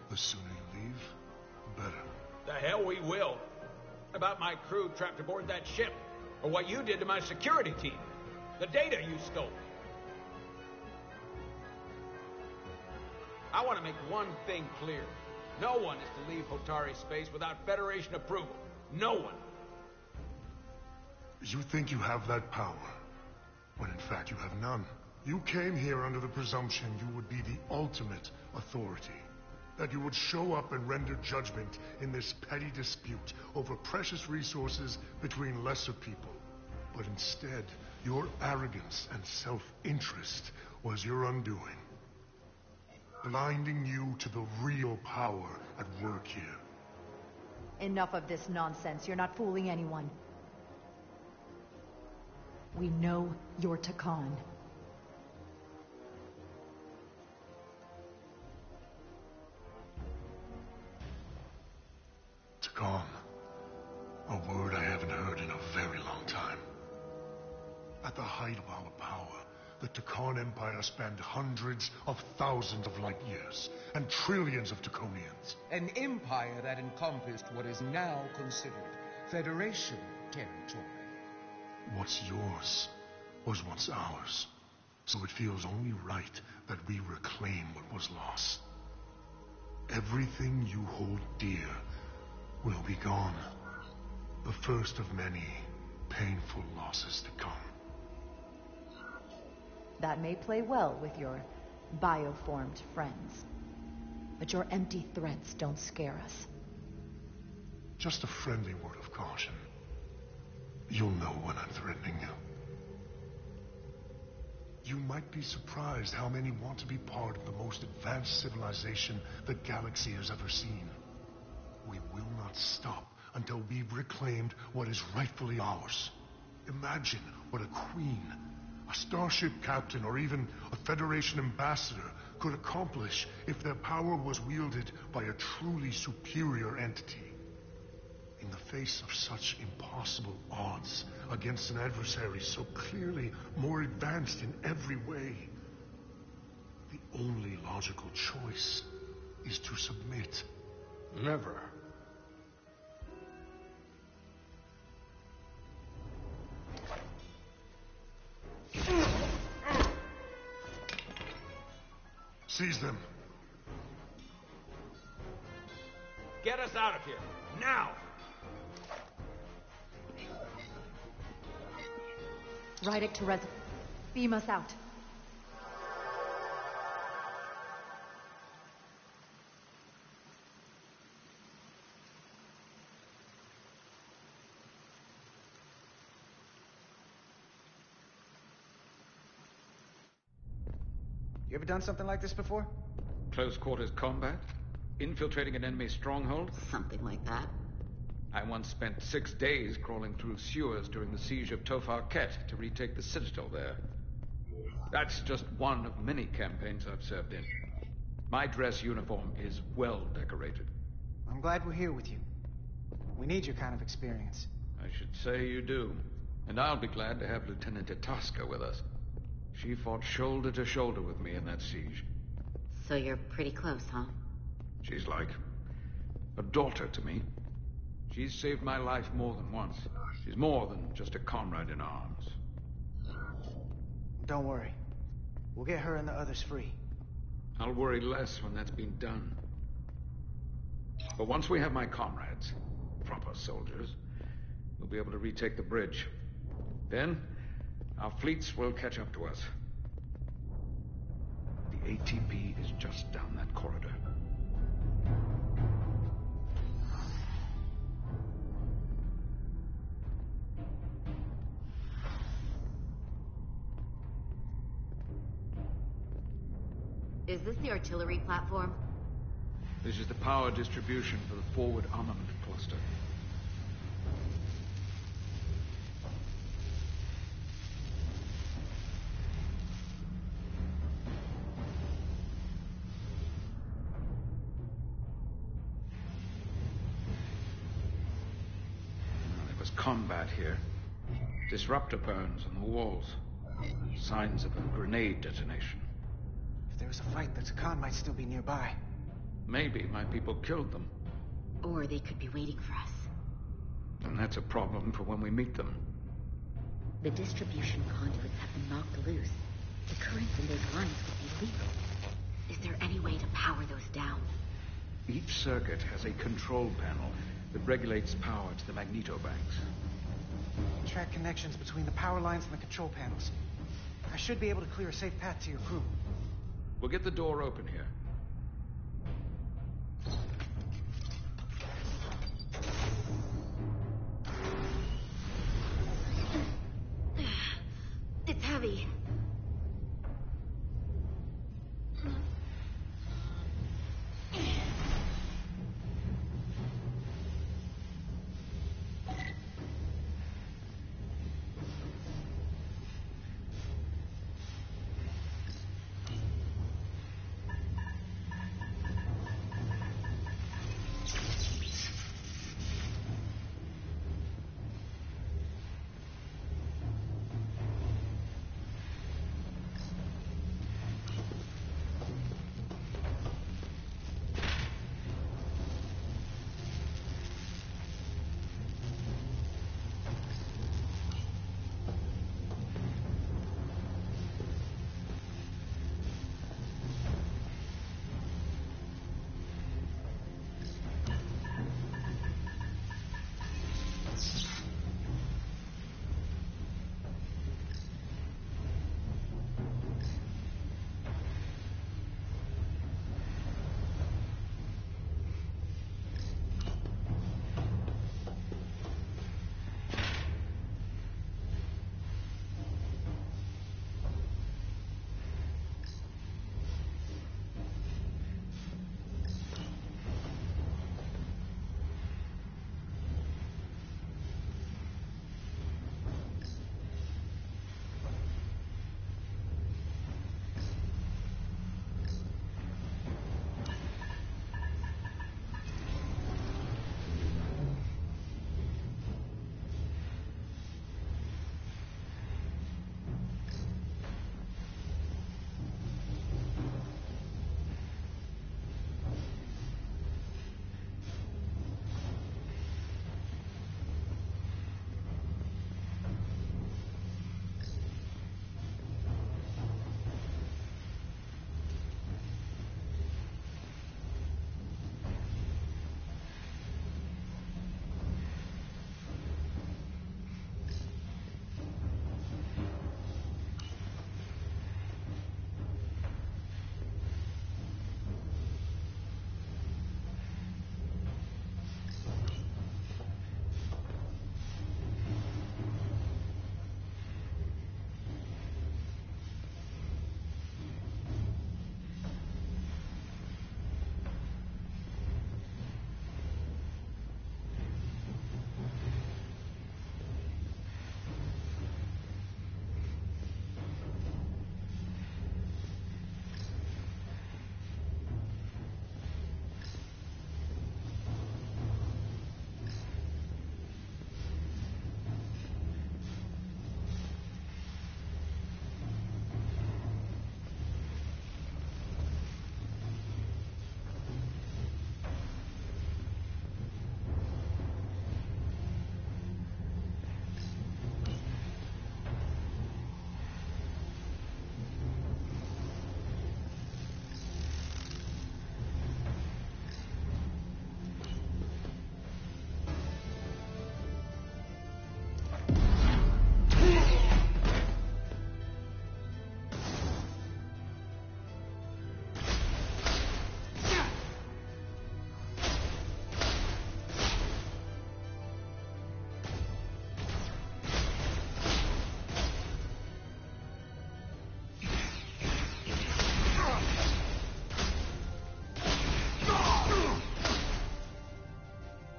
the sooner you leave, the better. The hell we will. About my crew trapped aboard that ship. Or what you did to my security team. The data you stole. I want to make one thing clear. No one is to leave Hotari space without Federation approval. No one. You think you have that power, when in fact you have none. You came here under the presumption you would be the ultimate authority. That you would show up and render judgment in this petty dispute over precious resources between lesser people. But instead, your arrogance and self-interest was your undoing. Blinding you to the real power at work here. Enough of this nonsense. You're not fooling anyone. We know you're Takan. Takan. A word I haven't heard in a very long time. At the height of our power, the Takan Empire spanned hundreds of thousands of light years, and trillions of Taconians. An empire that encompassed what is now considered Federation territory. What's yours was once ours, so it feels only right that we reclaim what was lost. Everything you hold dear will be gone. The first of many painful losses to come. That may play well with your bioformed friends. But your empty threats don't scare us. Just a friendly word of caution. You'll know when I'm threatening you. You might be surprised how many want to be part of the most advanced civilization the galaxy has ever seen. We will not stop until we've reclaimed what is rightfully ours. Imagine what a queen, a starship captain, or even a Federation ambassador could accomplish if their power was wielded by a truly superior entity. In the face of such impossible odds against an adversary so clearly more advanced in every way, the only logical choice is to submit. Never. Seize them. Get us out of here, now! Rydick to Resurgence. Beam us out. You ever done something like this before? Close quarters combat? Infiltrating an enemy stronghold? Something like that. I once spent 6 days crawling through sewers during the siege of Tofar Ket to retake the citadel there. That's just one of many campaigns I've served in. My dress uniform is well decorated. I'm glad we're here with you. We need your kind of experience. I should say you do. And I'll be glad to have Lieutenant Itasca with us. She fought shoulder to shoulder with me in that siege. So you're pretty close, huh? She's like a daughter to me. She's saved my life more than once. She's more than just a comrade in arms. Don't worry. We'll get her and the others free. I'll worry less when that's been done. But once we have my comrades, proper soldiers, we'll be able to retake the bridge. Then, our fleets will catch up to us. The ATP is just down that corridor. Is this the artillery platform? This is the power distribution for the forward armament cluster. There was combat here. Disruptor burns on the walls. Signs of a grenade detonation. If there was a fight, the Takan might still be nearby. Maybe my people killed them. Or they could be waiting for us. And that's a problem for when we meet them. The distribution conduits have been knocked loose. The currents in those lines could be lethal. Is there any way to power those down? Each circuit has a control panel that regulates power to the magnetobanks. Track connections between the power lines and the control panels. I should be able to clear a safe path to your crew. We'll get the door open here. It's heavy.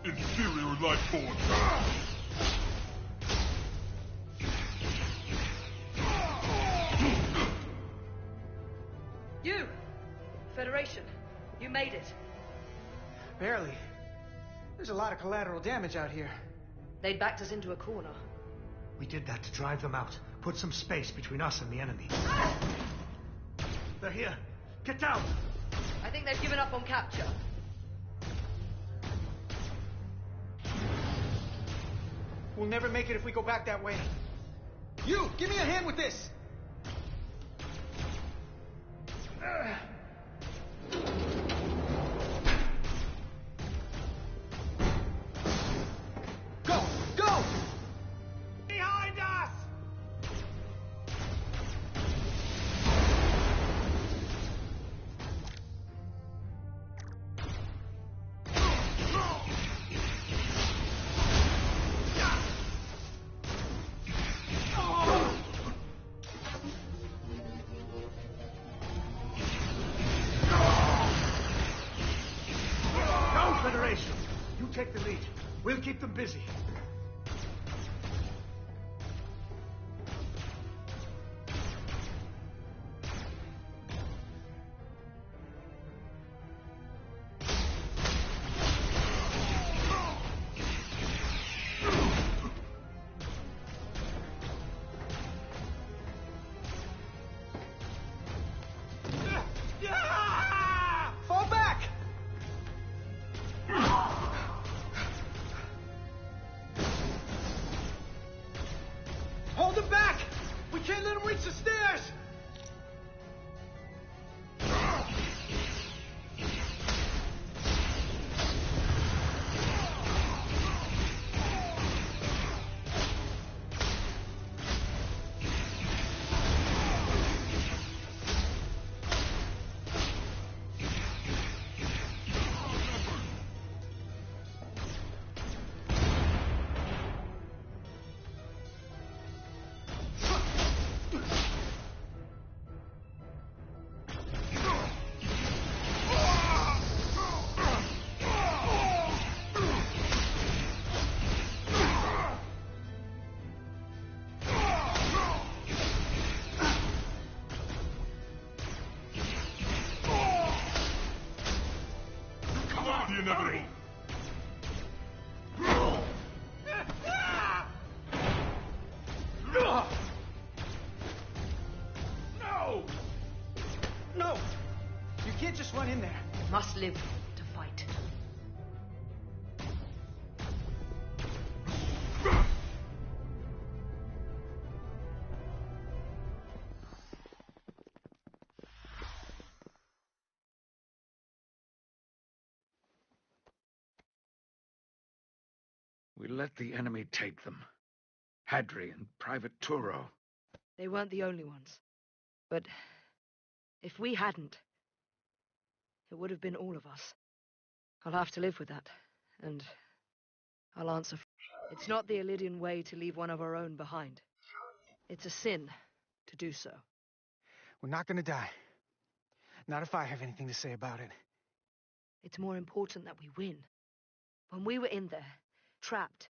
Inferior life form. You! Federation, you made it. Barely. There's a lot of collateral damage out here. They'd backed us into a corner. We did that to drive them out. Put some space between us and the enemy. They're here. Get down! I think they've given up on capture. We'll never make it if we go back that way. You! Give me a hand with this! Go! Go! Behind us! Go, Federation! You take the lead. We'll keep them busy. Fall back! Hold them back! We can't let them reach the stairs! The inevitable. No! No! You can't just run in there. Must live to fight. We let the enemy take them. Hadri and Private Turo. They weren't the only ones. But if we hadn't, it would have been all of us. I'll have to live with that, and I'll answer for it. It's not the Illidian way to leave one of our own behind. It's a sin to do so. We're not gonna die. Not if I have anything to say about it. It's more important that we win. When we were in there, trapped,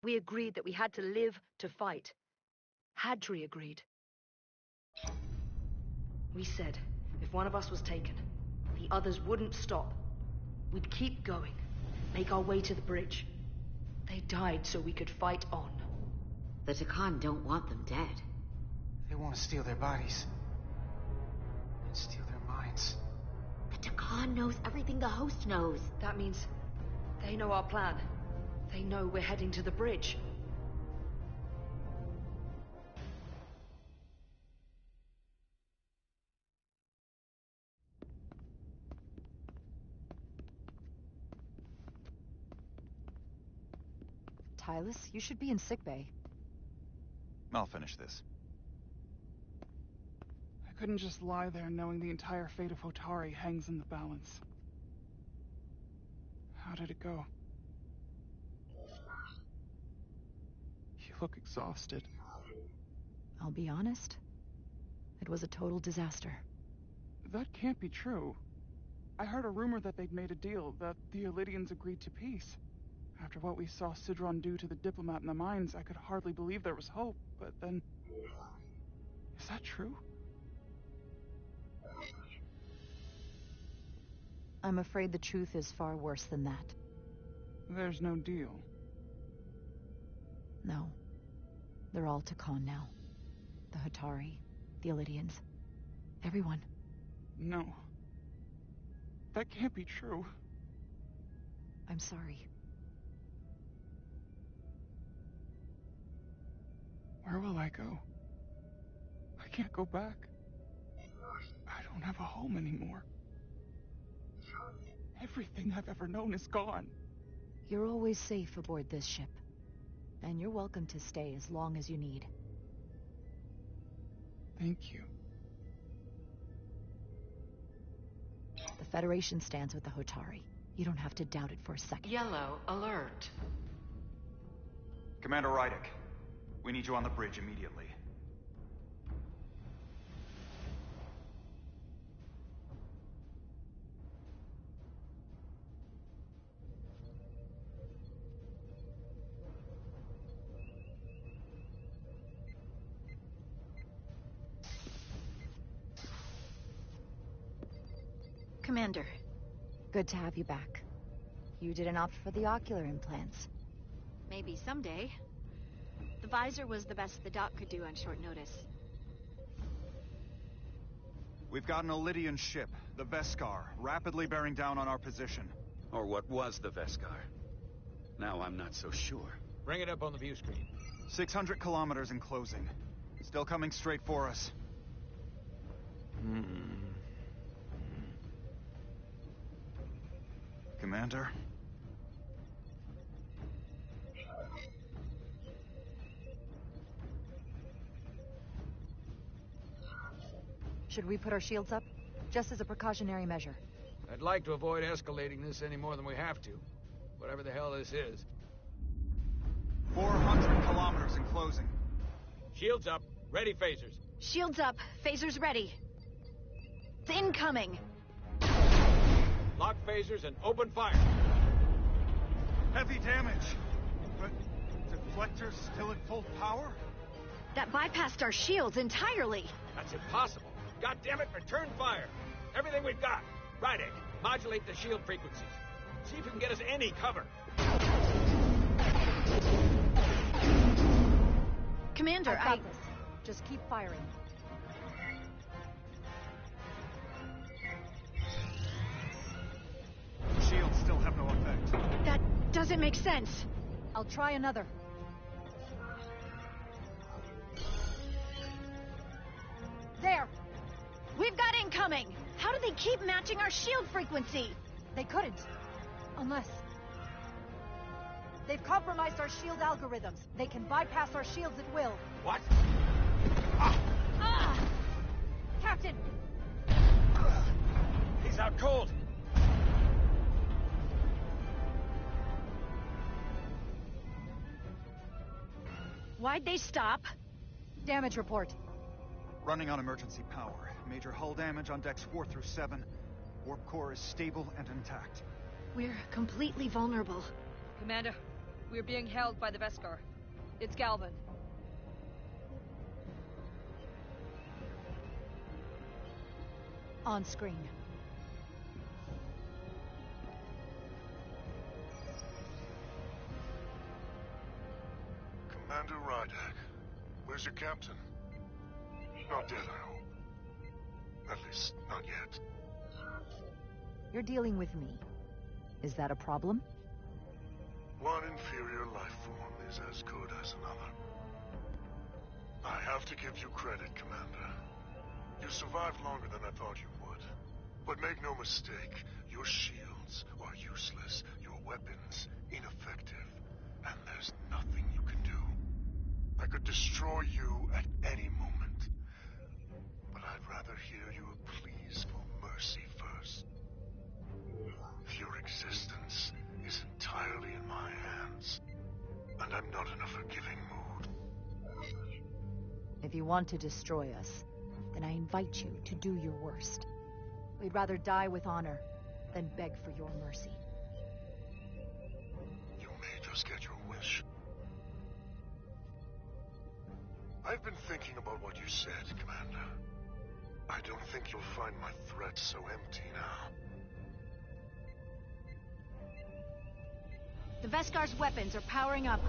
we agreed that we had to live to fight. Hadri agreed. We said, if one of us was taken, the others wouldn't stop. We'd keep going, make our way to the bridge. They died so we could fight on. The Takan don't want them dead. They want to steal their bodies. And steal their minds. The Takan knows everything the host knows. That means they know our plan. They know we're heading to the bridge. Tylus, you should be in sickbay. I'll finish this. I couldn't just lie there knowing the entire fate of Hotari hangs in the balance. How did it go? You look exhausted. I'll be honest. It was a total disaster. That can't be true. I heard a rumor that they'd made a deal, that the Illidians agreed to peace. After what we saw Sidron do to the diplomat in the mines, I could hardly believe there was hope, but then... Is that true? I'm afraid the truth is far worse than that. There's no deal. No. They're all Takan now. The Hatari, the Elydians, everyone. No. That can't be true. I'm sorry. Where will I go? I can't go back. I don't have a home anymore. Everything I've ever known is gone. You're always safe aboard this ship. And you're welcome to stay as long as you need. Thank you. The Federation stands with the Hotari. You don't have to doubt it for a second. Yellow alert. Commander Rydek, we need you on the bridge immediately. Commander. Good to have you back. You didn't opt for the ocular implants. Maybe someday. The visor was the best the doc could do on short notice. We've got an Elydian ship, the Veskar, rapidly bearing down on our position. Or what was the Veskar. Now I'm not so sure. Bring it up on the view screen. 600 kilometers in closing. Still coming straight for us. Commander? Should we put our shields up? Just as a precautionary measure. I'd like to avoid escalating this any more than we have to. Whatever the hell this is. 400 kilometers in closing. Shields up. Ready phasers. Shields up. Phasers ready. It's incoming. Lock phasers and open fire. Heavy damage. But deflectors still at full power? That bypassed our shields entirely. That's impossible. God damn it, return fire. Everything we've got. Rydek, modulate the shield frequencies. See if you can get us any cover. Commander, I've got this. Just keep firing. Shields still have no effect. That doesn't make sense. I'll try another. There! We've got incoming! How do they keep matching our shield frequency? They couldn't. Unless... They've compromised our shield algorithms. They can bypass our shields at will. What? Captain! He's out cold. Why'd they stop? Damage report. Running on emergency power. Major hull damage on decks 4 through 7. Warp core is stable and intact. We're completely vulnerable. Commander, we're being held by the Veskar. It's Galvin. On screen. Commander Rydek, where's your captain? Not dead, I hope. At least, not yet. You're dealing with me. Is that a problem? One inferior life form is as good as another. I have to give you credit, Commander. You survived longer than I thought you would. But make no mistake, your shields are useless, your weapons ineffective, and there's nothing you can do. I could destroy you at any moment, but I'd rather hear your pleas for mercy first. Your existence is entirely in my hands, and I'm not in a forgiving mood. If you want to destroy us, then I invite you to do your worst. We'd rather die with honor than beg for your mercy. You may just get your wish. I've been thinking about what you said, Commander. I don't think you'll find my threat so empty now. The Veskar's weapons are powering up.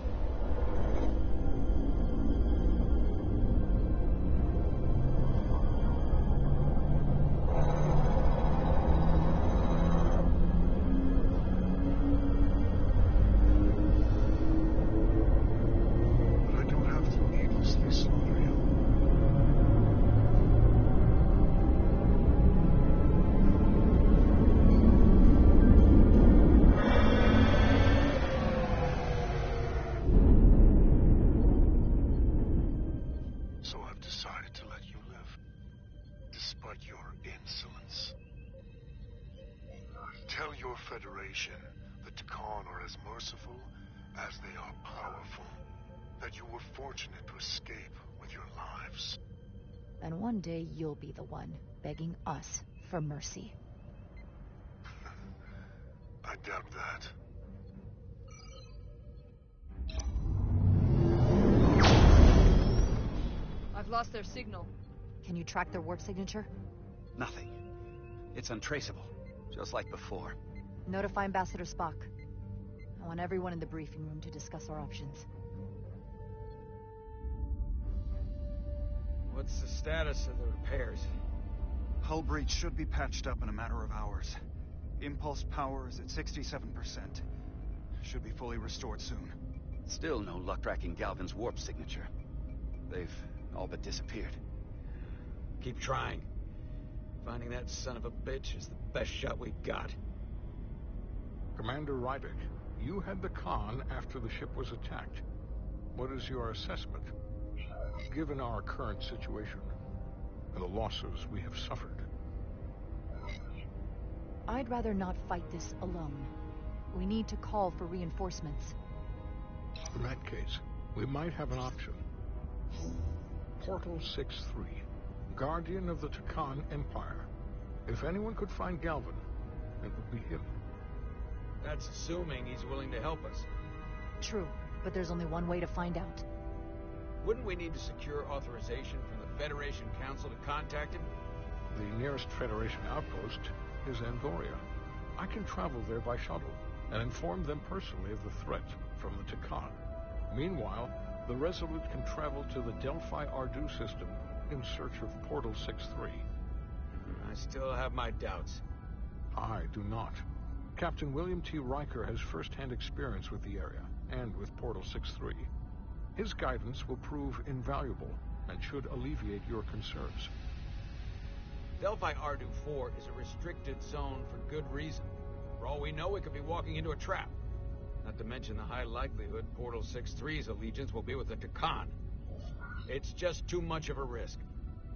Tell your Federation the Takan are as merciful as they are powerful. That you were fortunate to escape with your lives. And one day you'll be the one begging us for mercy. I doubt that. I've lost their signal. Can you track their warp signature? Nothing. It's untraceable, just like before. Notify Ambassador Spock. I want everyone in the briefing room to discuss our options. What's the status of the repairs? Hull breach should be patched up in a matter of hours. Impulse power is at 67%. Should be fully restored soon. Still no luck tracking Galvin's warp signature. They've all but disappeared. Keep trying. Finding that son of a bitch is the best shot we've got. Commander Rydek, you had the Khan after the ship was attacked. What is your assessment? Given our current situation and the losses we have suffered. I'd rather not fight this alone. We need to call for reinforcements. In that case, we might have an option. Portal 6-3, Guardian of the Takan Empire. If anyone could find Galvin, it would be him. That's assuming he's willing to help us. True, but there's only one way to find out. Wouldn't we need to secure authorization from the Federation Council to contact him? The nearest Federation outpost is Andoria. I can travel there by shuttle and inform them personally of the threat from the Takan. Meanwhile, the Resolute can travel to the Delphi Ardu system in search of Portal 6-3. I still have my doubts. I do not. Captain William T. Riker has first-hand experience with the area and with Portal 6-3. His guidance will prove invaluable and should alleviate your concerns. Delphi Ardu 4 is a restricted zone for good reason. For all we know, we could be walking into a trap. Not to mention the high likelihood Portal 6-3's allegiance will be with the Takan. It's just too much of a risk.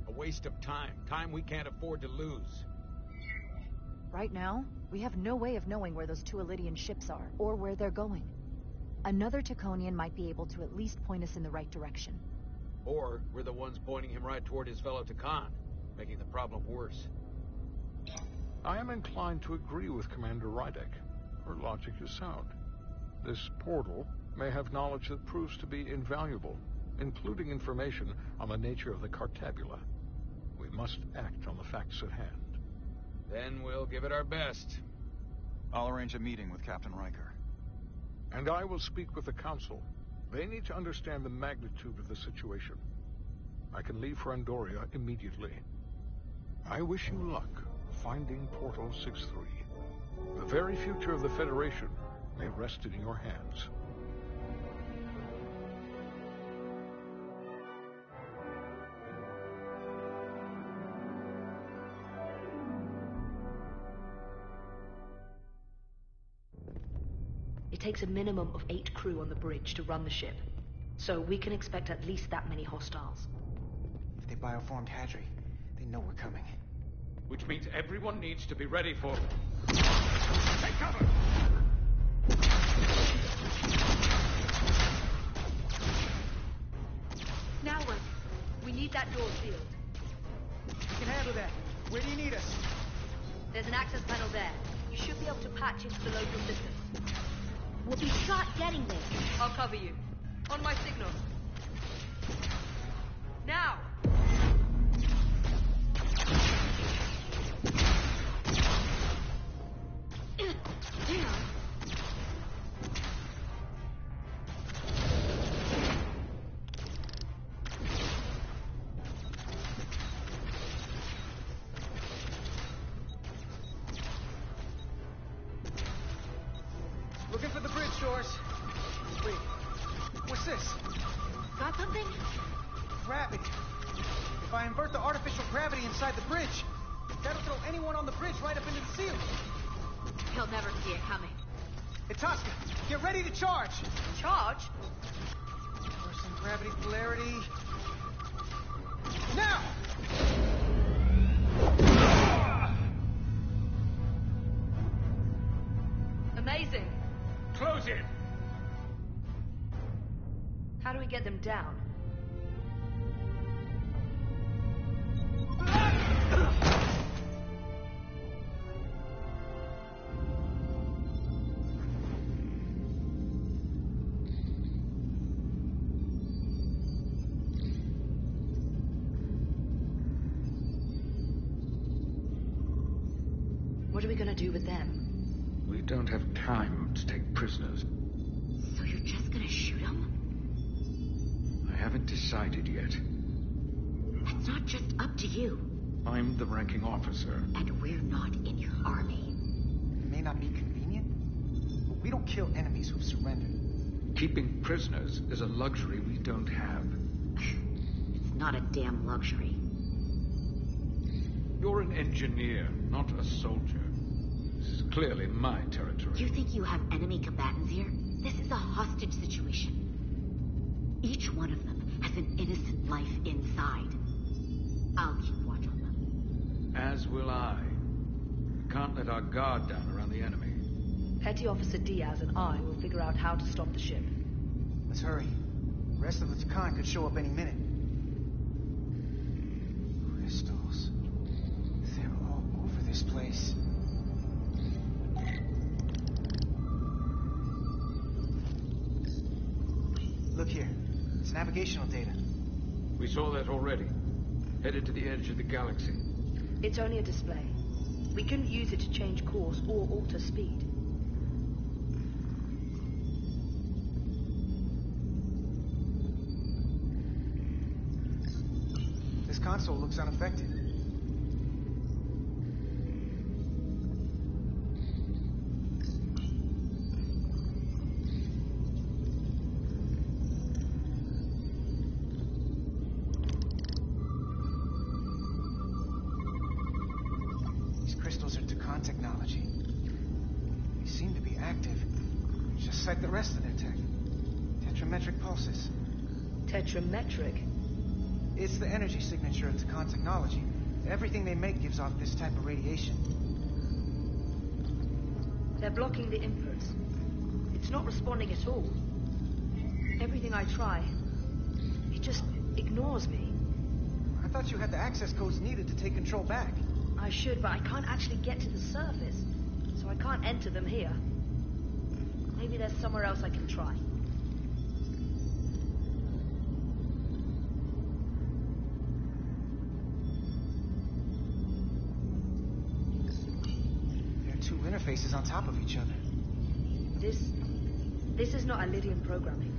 A waste of time. Time we can't afford to lose. Right now, we have no way of knowing where those two Elydian ships are, or where they're going. Another Taconian might be able to at least point us in the right direction. Or we're the ones pointing him right toward his fellow Takan, making the problem worse. I am inclined to agree with Commander Rydek. Her logic is sound. This portal may have knowledge that proves to be invaluable, including information on the nature of the Cartabula. We must act on the facts at hand. Then we'll give it our best. I'll arrange a meeting with Captain Riker. And I will speak with the Council. They need to understand the magnitude of the situation. I can leave for Andoria immediately. I wish you luck finding Portal 6-3. The very future of the Federation may rest in your hands. It takes a minimum of 8 crew on the bridge to run the ship. So we can expect at least that many hostiles. If they bioformed Hadri, they know we're coming. Which means everyone needs to be ready for... Take cover! Now what? We need that door sealed. We can handle that. Where do you need us? There's an access panel there. You should be able to patch into the local systems. We'll be shot getting there. I'll cover you. On my signal. Now! Looking for the bridge, Shores. Wait, what's this? Got something? Gravity. If I invert the artificial gravity inside the bridge, that'll throw anyone on the bridge right up into the ceiling. He'll never see it coming. Itasca, get ready to charge. Charge? Reversing gravity polarity. Now! Amazing. Close in. How do we get them down? What are we gonna do with them? We don't have time to take prisoners. So you're just gonna shoot him? I haven't decided yet. It's not just up to you. I'm the ranking officer. And we're not in your army. It may not be convenient, but we don't kill enemies who've surrendered. Keeping prisoners is a luxury we don't have. It's not a damn luxury. You're an engineer, not a soldier. This is clearly my territory. You think you have enemy combatants here? This is a hostage situation. Each one of them has an innocent life inside. I'll keep watch on them. As will I. We can't let our guard down around the enemy. Petty Officer Diaz and I will figure out how to stop the ship. Let's hurry. The rest of the Takan could show up any minute. Crystals. They're all over this place. Look here. It's navigational data. We saw that already. Headed to the edge of the galaxy. It's only a display. We couldn't use it to change course or alter speed. This console looks unaffected. These crystals are Takan technology. They seem to be active, just like the rest of their tech. Tetrametric pulses. Tetrametric? It's the energy signature of Takan technology. Everything they make gives off this type of radiation. They're blocking the inputs. It's not responding at all. Everything I try, it just ignores me. I thought you had the access codes needed to take control back. I should, but I can't actually get to the surface, so I can't enter them here. Maybe there's somewhere else I can try. There are two interfaces on top of each other. This is not Lydian programming.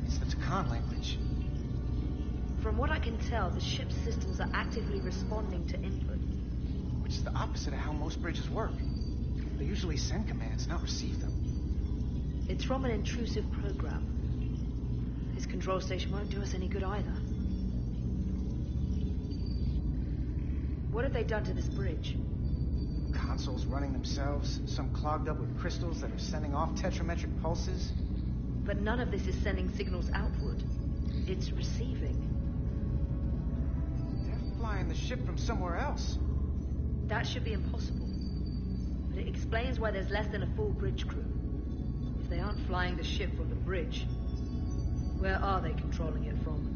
It's the Takan language. From what I can tell, the ship's systems are actively responding to input. Which is the opposite of how most bridges work. They usually send commands, not receive them. It's from an intrusive program. This control station won't do us any good either. What have they done to this bridge? Consoles running themselves, some clogged up with crystals that are sending off tetrametric pulses. But none of this is sending signals outward. It's receiving. They're flying the ship from somewhere else. That should be impossible. But it explains why there's less than a full bridge crew. If they aren't flying the ship from the bridge, where are they controlling it from?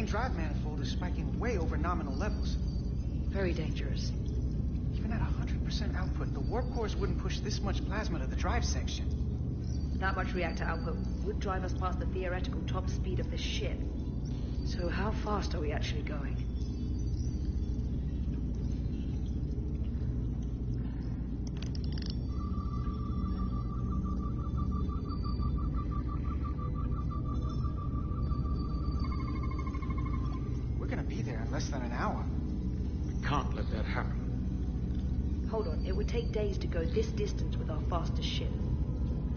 main drive manifold is spiking way over nominal levels. Very dangerous. Even at 100% output, the warp cores wouldn't push this much plasma to the drive section. That much reactor output would drive us past the theoretical top speed of this ship. So how fast are we actually going? We're gonna be there in less than an hour. We can't let that happen. Hold on, it would take days to go this distance with our fastest ship.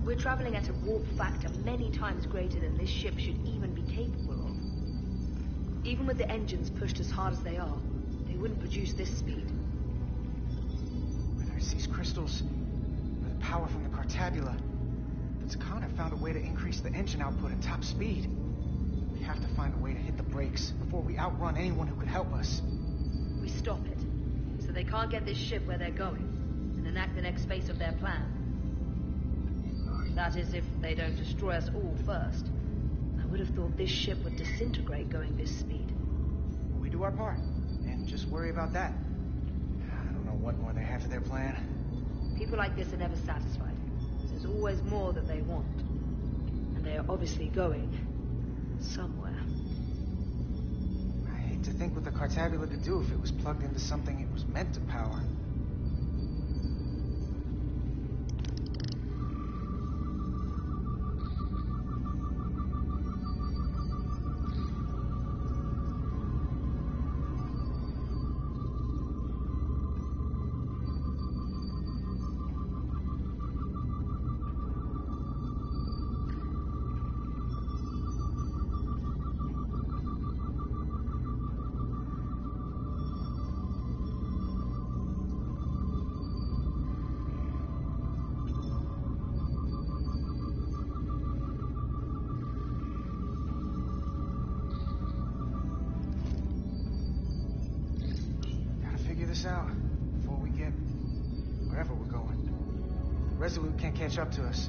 We're traveling at a warp factor many times greater than this ship should even be capable of. Even with the engines pushed as hard as they are, they wouldn't produce this speed. Whether it's these crystals, or the power from the Cartabula, but Takana found a way to increase the engine output at top speed. We have to find a way to hit the brakes before we outrun anyone who could help us. We stop it, so they can't get this ship where they're going, and enact the next phase of their plan. That is, if they don't destroy us all first. I would have thought this ship would disintegrate going this speed. We do our part, and just worry about that. I don't know what more they have to their plan. People like this are never satisfied. There's always more that they want. And they are obviously going somewhere. I hate to think what the Cartabula could do if it was plugged into something it was meant to power. Out before we get wherever we're going. Resolute can't catch up to us.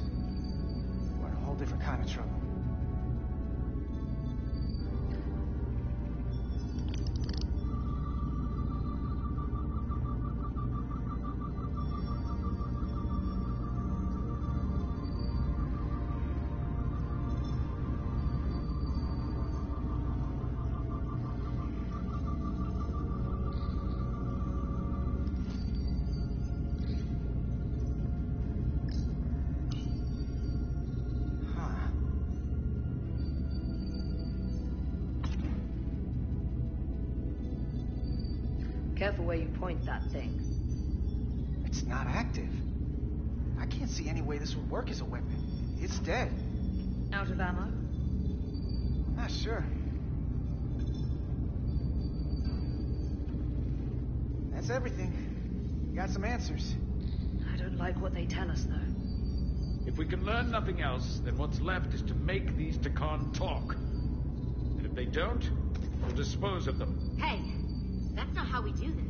We're in a whole different kind of trouble. Careful where you point that thing. It's not active. I can't see any way this would work as a weapon. It's dead. Out of ammo? Not sure. That's everything. We got some answers. I don't like what they tell us, though. If we can learn nothing else, then what's left is to make these Takan talk. And if they don't, we'll dispose of them. Hey! That's not how we do this.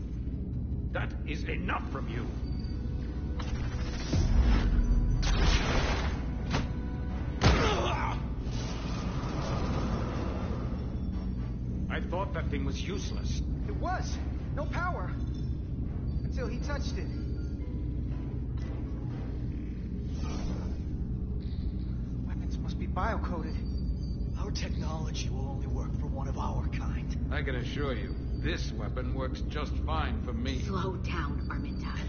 That is enough from you. I thought that thing was useless. It was. No power. Until he touched it. Weapons must be biocoded. Our technology will only work for one of our kind. I can assure you, this weapon works just fine for me. Slow down, Armintai.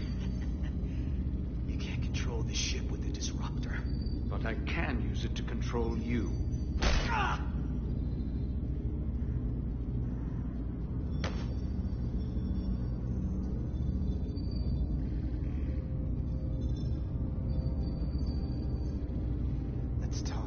You can't control the ship with the disruptor. But I can use it to control you. Ah! Let's talk.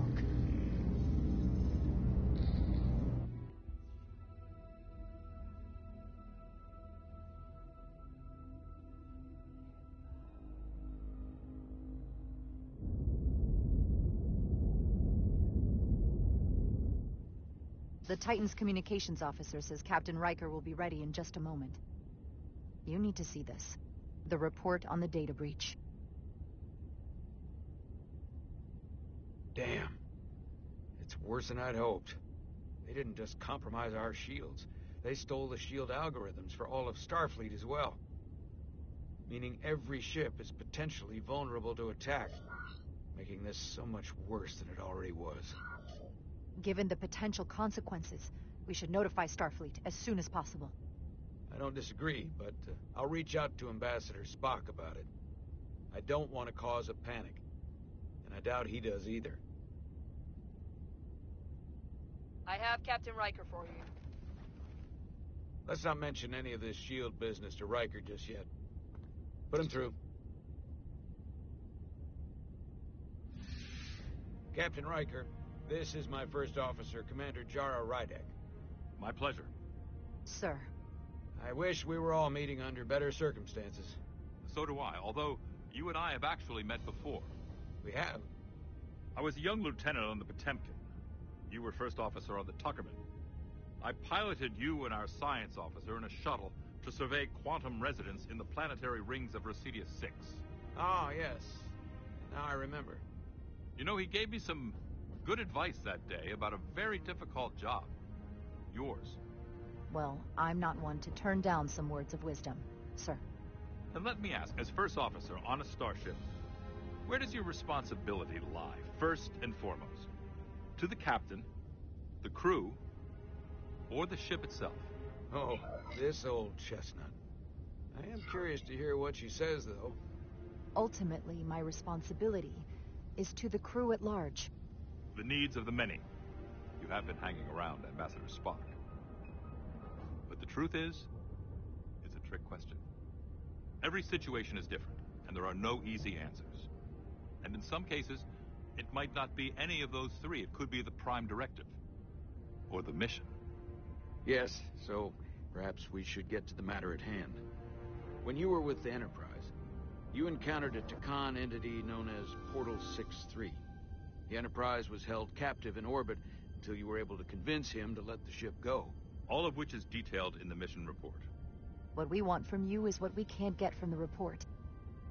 The Titan's communications officer says Captain Riker will be ready in just a moment. You need to see this. The report on the data breach. Damn. It's worse than I'd hoped. They didn't just compromise our shields. They stole the shield algorithms for all of Starfleet as well. Meaning every ship is potentially vulnerable to attack, making this so much worse than it already was. Given the potential consequences, we should notify Starfleet as soon as possible. I don't disagree, but I'll reach out to Ambassador Spock about it. I don't want to cause a panic, and I doubt he does either. I have Captain Riker for you. Let's not mention any of this shield business to Riker just yet. Put him through. Captain Riker, this is my first officer, Commander Jara Rydek. My pleasure. Sir. I wish we were all meeting under better circumstances. So do I, although you and I have actually met before. We have? I was a young lieutenant on the Potemkin. You were first officer on the Tuckerman. I piloted you and our science officer in a shuttle to survey quantum residence in the planetary rings of Residius 6. Ah, yes. Now I remember. You know, he gave me some good advice that day about a very difficult job. Yours. Well, I'm not one to turn down some words of wisdom, sir. And let me ask, as first officer on a starship, where does your responsibility lie, first and foremost? To the captain, the crew, or the ship itself? Oh, this old chestnut. I am curious to hear what she says, though. Ultimately, my responsibility is to the crew at large. The needs of the many. You have been hanging around Ambassador Spock. But the truth is, it's a trick question. Every situation is different, and there are no easy answers. And in some cases, it might not be any of those three. It could be the prime directive. Or the mission. Yes, so perhaps we should get to the matter at hand. When you were with the Enterprise, you encountered a Takan entity known as Portal 6-3. The Enterprise was held captive in orbit until you were able to convince him to let the ship go. All of which is detailed in the mission report. What we want from you is what we can't get from the report.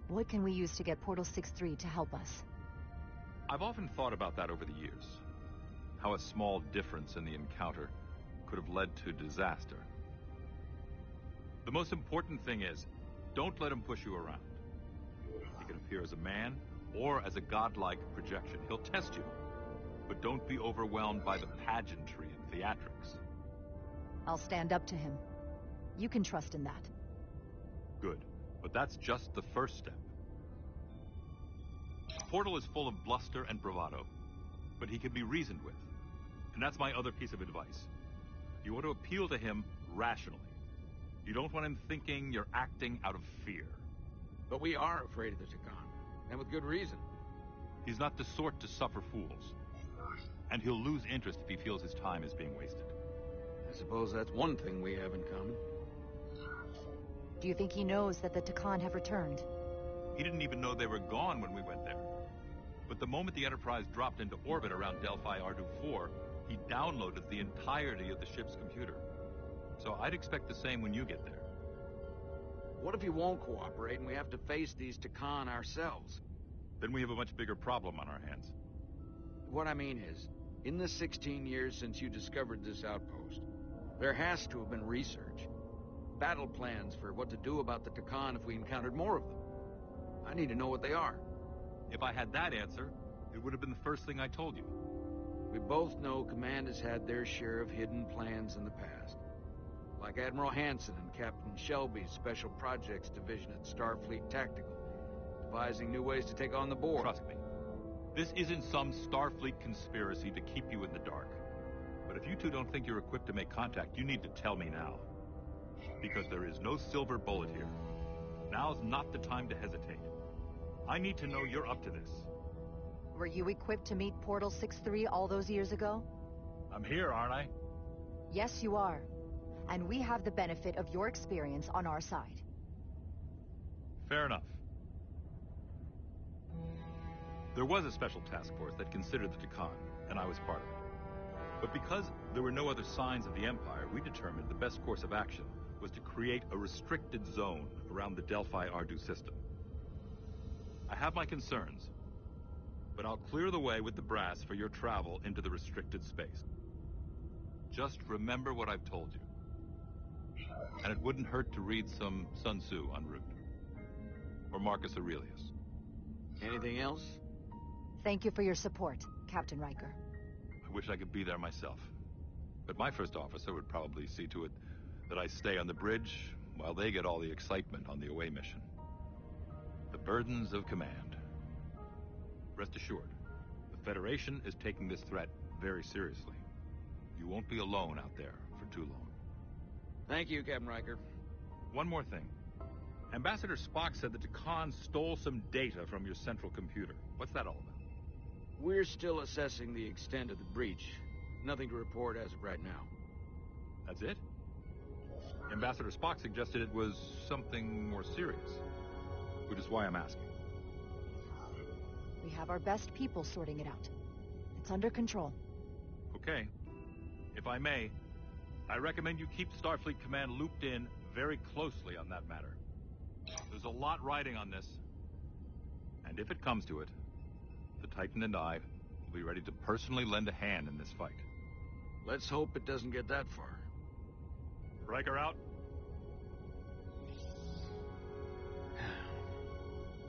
What can we use to get Portal 6-3 to help us? I've often thought about that over the years. How a small difference in the encounter could have led to disaster. The most important thing is, don't let him push you around. He can appear as a man or as a godlike projection. He'll test you, but don't be overwhelmed by the pageantry and theatrics. I'll stand up to him. You can trust in that. Good, but that's just the first step. Portal is full of bluster and bravado, but he can be reasoned with. And that's my other piece of advice. You want to appeal to him rationally. You don't want him thinking you're acting out of fear. But we are afraid of the Takan, and with good reason. He's not the sort to suffer fools. And he'll lose interest if he feels his time is being wasted. I suppose that's one thing we have in common. Do you think he knows that the Takan have returned? He didn't even know they were gone when we went there. But the moment the Enterprise dropped into orbit around Delphi Ardu 4, he downloaded the entirety of the ship's computer. So I'd expect the same when you get there. What if he won't cooperate and we have to face these Takan ourselves? Then we have a much bigger problem on our hands. What I mean is, in the 16 years since you discovered this outpost, there has to have been research. Battle plans for what to do about the Takan if we encountered more of them. I need to know what they are. If I had that answer, it would have been the first thing I told you. We both know Command has had their share of hidden plans in the past. Like Admiral Hansen and Captain Shelby's Special Projects Division at Starfleet Tactical, devising new ways to take on the Borg. Trust me, this isn't some Starfleet conspiracy to keep you in the dark. But if you two don't think you're equipped to make contact, you need to tell me now. Because there is no silver bullet here. Now's not the time to hesitate. I need to know you're up to this. Were you equipped to meet Portal 6-3 all those years ago? I'm here, aren't I? Yes, you are. And we have the benefit of your experience on our side. Fair enough. There was a special task force that considered the Takan, and I was part of it. But because there were no other signs of the Empire, we determined the best course of action was to create a restricted zone around the Delphi Ardu system. I have my concerns, but I'll clear the way with the brass for your travel into the restricted space. Just remember what I've told you. And it wouldn't hurt to read some Sun Tzu en route. Or Marcus Aurelius. Anything else? Thank you for your support, Captain Riker. I wish I could be there myself. But my first officer would probably see to it that I stay on the bridge while they get all the excitement on the away mission. The burdens of command. Rest assured, the Federation is taking this threat very seriously. You won't be alone out there for too long. Thank you, Captain Riker. One more thing. Ambassador Spock said that Khan stole some data from your central computer. What's that all about? We're still assessing the extent of the breach. Nothing to report as of right now. That's it? Ambassador Spock suggested it was something more serious. Which is why I'm asking. We have our best people sorting it out. It's under control. Okay. If I may, I recommend you keep Starfleet Command looped in very closely on that matter. There's a lot riding on this. And if it comes to it, the Titan and I will be ready to personally lend a hand in this fight. Let's hope it doesn't get that far. Riker out.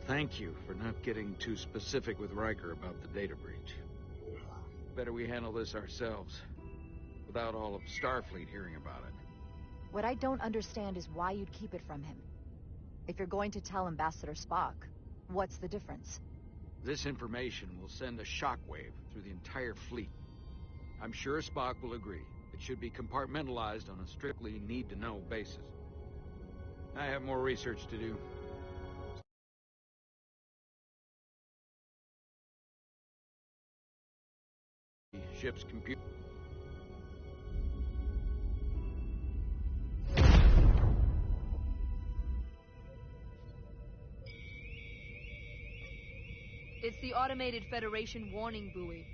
Thank you for not getting too specific with Riker about the data breach. Better we handle this ourselves, without all of Starfleet hearing about it. What I don't understand is why you'd keep it from him. If you're going to tell Ambassador Spock, what's the difference? This information will send a shockwave through the entire fleet. I'm sure Spock will agree. It should be compartmentalized on a strictly need-to-know basis. I have more research to do. Ship's computer. It's the automated Federation warning buoy.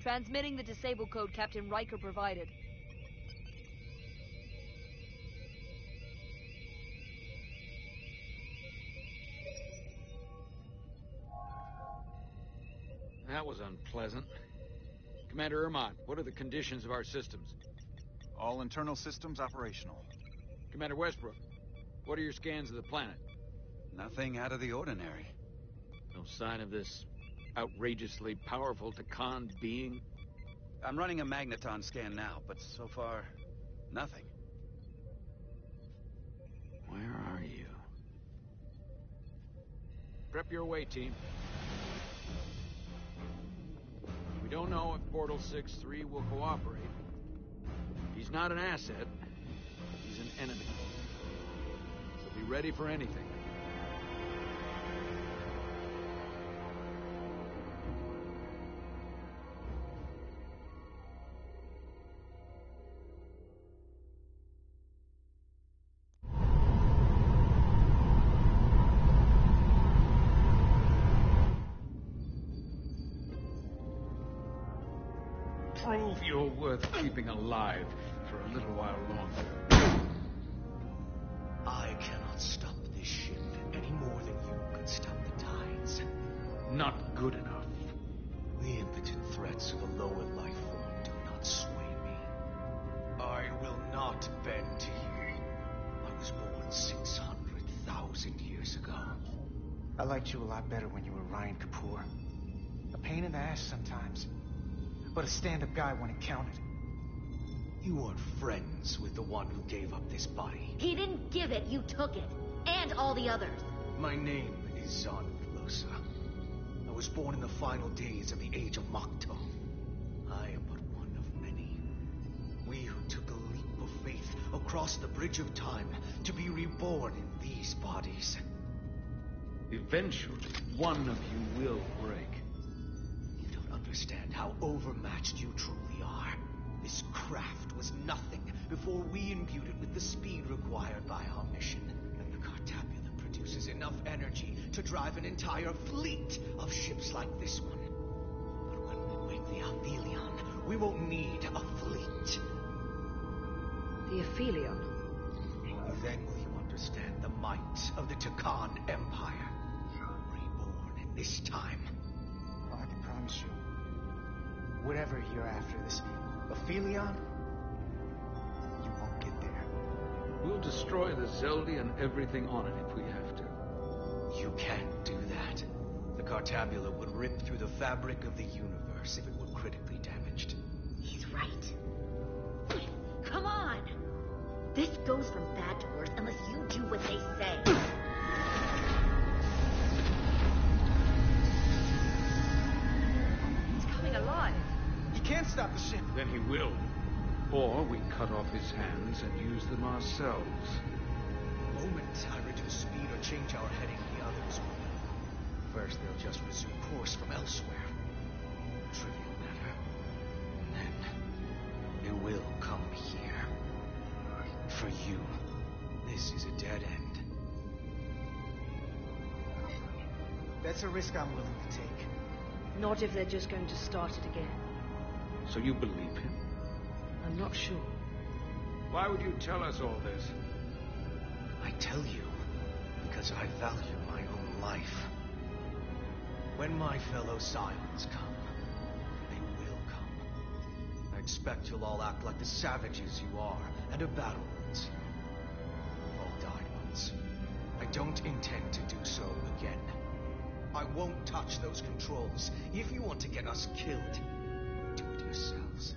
Transmitting the disable code Captain Riker provided. That was unpleasant. Commander Ermont, what are the conditions of our systems? All internal systems operational. Commander Westbrook, what are your scans of the planet? Nothing out of the ordinary. No sign of this outrageously powerful Takan being? I'm running a magneton scan now, but so far, nothing. Where are you? Prep your way, team. We don't know if Portal 6-3 will cooperate. He's not an asset. He's an enemy. So be ready for anything. Prove you're worth keeping alive for a little while longer. I cannot stop this ship any more than you could stop the tides. Not good enough. The impotent threats of a lower life form do not sway me. I will not bend to you. I was born 600,000 years ago. I liked you a lot better when you were Ryan Kapoor. A pain in the ass sometimes, but a stand-up guy when it counted. You weren't friends with the one who gave up this body. He didn't give it, you took it. And all the others. My name is Zon Glosa. I was born in the final days of the Age of Makto. I am but one of many. We who took a leap of faith across the bridge of time to be reborn in these bodies. Eventually, one of you will break. You don't understand how overmatched you truly are. This craft was nothing before we imbued it with the speed required by our mission. And the Cartapula produces enough energy to drive an entire fleet of ships like this one. But when we wake the Aphelion, we won't need a fleet. The Aphelion? Only then will you understand the might of the Takan Empire. Reborn in this time. Well, I can promise you, whatever you're after, this Aphelion, We'll destroy the Zeldi and everything on it if we have to. You can't do that. The Cartabula would rip through the fabric of the universe if it were critically damaged. He's right. Come on! This goes from bad to worse unless you do what they say. He's coming alive. He can't stop the ship. Then he will. Or we cut off his hands and use them ourselves. The moment I reduce speed or change our heading, the others will. First, they'll just resume course from elsewhere. Trivial matter. And then, they will come here. For you, this is a dead end. That's a risk I'm willing to take. Not if they're just going to start it again. So you believe him? I'm not sure. Why would you tell us all this? I tell you, because I value my own life. When my fellow Scions come, they will come. I expect you'll all act like the savages you are, and are battle wounds. We've all died once. I don't intend to do so again. I won't touch those controls. If you want to get us killed, do it yourselves.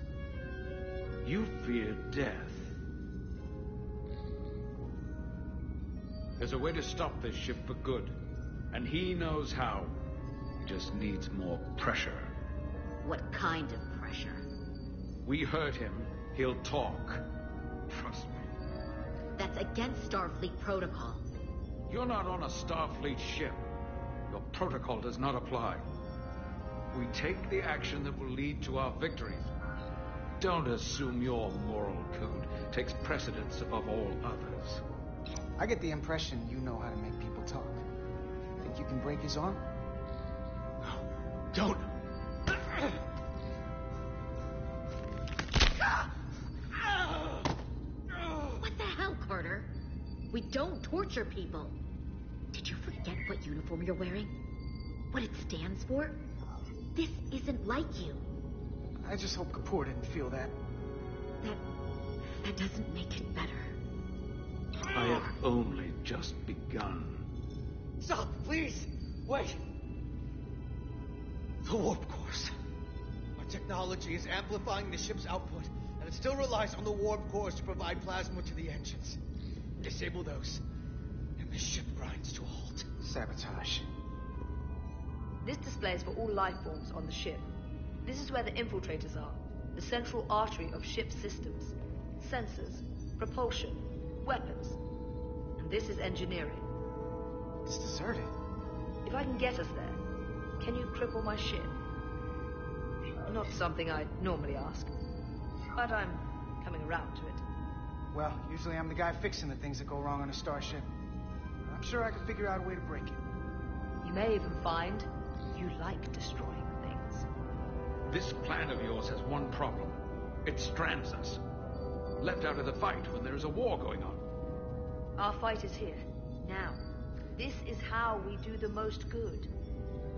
You fear death. There's a way to stop this ship for good, and he knows how. He just needs more pressure. What kind of pressure? We hurt him, he'll talk. Trust me. That's against Starfleet protocol. You're not on a Starfleet ship. Your protocol does not apply. We take the action that will lead to our victories. Don't assume your moral code takes precedence above all others. I get the impression you know how to make people talk. Think you can break his arm? No. Don't! What the hell, Carter? We don't torture people. Did you forget what uniform you're wearing? What it stands for? This isn't like you. I just hope Kapoor didn't feel that. That doesn't make it better. I have only just begun. Stop, please! Wait! The warp cores. Our technology is amplifying the ship's output, and it still relies on the warp cores to provide plasma to the engines. Disable those, and the ship grinds to a halt. Sabotage. This display is for all life forms on the ship. This is where the infiltrators are, the central artery of ship systems, sensors, propulsion, weapons. And this is engineering. It's deserted. If I can get us there, can you cripple my ship? Not something I'd normally ask, but I'm coming around to it. Well, usually I'm the guy fixing the things that go wrong on a starship. I'm sure I could figure out a way to break it. You may even find you like destroying things. This plan of yours has one problem. It strands us. Left out of the fight when there is a war going on. Our fight is here, now. This is how we do the most good.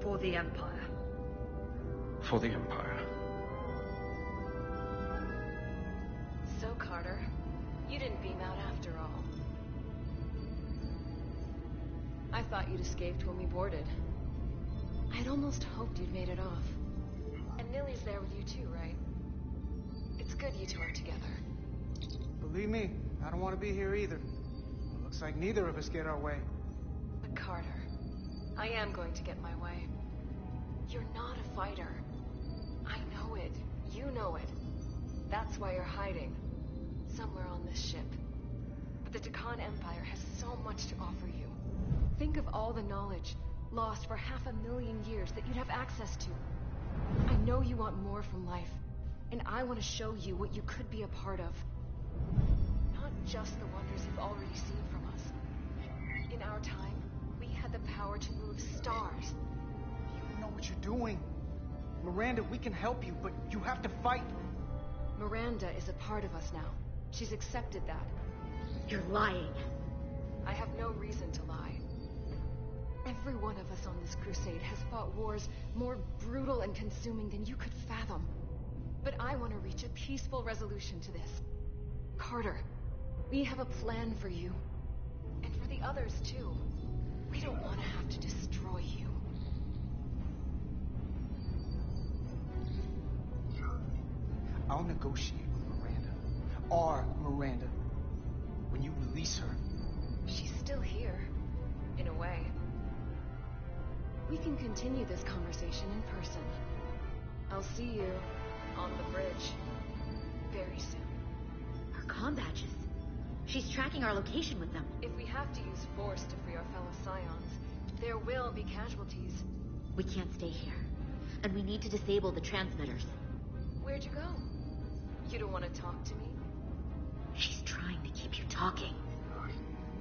For the Empire. For the Empire. So, Carter, you didn't beam out after all. I thought you'd escaped when we boarded. I'd almost hoped you'd made it off. And Nilly's there with you too, right? It's good you two are together. Believe me, I don't want to be here either. It looks like neither of us get our way. But Carter, I am going to get my way. You're not a fighter. I know it. You know it. That's why you're hiding. Somewhere on this ship. But the Takan Empire has so much to offer you. Think of all the knowledge lost for 500,000 years that you'd have access to. I know you want more from life, and I want to show you what you could be a part of. Not just the wonders you've already seen from us. In our time, we had the power to move stars. You don't know what you're doing. Miranda, we can help you, but you have to fight. Miranda is a part of us now. She's accepted that. You're lying. I have no reason to lie. Every one of us on this crusade has fought wars more brutal and consuming than you could fathom. But I want to reach a peaceful resolution to this. Carter, We have a plan for you. And for the others, too. We don't want to have to destroy you. I'll negotiate with Miranda. Our Miranda. When you release her. She's still here. In a way. We can continue this conversation in person. I'll see you on the bridge very soon. Our comm badges. She's tracking our location with them. If we have to use force to free our fellow Scions, there will be casualties. We can't stay here. And we need to disable the transmitters. Where'd you go? You don't want to talk to me? She's trying to keep you talking.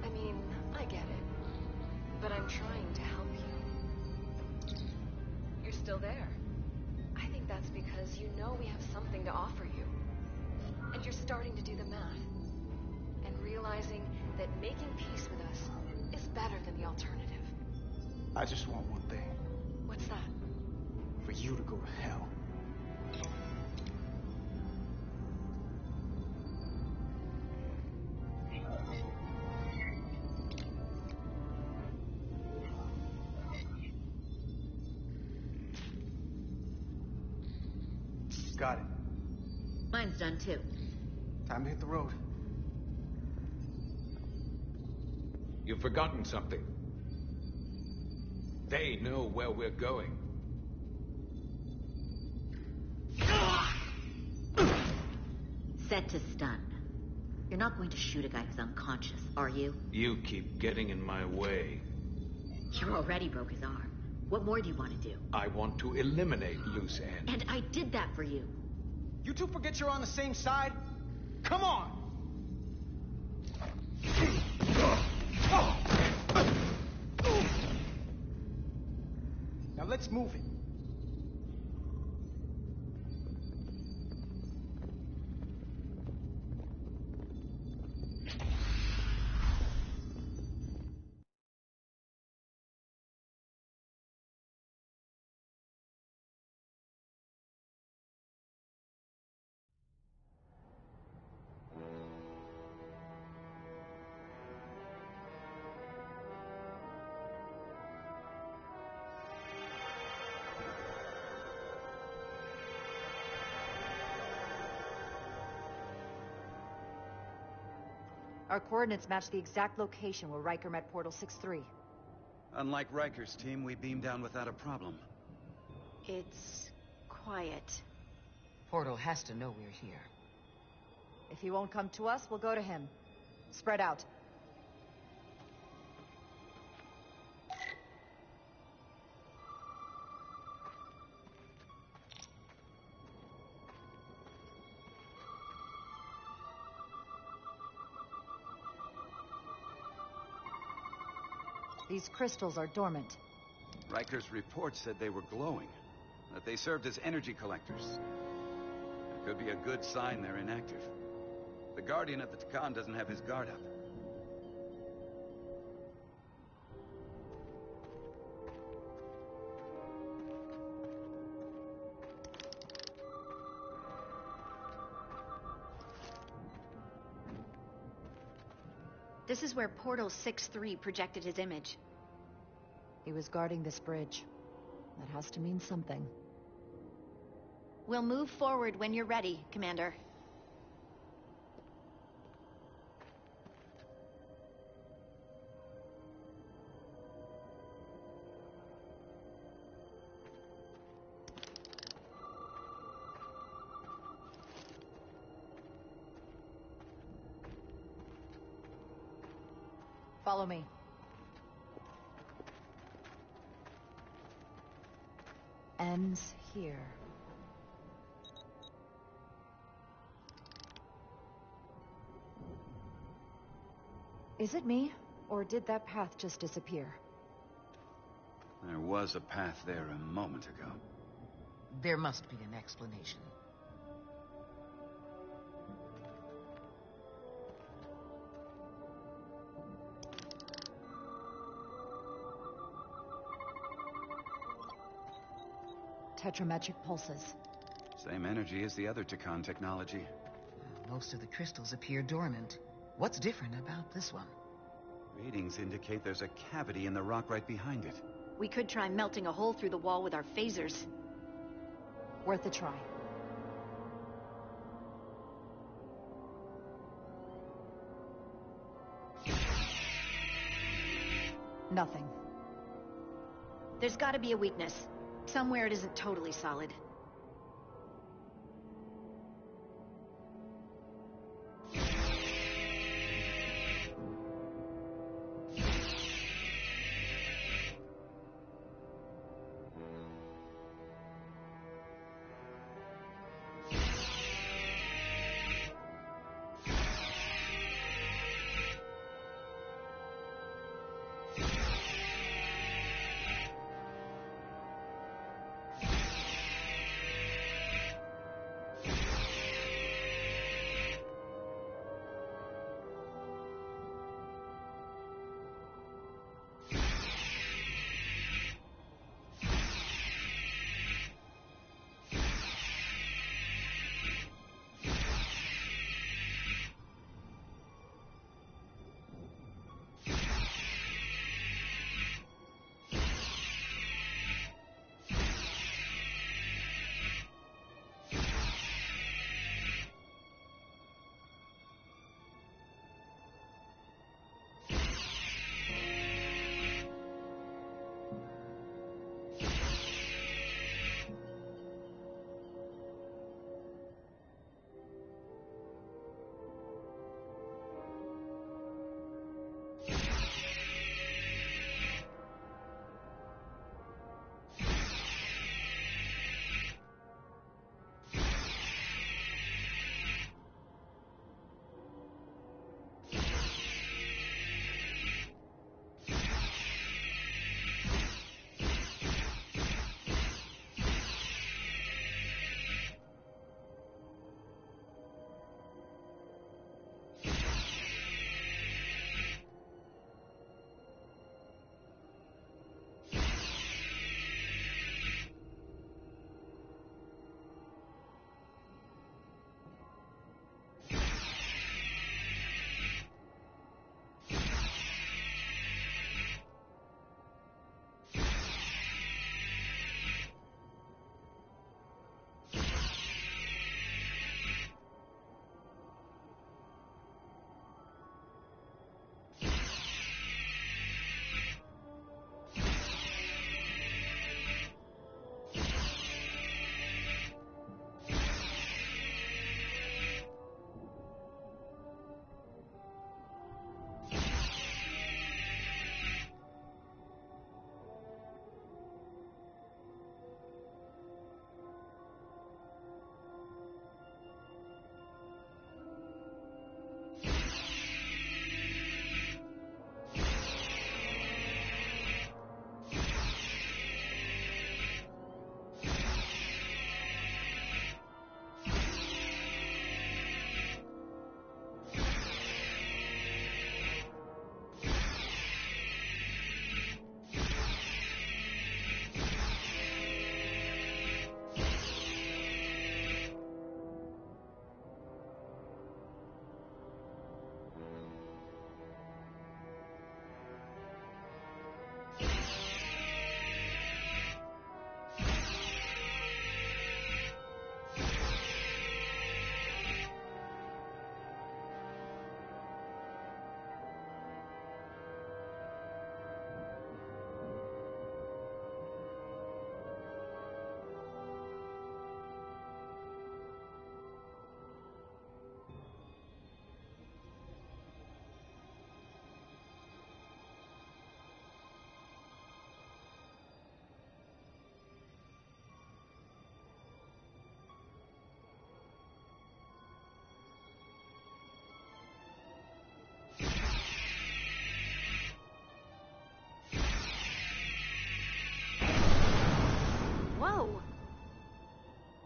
I mean, I get it. But I'm trying to help you. You're still there. I think that's because you know we have something to offer you. And you're starting to do the math. And realizing that making peace with us is better than the alternative. I just want one thing. What's that? For you to go to hell. Got it. Mine's done too. Time to hit the road. You've forgotten something. They know where we're going. Set to stun. You're not going to shoot a guy who's unconscious, are you? You keep getting in my way. You already broke his arm. What more do you want to do? I want to eliminate loose ends. And I did that for you. You two forget you're on the same side? Come on! Now let's move it. Our coordinates match the exact location where Riker met Portal 6-3. Unlike Riker's team, we beamed down without a problem. It's quiet. Portal has to know we're here. If he won't come to us, we'll go to him. Spread out. These crystals are dormant. Riker's report said they were glowing, that they served as energy collectors. It could be a good sign they're inactive. The Guardian at the Takan doesn't have his guard up. This is where Portal 6-3 projected his image. He was guarding this bridge. That has to mean something. We'll move forward when you're ready, Commander. Follow me. Ends here. Is it me, or did that path just disappear? There was a path there a moment ago. There must be an explanation. Tetrametric pulses. Same energy as the other Takan technology. Most of the crystals appear dormant. What's different about this one? Readings indicate there's a cavity in the rock right behind it. We could try melting a hole through the wall with our phasers. Worth a try. Nothing. There's gotta be a weakness. Somewhere it isn't totally solid.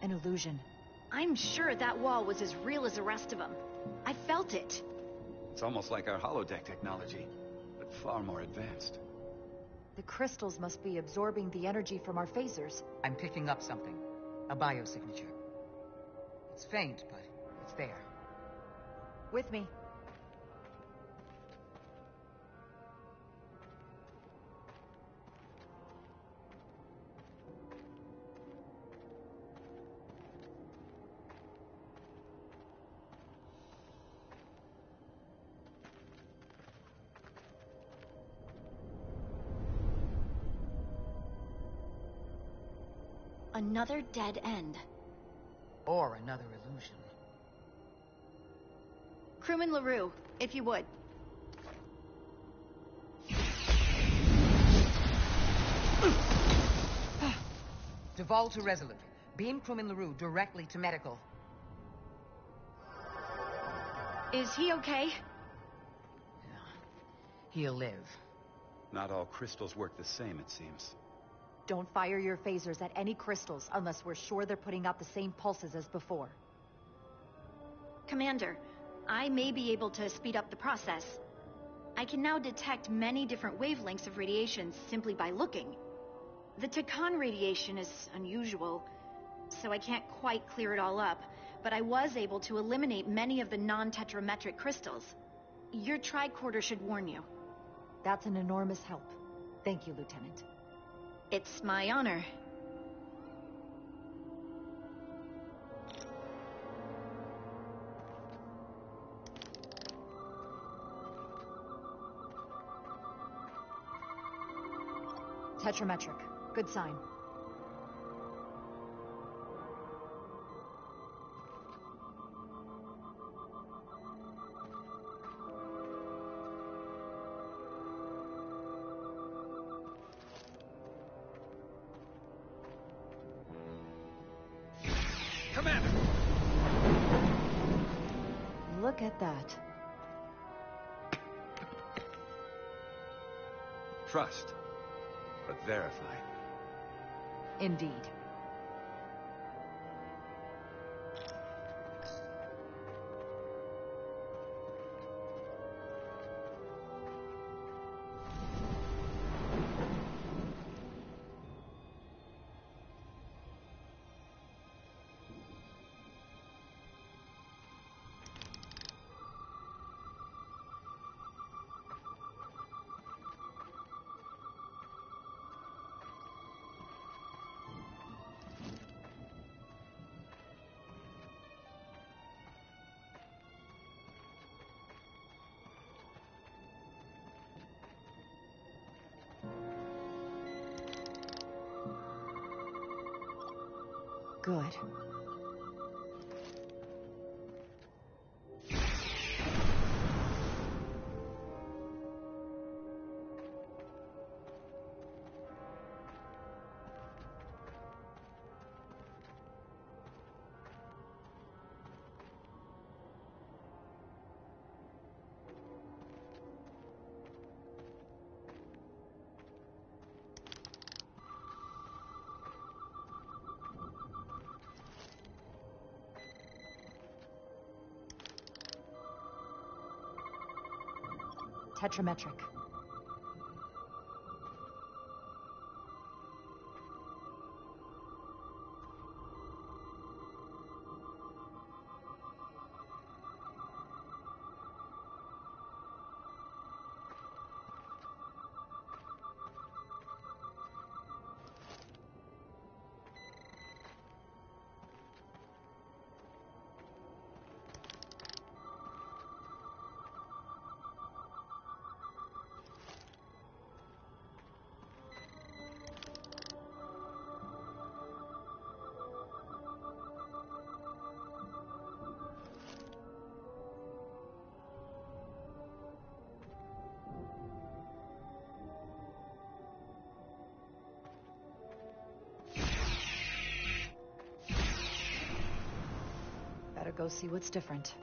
An illusion. I'm sure that wall was as real as the rest of them. I felt it. It's almost like our holodeck technology, but far more advanced. The crystals must be absorbing the energy from our phasers. I'm picking up something. A biosignature. It's faint, but it's there. With me. Another dead end. Or another illusion. Crewman LaRue, if you would. Duval to Resolute. Beam crewman LaRue directly to medical. Is he okay? He'll live. Not all crystals work the same, it seems. Don't fire your phasers at any crystals unless we're sure they're putting out the same pulses as before. Commander, I may be able to speed up the process. I can now detect many different wavelengths of radiation simply by looking. The Takan radiation is unusual, so I can't quite clear it all up, but I was able to eliminate many of the non-tetrametric crystals. Your tricorder should warn you. That's an enormous help. Thank you, Lieutenant. It's my honor. Tetrametric. Good sign. Commander! Look at that. Trust, but verify. Indeed. Good. Tetrametric. Better go see what's different.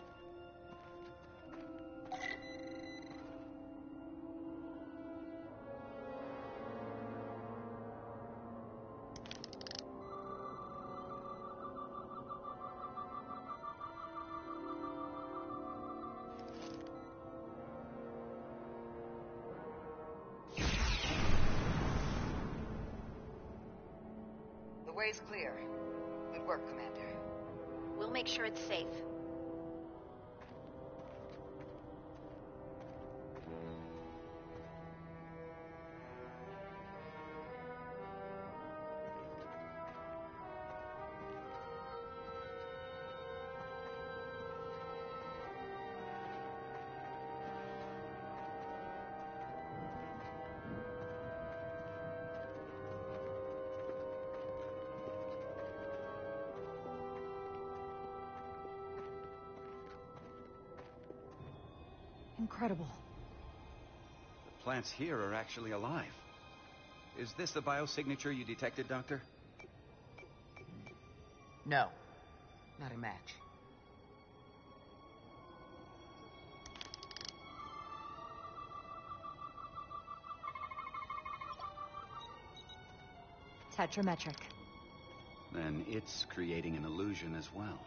The way's clear. Good work, Commander. We'll make sure it's safe. incredible. The plants here are actually alive. Is this the biosignature you detected, Doctor? No, not a match. Tetrametric. Then it's creating an illusion as well.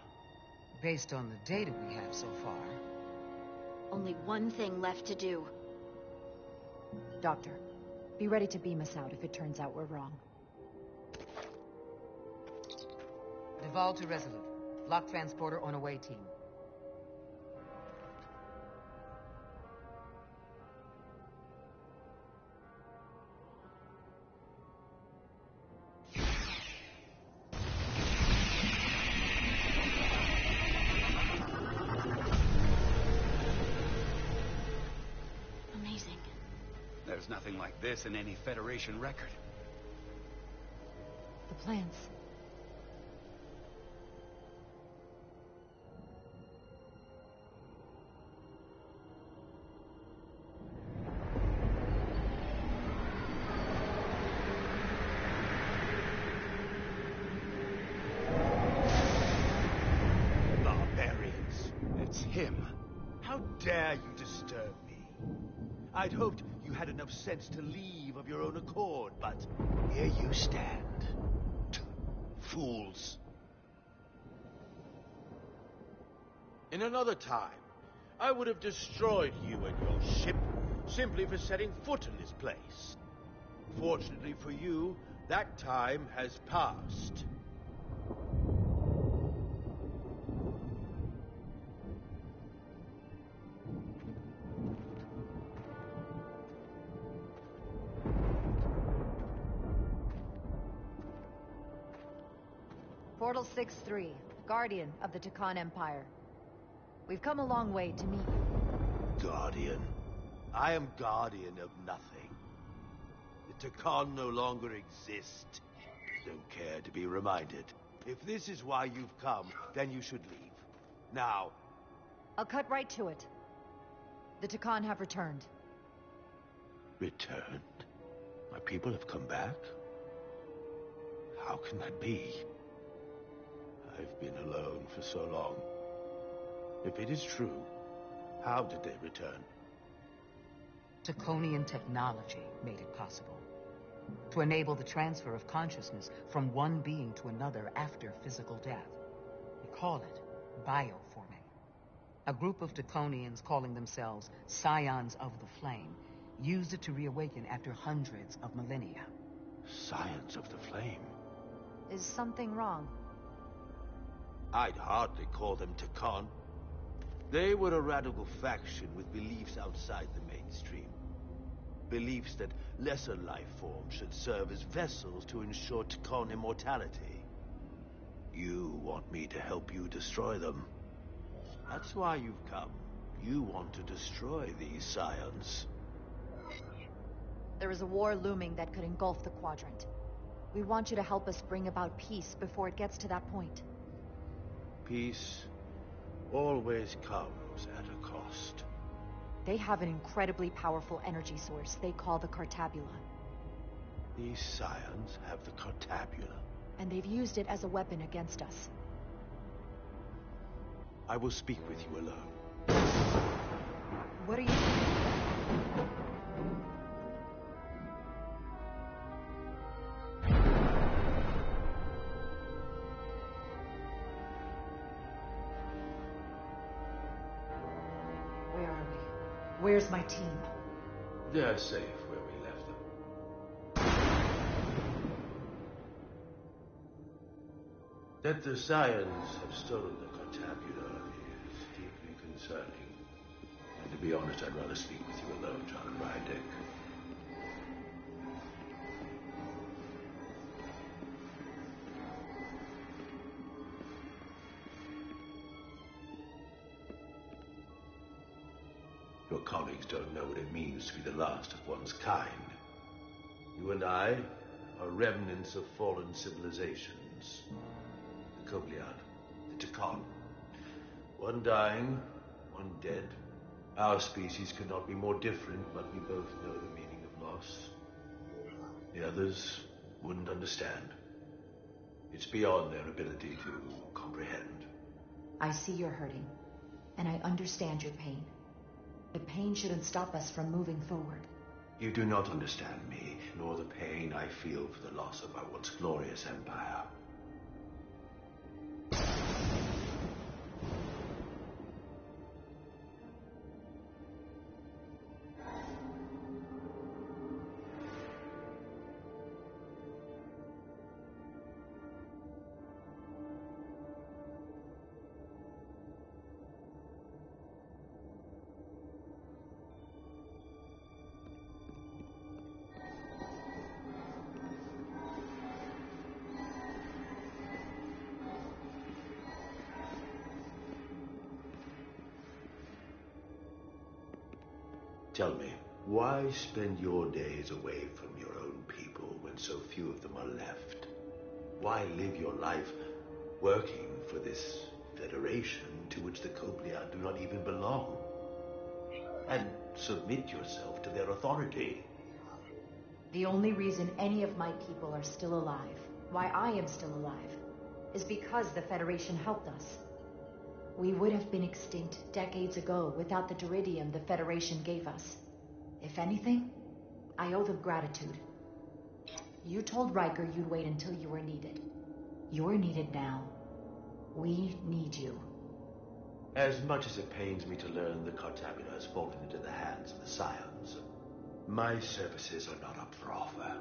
Based on the data we have so far. Only one thing left to do. Doctor, be ready to beam us out if it turns out we're wrong. Duval to Resolute. Lock transporter on away, team. Amazing. There's nothing like this in any Federation record. The plants. Barbarians. It's him. How dare you disturb me? I'd hoped you had enough sense to leave of your own accord, but here you stand. Fools. In another time, I would have destroyed you and your ship simply for setting foot in this place. Fortunately for you, that time has passed. Portal 6-3, Guardian of the Takan Empire. We've come a long way to meet you. Guardian. I am guardian of nothing. The Takan no longer exist. Don't care to be reminded. If this is why you've come, then you should leave. Now. I'll cut right to it. The Takan have returned. Returned? My people have come back? How can that be? I've been alone for so long. If it is true, how did they return? Taconian technology made it possible. To enable the transfer of consciousness from one being to another after physical death. We call it bioforming. A group of Taconians calling themselves Scions of the Flame used it to reawaken after hundreds of millennia. Scions of the Flame? Is something wrong? I'd hardly call them Takan. They were a radical faction with beliefs outside the mainstream. Beliefs that lesser life forms should serve as vessels to ensure Takan immortality. You want me to help you destroy them. That's why you've come. You want to destroy these scions. There is a war looming that could engulf the Quadrant. We want you to help us bring about peace before it gets to that point. Peace always comes at a cost. They have an incredibly powerful energy source they call the Cartabula. These scions have the Cartabula. And they've used it as a weapon against us. I will speak with you alone. What are you... Where are we? Where's my team? They're safe where we left them. That the scions have stolen the Cartabula is deeply concerning. And to be honest, I'd rather speak with you alone, John Rydick. Your colleagues don't know what it means to be the last of one's kind. You and I are remnants of fallen civilizations. The Kobliad, the Takan. One dying, one dead. Our species could not be more different, but we both know the meaning of loss. The others wouldn't understand. It's beyond their ability to comprehend. I see you're hurting, and I understand your pain. The pain shouldn't stop us from moving forward. You do not understand me, nor the pain I feel for the loss of our once glorious empire. Tell me, why spend your days away from your own people when so few of them are left? Why live your life working for this federation to which the Coplia do not even belong? And submit yourself to their authority. The only reason any of my people are still alive, why I am still alive, is because the Federation helped us. We would have been extinct decades ago without the Duridium the Federation gave us. If anything, I owe them gratitude. You told Riker you'd wait until you were needed. You're needed now. We need you. As much as it pains me to learn the Cartabula has fallen into the hands of the Scions, my services are not up for offer.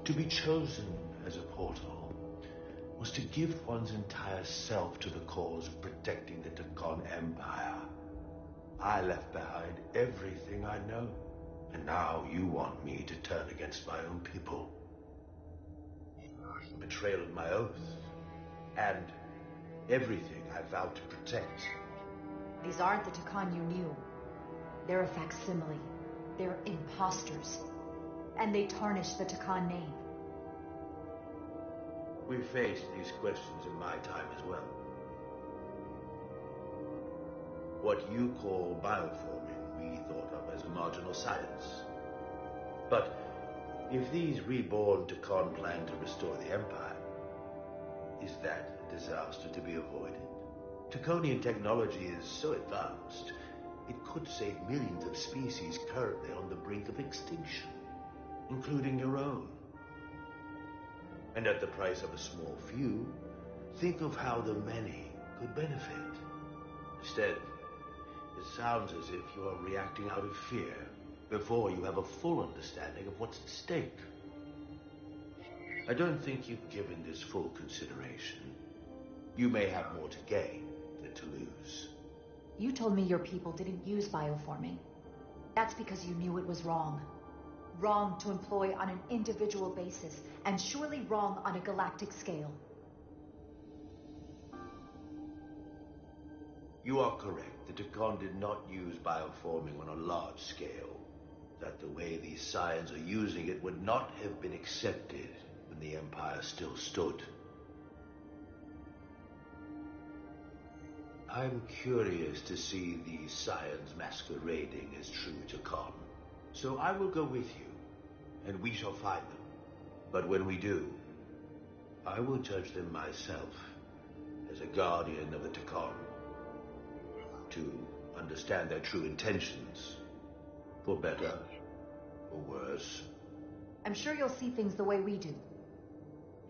To be chosen as a portal was to give one's entire self to the cause of protecting the Takan Empire. I left behind everything I know, and now you want me to turn against my own people. A betrayal of my oath, and everything I vowed to protect. These aren't the Takan you knew. They're a facsimile. They're imposters. And they tarnish the Takan name. We faced these questions in my time as well. What you call bioforming, we thought of as a marginal science. But if these reborn Takan plan to restore the Empire, is that a disaster to be avoided? Takonian technology is so advanced, it could save millions of species currently on the brink of extinction, including your own. And at the price of a small few, think of how the many could benefit. Instead, it sounds as if you are reacting out of fear before you have a full understanding of what's at stake. I don't think you've given this full consideration. You may have more to gain than to lose. You told me your people didn't use bioforming. That's because you knew it was wrong. Wrong to employ on an individual basis, and surely wrong on a galactic scale. You are correct. The Takan did not use bioforming on a large scale. That the way these Scions are using it would not have been accepted when the Empire still stood. I'm curious to see these Scions masquerading as true Takan. So I will go with you, and we shall find them. But when we do, I will judge them myself as a guardian of the Takan, to understand their true intentions, for better or worse. I'm sure you'll see things the way we do.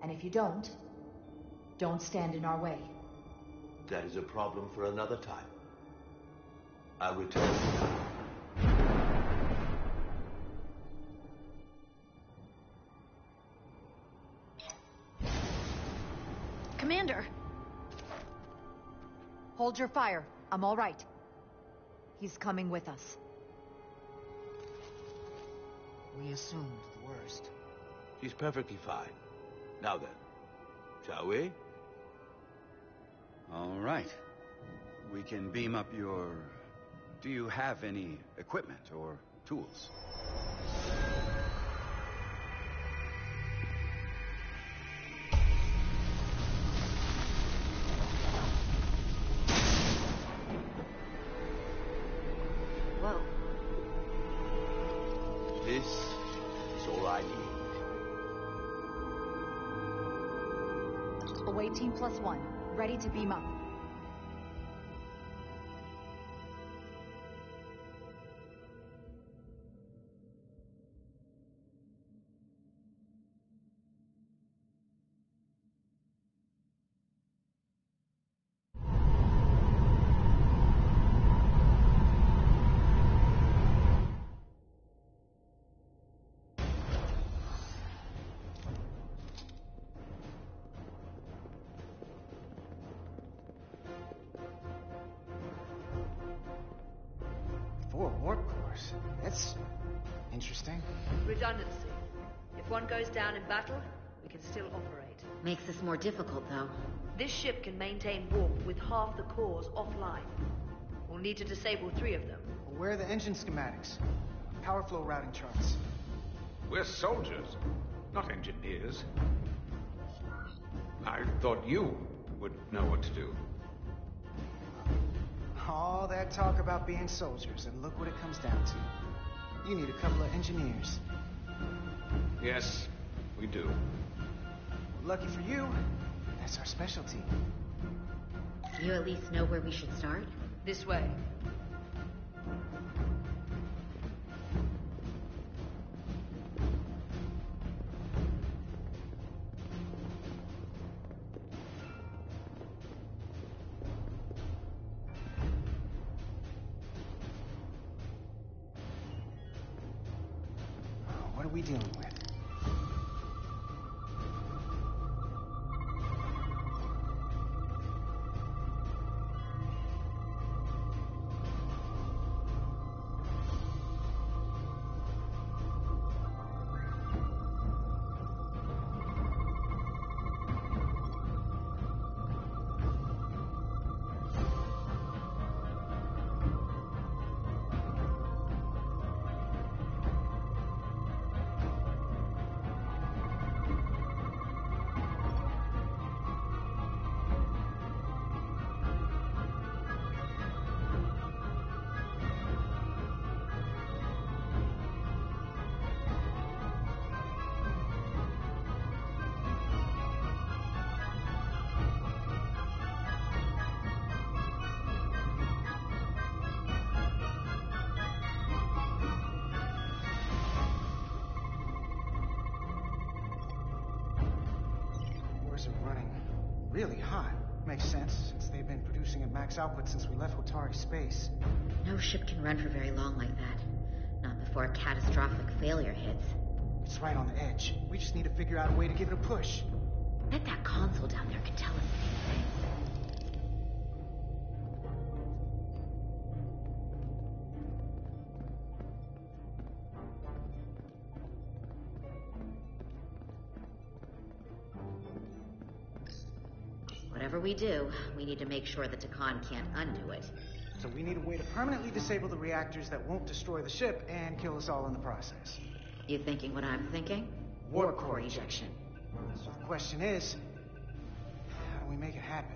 And if you don't stand in our way. That is a problem for another time. I'll return. Commander! Hold your fire. I'm all right. He's coming with us. We assumed the worst. She's perfectly fine. Now then, shall we? All right. We can beam up your... Do you have any equipment or tools? Whoa. This is all I need. Away team +1. Ready to beam up. Four warp cores. That's interesting. Redundancy. If one goes down in battle, we can still operate. Makes this more difficult, though. This ship can maintain warp with half the cores offline. We'll need to disable 3 of them. Well, where are the engine schematics? Power flow routing charts. We're soldiers, not engineers. I thought you would know what to do. All that talk about being soldiers, and look what it comes down to. You need a couple of engineers. Yes, we do. Lucky for you, that's our specialty. You at least know where we should start? This way. What are we dealing with? Are running really hot. Makes sense, since they've been producing at max output since we left Hotari space. No ship can run for very long like that. Not before a catastrophic failure hits. It's right on the edge. We just need to figure out a way to give it a push. Bet that console down there can tell us anything. Whatever we do, we need to make sure that Takan can't undo it. So we need a way to permanently disable the reactors that won't destroy the ship and kill us all in the process. You thinking what I'm thinking? Warp core ejection. So the question is, how do we make it happen?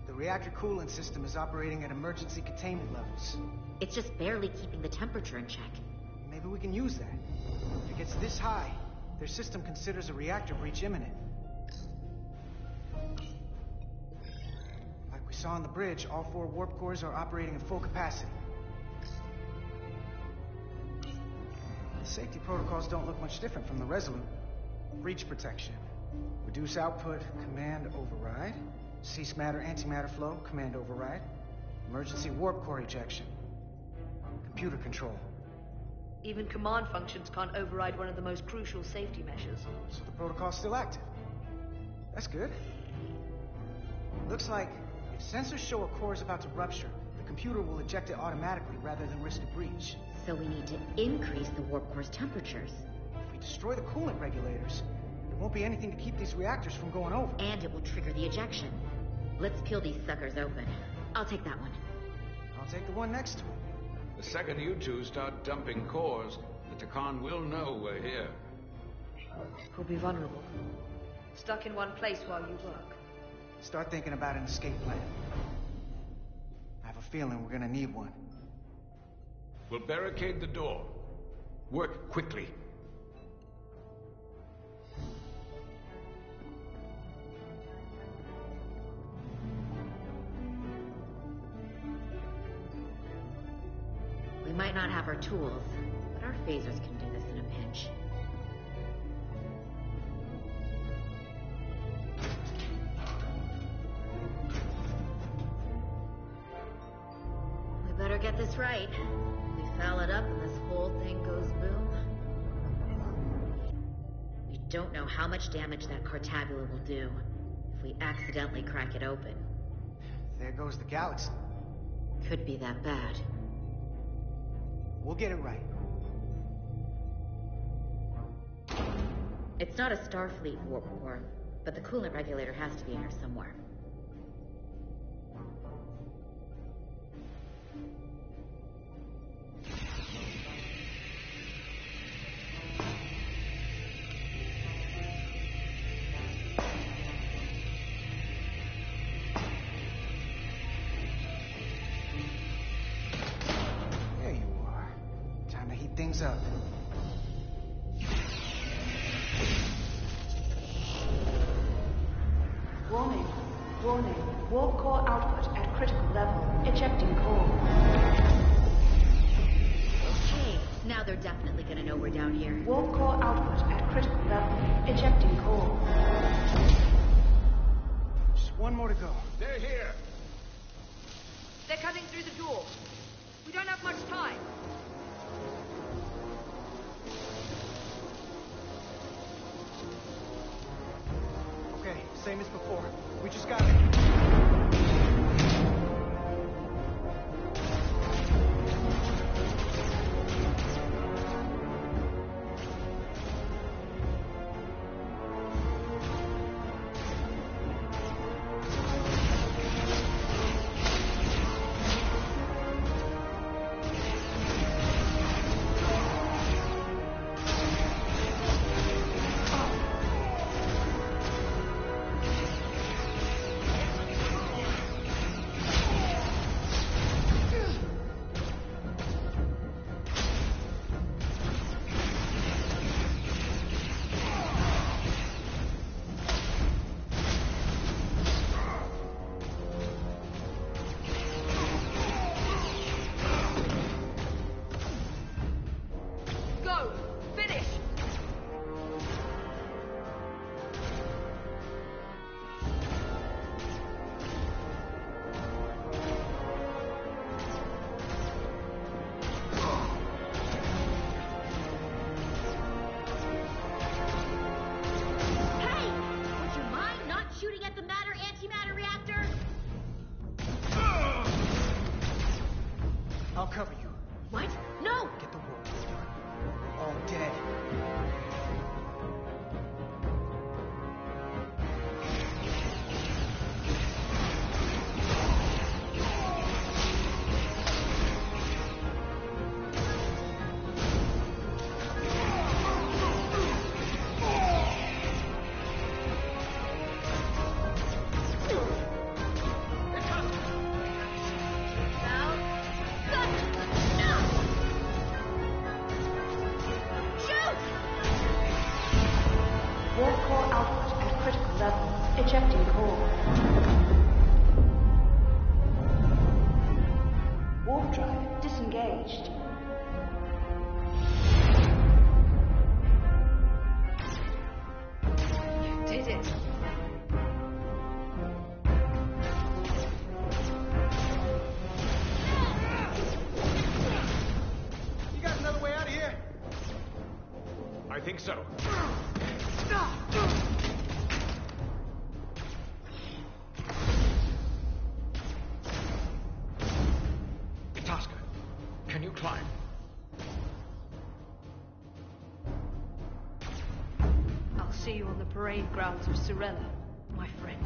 The reactor coolant system is operating at emergency containment levels. It's just barely keeping the temperature in check. Maybe we can use that. If it gets this high, their system considers a reactor breach imminent. Like we saw on the bridge, all 4 warp cores are operating at full capacity. The safety protocols don't look much different from the Resolute. Breach protection. Reduce output, command override. Cease matter, antimatter flow, command override. Emergency warp core ejection. Computer control. Even command functions can't override one of the most crucial safety measures. So the protocol's still active. That's good. Looks like if sensors show a core is about to rupture, the computer will eject it automatically rather than risk a breach. So we need to increase the warp core's temperatures. If we destroy the coolant regulators, there won't be anything to keep these reactors from going over. And it will trigger the ejection. Let's peel these suckers open. I'll take that one. I'll take the one next to it. The second you two start dumping cores, the Takan will know we're here. We'll be vulnerable. Stuck in one place while you work. Start thinking about an escape plan. I have a feeling we're gonna need one. We'll barricade the door. Work quickly. We might not have our tools, but our phasers can do this in a pinch. We better get this right. We foul it up and this whole thing goes boom. We don't know how much damage that Cartabula will do if we accidentally crack it open. There goes the galaxy. Could be that bad. We'll get it right. It's not a Starfleet warp core, but the coolant regulator has to be in here somewhere. Things up. Warning. Warning. Warp core output at critical level. Ejecting core. Okay, now they're definitely gonna know we're down here. Warp core output at critical level. Ejecting core. Just one more to go. They're here. They're cutting through the door. We don't have much time. Okay, same as before. We just gotta... I'll cover you. What? No! Get the warp core done. We're all dead. Ejecting core. Warp drive disengaged. You did it. You got another way out of here? I think so. Can you climb? see you on the parade grounds of Surella, my friend.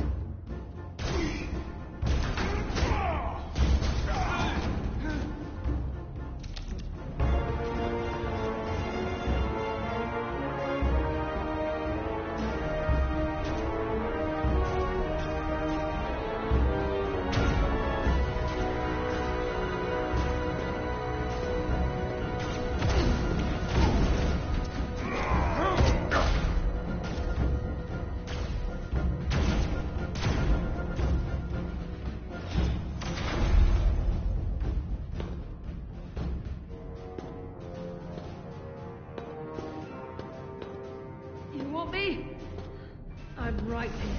I'm right here.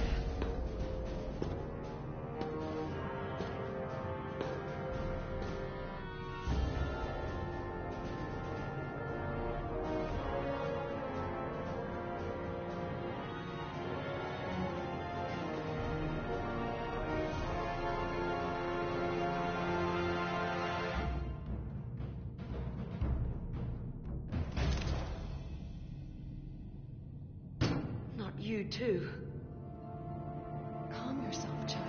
Not you, too. Calm yourself, child.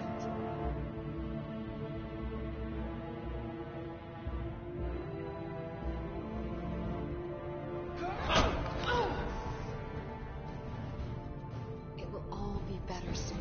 It will all be better soon.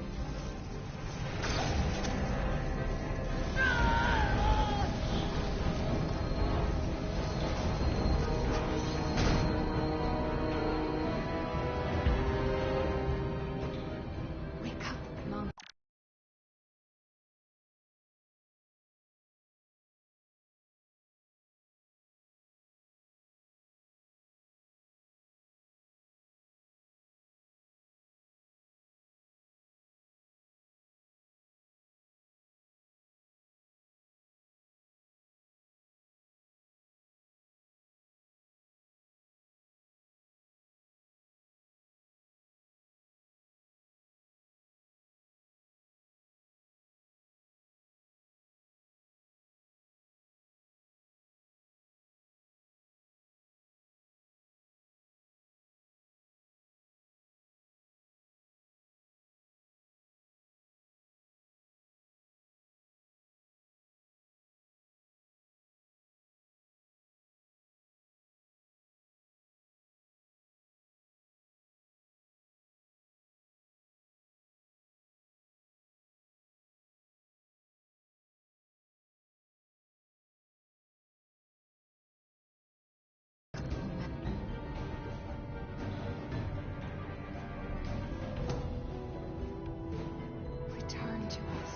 Return to us.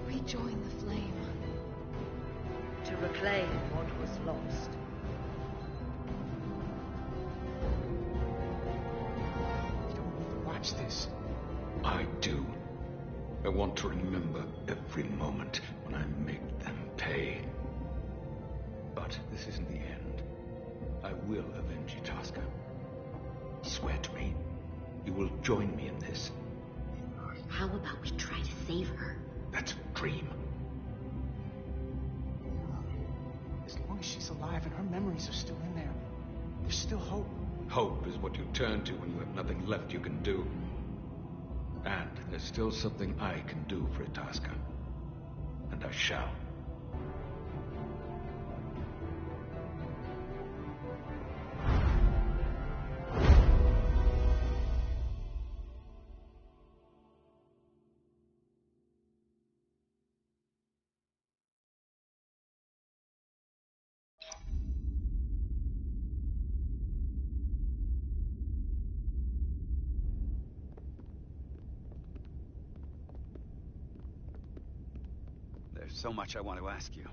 Rejoin the flame. To reclaim what was lost. You don't need to watch this. I do. I want to remember every moment when I make them pay. But this isn't the end. I will avenge Itasca. Swear to me, you will join me in this. How about we try to save her? That's a dream. As long as she's alive and her memories are still in there, there's still hope. Hope is what you turn to when you have nothing left you can do. And there's still something I can do for Itasca. And I shall. There's so much I want to ask you.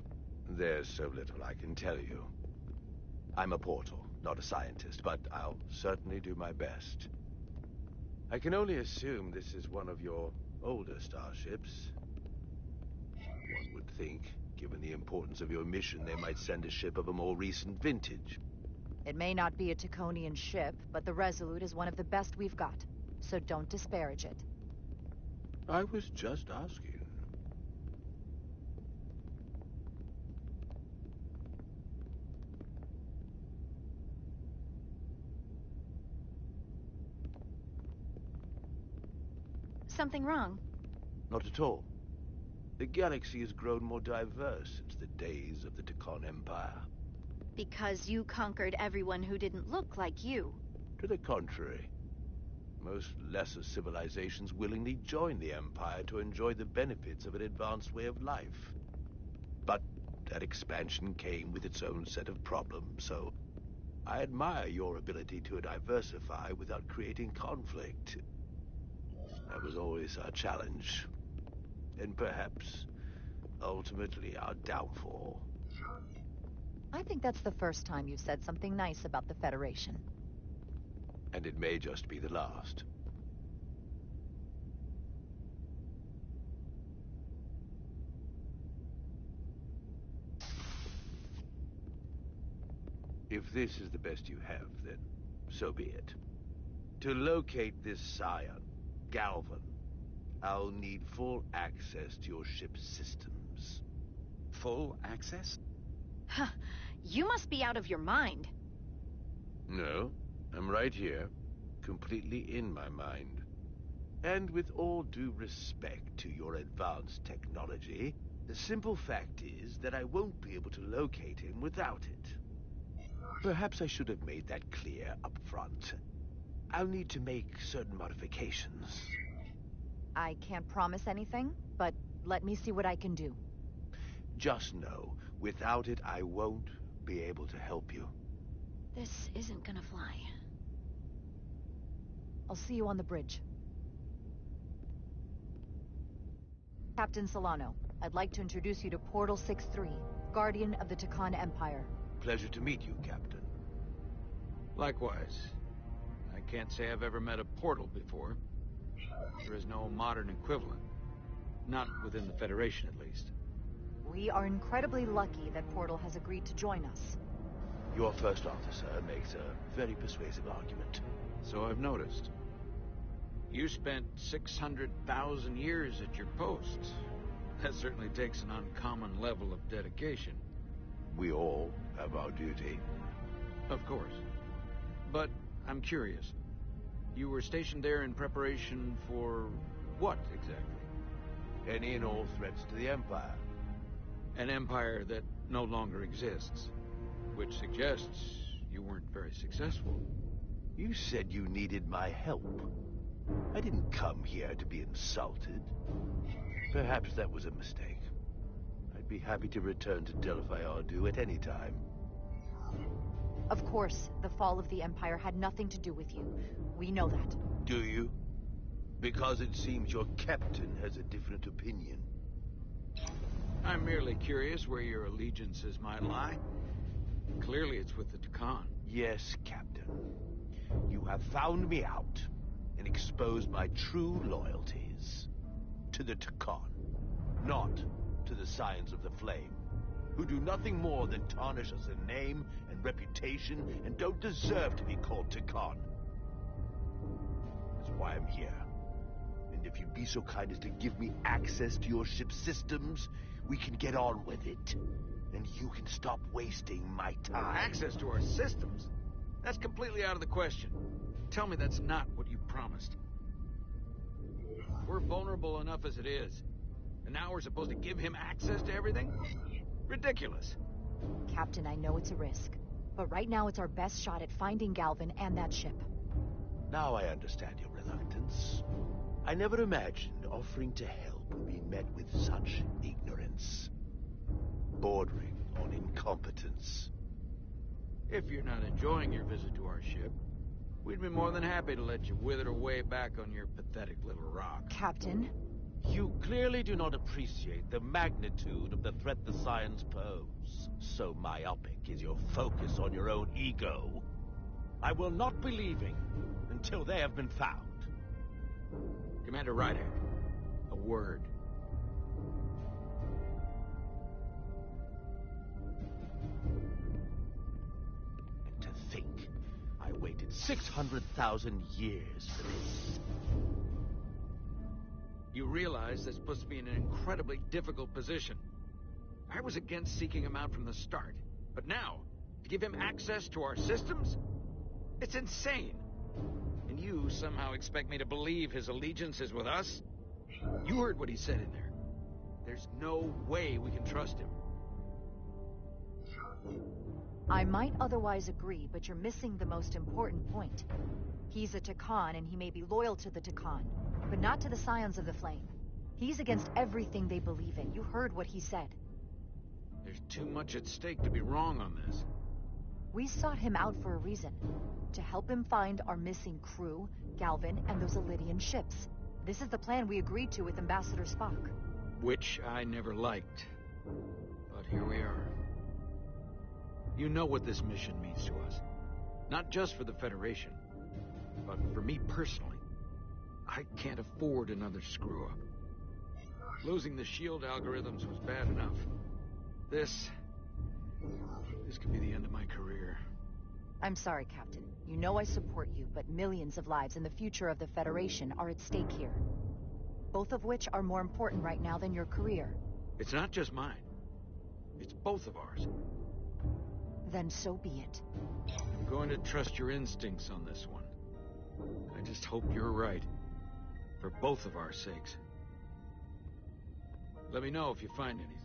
There's so little I can tell you. I'm a portal, not a scientist, but I'll certainly do my best. I can only assume this is one of your older starships. One would think, given the importance of your mission, they might send a ship of a more recent vintage. It may not be a Taconian ship, but the Resolute is one of the best we've got. So don't disparage it. I was just asking. Something wrong? Not at all. The galaxy has grown more diverse since the days of the Tekon Empire. Because you conquered everyone who didn't look like you. To the contrary. Most lesser civilizations willingly join the Empire to enjoy the benefits of an advanced way of life. But that expansion came with its own set of problems, so I admire your ability to diversify without creating conflict. That was always our challenge. And perhaps, ultimately, our downfall. I think that's the first time you've said something nice about the Federation. And it may just be the last. If this is the best you have, then so be it. To locate this scion, Galvan, I'll need full access to your ship's systems. Full access? Huh. You must be out of your mind. No, I'm right here, completely in my mind. And with all due respect to your advanced technology, the simple fact is that I won't be able to locate him without it. Perhaps I should have made that clear up front. I'll need to make certain modifications. I can't promise anything, but let me see what I can do. Just know, without it, I won't be able to help you. This isn't gonna fly. I'll see you on the bridge. Captain Solano, I'd like to introduce you to Portal 6-3, Guardian of the Tekon Empire. Pleasure to meet you, Captain. Likewise. I can't say I've ever met a portal before. There is no modern equivalent. Not within the Federation, at least. We are incredibly lucky that Portal has agreed to join us. Your first officer makes a very persuasive argument. So I've noticed. You spent 600,000 years at your post. That certainly takes an uncommon level of dedication. We all have our duty. Of course. But I'm curious. You were stationed there in preparation for what, exactly? Any and all threats to the Empire. An empire that no longer exists. Which suggests you weren't very successful. You said you needed my help. I didn't come here to be insulted. Perhaps that was a mistake. I'd be happy to return to Delphi Ardu at any time. Of course, the fall of the Empire had nothing to do with you. We know that. Do you? Because it seems your captain has a different opinion. I'm merely curious where your allegiances might lie. Clearly it's with the Tekon. Yes, Captain. You have found me out and exposed my true loyalties. To the Tekon, not to the Scions of the Flame, who do nothing more than tarnish us in name and reputation and don't deserve to be called Tekon. That's why I'm here. And if you'd be so kind as to give me access to your ship's systems, we can get on with it. And you can stop wasting my time. Access to our systems? That's completely out of the question. Tell me that's not what you promised. We're vulnerable enough as it is. And now we're supposed to give him access to everything? Ridiculous. Captain, I know it's a risk. But right now it's our best shot at finding Galvan and that ship. Now I understand your reluctance. I never imagined offering to help would be met with such ignorance. Bordering on incompetence. If you're not enjoying your visit to our ship, we'd be more than happy to let you wither away back on your pathetic little rock. Captain? You clearly do not appreciate the magnitude of the threat the Scions pose. So myopic is your focus on your own ego. I will not be leaving until they have been found. Commander Ryder, a word. And to think, I waited 600,000 years for this. You realize this puts me in an incredibly difficult position. I was against seeking him out from the start, but now, to give him access to our systems? It's insane. And you somehow expect me to believe his allegiance is with us? You heard what he said in there. There's no way we can trust him. I might otherwise agree, but you're missing the most important point. He's a Takan, and he may be loyal to the Takan, but not to the Scions of the Flame. He's against everything they believe in. You heard what he said. There's too much at stake to be wrong on this. We sought him out for a reason. To help him find our missing crew, Galvin, and those Elydian ships. This is the plan we agreed to with Ambassador Spock. Which I never liked. But here we are. You know what this mission means to us. Not just for the Federation, but for me personally. I can't afford another screw-up. Losing the shield algorithms was bad enough. This could be the end of my career. I'm sorry, Captain. You know I support you, but millions of lives and the future of the Federation are at stake here. Both of which are more important right now than your career. It's not just mine. It's both of ours. Then so be it. I'm going to trust your instincts on this one. I just hope you're right. For both of our sakes. Let me know if you find anything.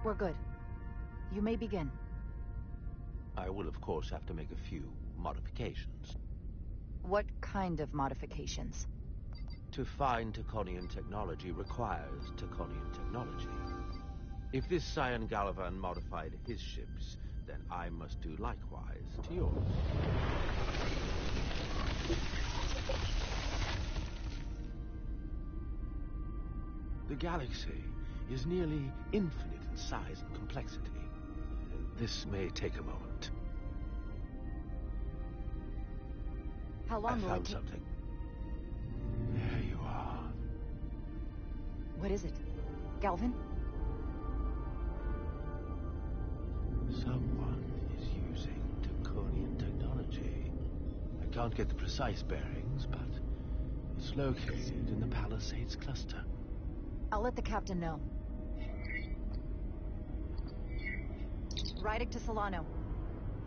We're good. You may begin. I will, of course, have to make a few modifications. What kind of modifications? To find Taconian technology requires Taconian technology. If this Scion Galvan modified his ships, then I must do likewise to yours. The galaxy is nearly infinite in size and complexity. This may take a moment. How long will it I found take? something. There you are. What is it? Galvin? Someone is using Taconian technology. I can't get the precise bearings, but it's located in the Palisades cluster. I'll let the captain know. Rydick to Solano.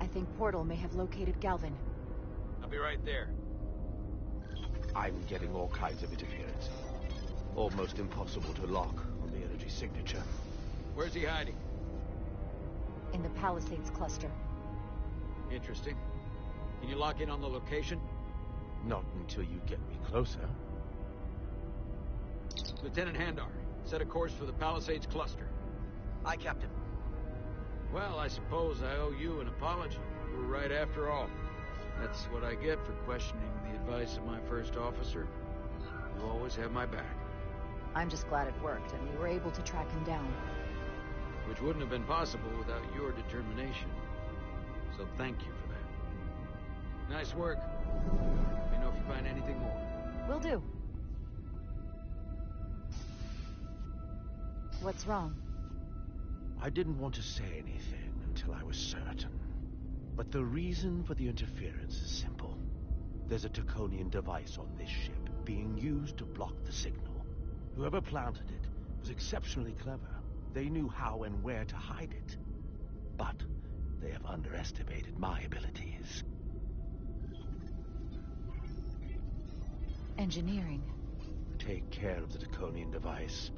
I think Portal may have located Galvin. I'll be right there. I'm getting all kinds of interference. Almost impossible to lock on the energy signature. Where's he hiding? In the Palisades cluster. Interesting. Can you lock in on the location? Not until you get me closer. Lieutenant Handar, set a course for the Palisades cluster. Aye, Captain. Well, I suppose I owe you an apology. You were right after all. That's what I get for questioning the advice of my first officer. You always have my back. I'm just glad it worked, and we were able to track him down. Which wouldn't have been possible without your determination. So thank you for that. Nice work. Let me know if you find anything more. Will do. What's wrong? I didn't want to say anything until I was certain. But the reason for the interference is simple. There's a Taconian device on this ship being used to block the signal. Whoever planted it was exceptionally clever. They knew how and where to hide it. But they have underestimated my abilities. Engineering. Take care of the Taconian device,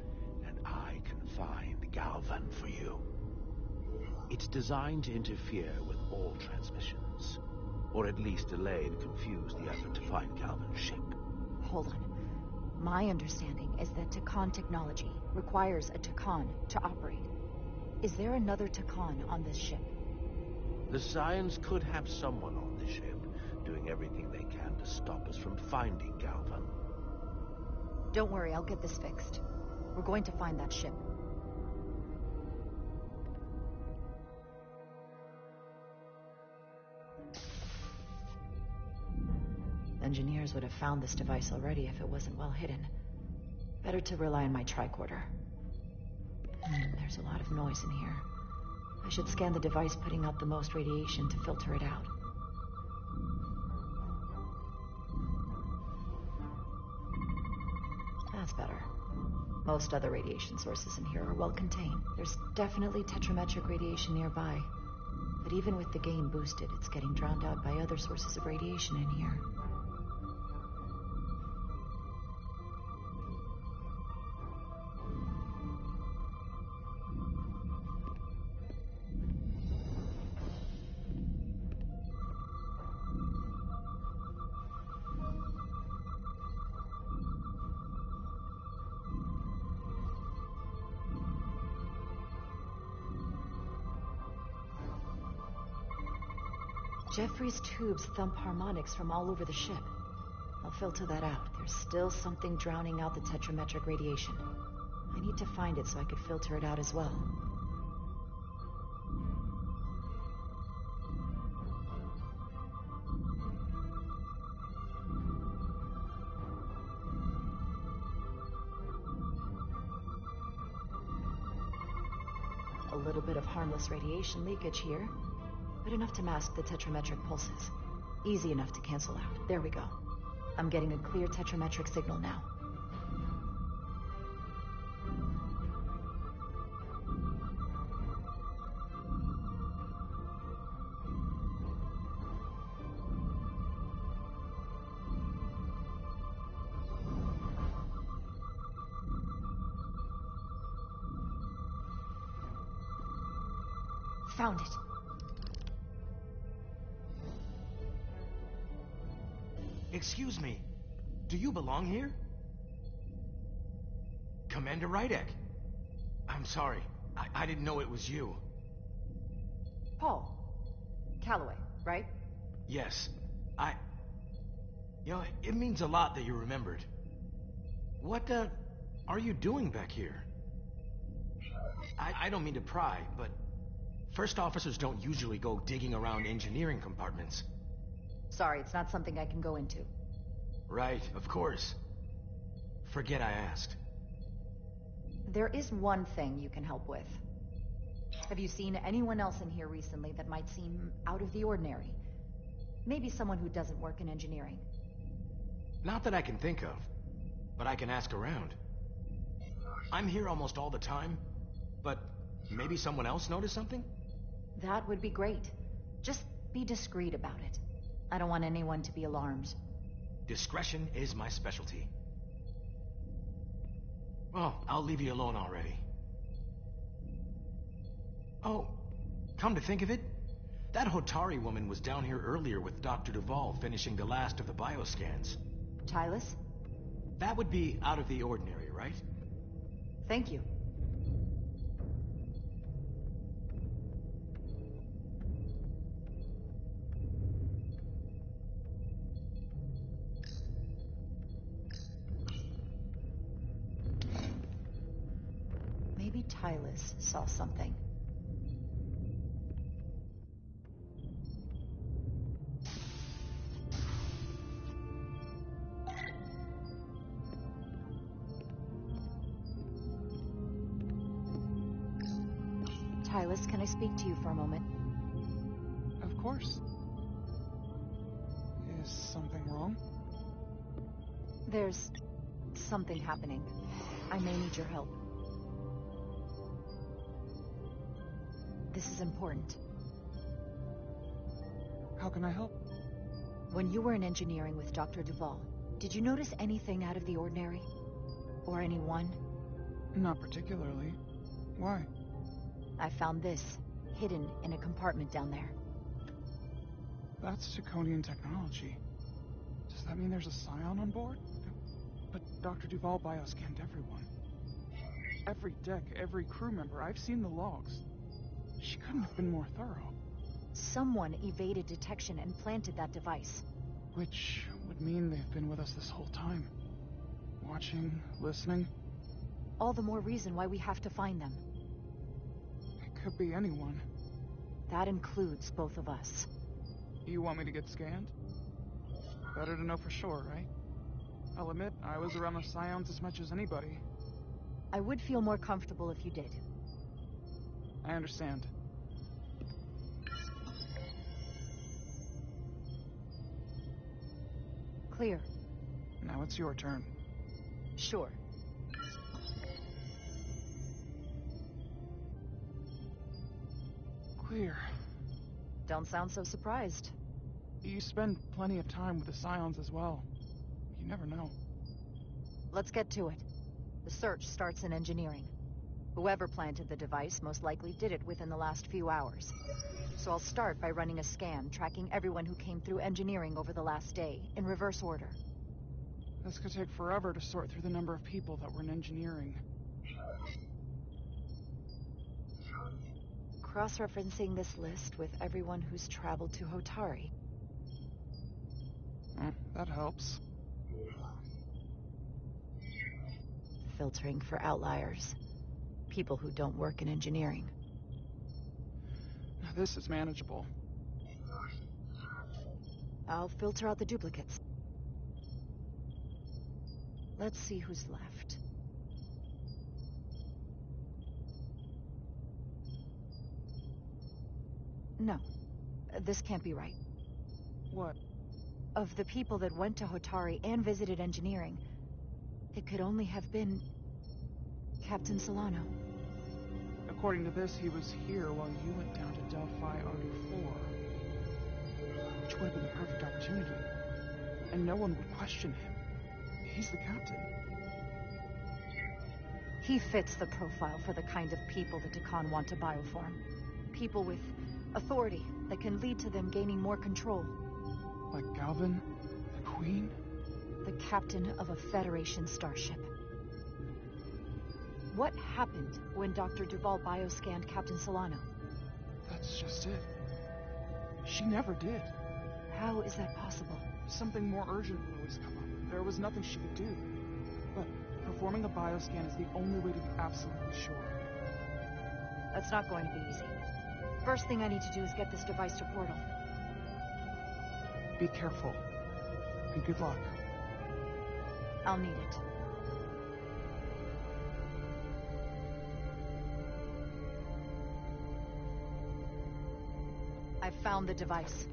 and I can find Galvan for you. It's designed to interfere with all transmissions, or at least delay and confuse the effort to find Galvan's ship. Hold on. My understanding is that Takan technology requires a Takan to operate. Is there another Takan on this ship? The Scions could have someone on the ship, doing everything they can to stop us from finding Galvan. Don't worry, I'll get this fixed. We're going to find that ship. Engineers would have found this device already if it wasn't well hidden. Better to rely on my tricorder. There's a lot of noise in here. I should scan the device putting out the most radiation to filter it out. That's better. Most other radiation sources in here are well contained. There's definitely tetrametric radiation nearby. But even with the gain boosted, it's getting drowned out by other sources of radiation in here. Jeffrey's tubes thump harmonics from all over the ship. I'll filter that out. There's still something drowning out the tetrametric radiation. I need to find it so I could filter it out as well. A little bit of harmless radiation leakage here, but enough to mask the tetrametric pulses. Easy enough to cancel out. There we go. I'm getting a clear tetrametric signal now. Found it. Excuse me, do you belong here? Commander Rydek. I'm sorry, I didn't know it was you. Paul. Calloway, right? Yes, You know, it means a lot that you remembered. What, are you doing back here? I don't mean to pry, but first officers don't usually go digging around engineering compartments. Sorry, it's not something I can go into. Right, of course. Forget I asked. There is one thing you can help with. Have you seen anyone else in here recently that might seem out of the ordinary? Maybe someone who doesn't work in engineering. Not that I can think of, but I can ask around. I'm here almost all the time, but maybe someone else noticed something? That would be great. Just be discreet about it. I don't want anyone to be alarmed. Discretion is my specialty. Well, I'll leave you alone already. Oh, come to think of it, that Hotari woman was down here earlier with Dr. Duvall finishing the last of the bioscans. Tylus? That would be out of the ordinary, right? Thank you. Maybe Tylus saw something. Tylus, can I speak to you for a moment? Of course. Is something wrong? There's something happening. I may need your help. This is important. How can I help? When you were in engineering with Dr. Duvall, did you notice anything out of the ordinary? Or anyone? Not particularly. Why? I found this, hidden in a compartment down there. That's Draconian technology. Does that mean there's a scion on board? But Dr. Duvall bioscanned everyone. Every deck, every crew member. I've seen the logs. She couldn't have been more thorough. Someone evaded detection and planted that device. Which would mean they've been with us this whole time. Watching, listening. All the more reason why we have to find them. It could be anyone. That includes both of us. You want me to get scanned? Better to know for sure, right? I'll admit, I was around the Scions as much as anybody. I would feel more comfortable if you did. I understand. Clear. Now it's your turn. Sure. Clear. Don't sound so surprised. You spend plenty of time with the Scions as well. You never know. Let's get to it. The search starts in engineering. Whoever planted the device most likely did it within the last few hours. So I'll start by running a scan, tracking everyone who came through engineering over the last day, in reverse order. This could take forever to sort through the number of people that were in engineering. Cross-referencing this list with everyone who's traveled to Hotari. That helps. Filtering for outliers. People who don't work in engineering. Now this is manageable. I'll filter out the duplicates. Let's see who's left. No. This can't be right. What? Of the people that went to Hotari and visited engineering, it could only have been Captain Solano. According to this, he was here while you went down to Delphi RD4. Which would have been the perfect opportunity. And no one would question him. He's the captain. He fits the profile for the kind of people the Deccan want to bioform. People with authority that can lead to them gaining more control. Like Galvin? The Queen? The captain of a Federation starship. What happened when Dr. Duval bioscanned Captain Solano? That's just it. She never did. How is that possible? Something more urgent would always come up. There was nothing she could do. But performing a bioscan is the only way to be absolutely sure. That's not going to be easy. First thing I need to do is get this device to Portal. Be careful. And good luck. I'll need it. I've found the device.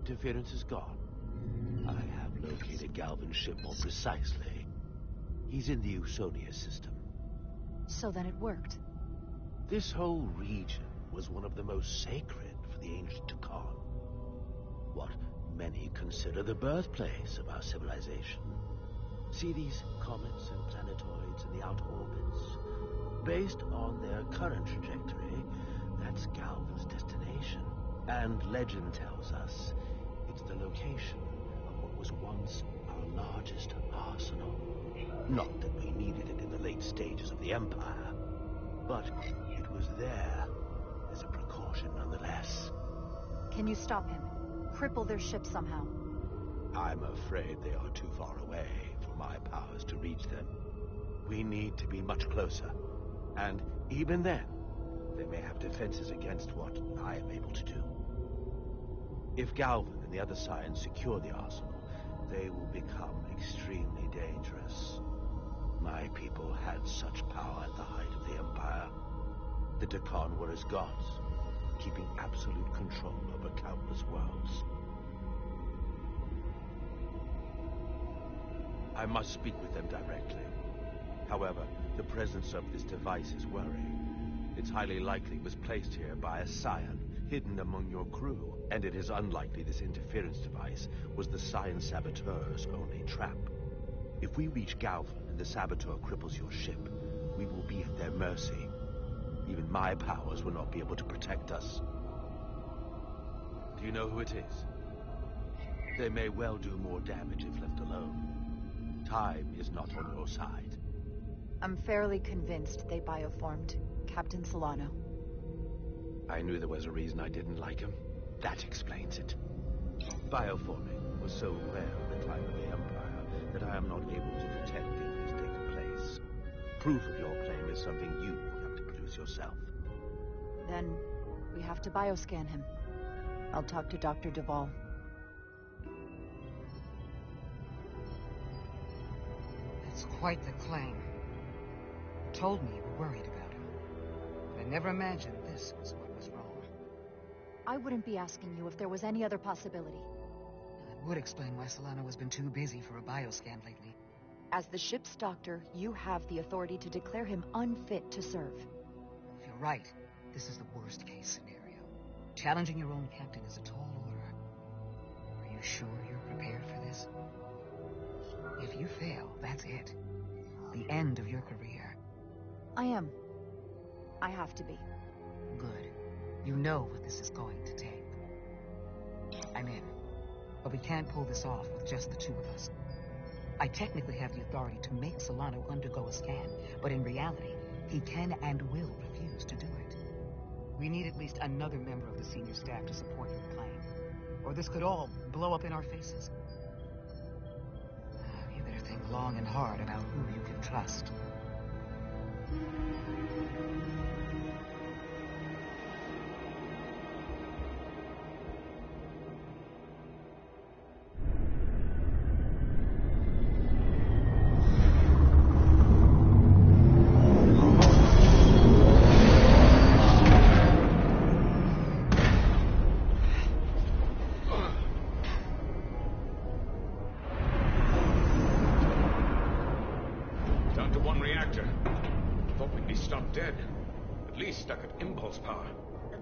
Interference is gone. I have located Galvin's ship more precisely. He's in the Usonia system. So then it worked. This whole region was one of the most sacred for the ancient Deccan. What many consider the birthplace of our civilization. See these comets and planetoids in the outer orbits? Based on their current trajectory, that's Galvin's destination. And legend tells us it's the location of what was once our largest arsenal. Not that we needed it in the late stages of the Empire, but it was there as a precaution nonetheless. Can you stop him? Cripple their ship somehow? I'm afraid they are too far away for my powers to reach them. We need to be much closer. And even then, they may have defenses against what I am able to do. If Galvin and the other Scions secure the arsenal, they will become extremely dangerous. My people had such power at the height of the Empire. The Deccan were as gods, keeping absolute control over countless worlds. I must speak with them directly. However, the presence of this device is worrying. It's highly likely it was placed here by a Scion, hidden among your crew, and it is unlikely this interference device was the Scion Saboteur's only trap. If we reach Galvin and the Saboteur cripples your ship, we will be at their mercy. Even my powers will not be able to protect us. Do you know who it is? They may well do more damage if left alone. Time is not on your side. I'm fairly convinced they bioformed Captain Solano. I knew there was a reason I didn't like him. That explains it. Bioforming was so rare at the time of the Empire that I am not able to detect it has taken place. Proof of your claim is something you will have to produce yourself. Then we have to bioscan him. I'll talk to Dr. Duval. That's quite the claim. You told me you were worried about him. But I never imagined this was what was wrong. I wouldn't be asking you if there was any other possibility. Would explain why Solano has been too busy for a bioscan lately. As the ship's doctor, you have the authority to declare him unfit to serve. If you're right, this is the worst case scenario. Challenging your own captain is a tall order. Are you sure you're prepared for this? If you fail, that's it. The end of your career. I am. I have to be. Good. You know what this is going to take. I'm in. But we can't pull this off with just the two of us. I technically have the authority to make Solano undergo a scan, but in reality, he can and will refuse to do it. We need at least another member of the senior staff to support your plan, or this could all blow up in our faces. You better think long and hard about who you can trust.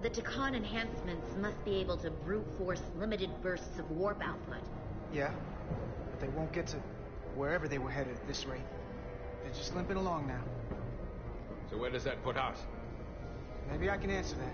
The Takan enhancements must be able to brute force limited bursts of warp output. Yeah, but they won't get to wherever they were headed at this rate. They're just limping along now. So where does that put us? Maybe I can answer that.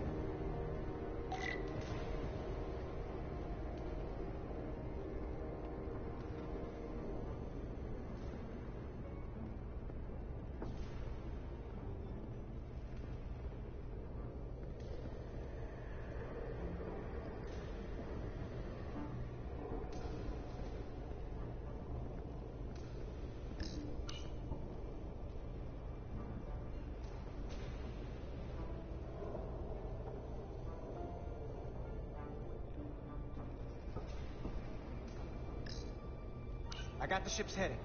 I got the ship's heading.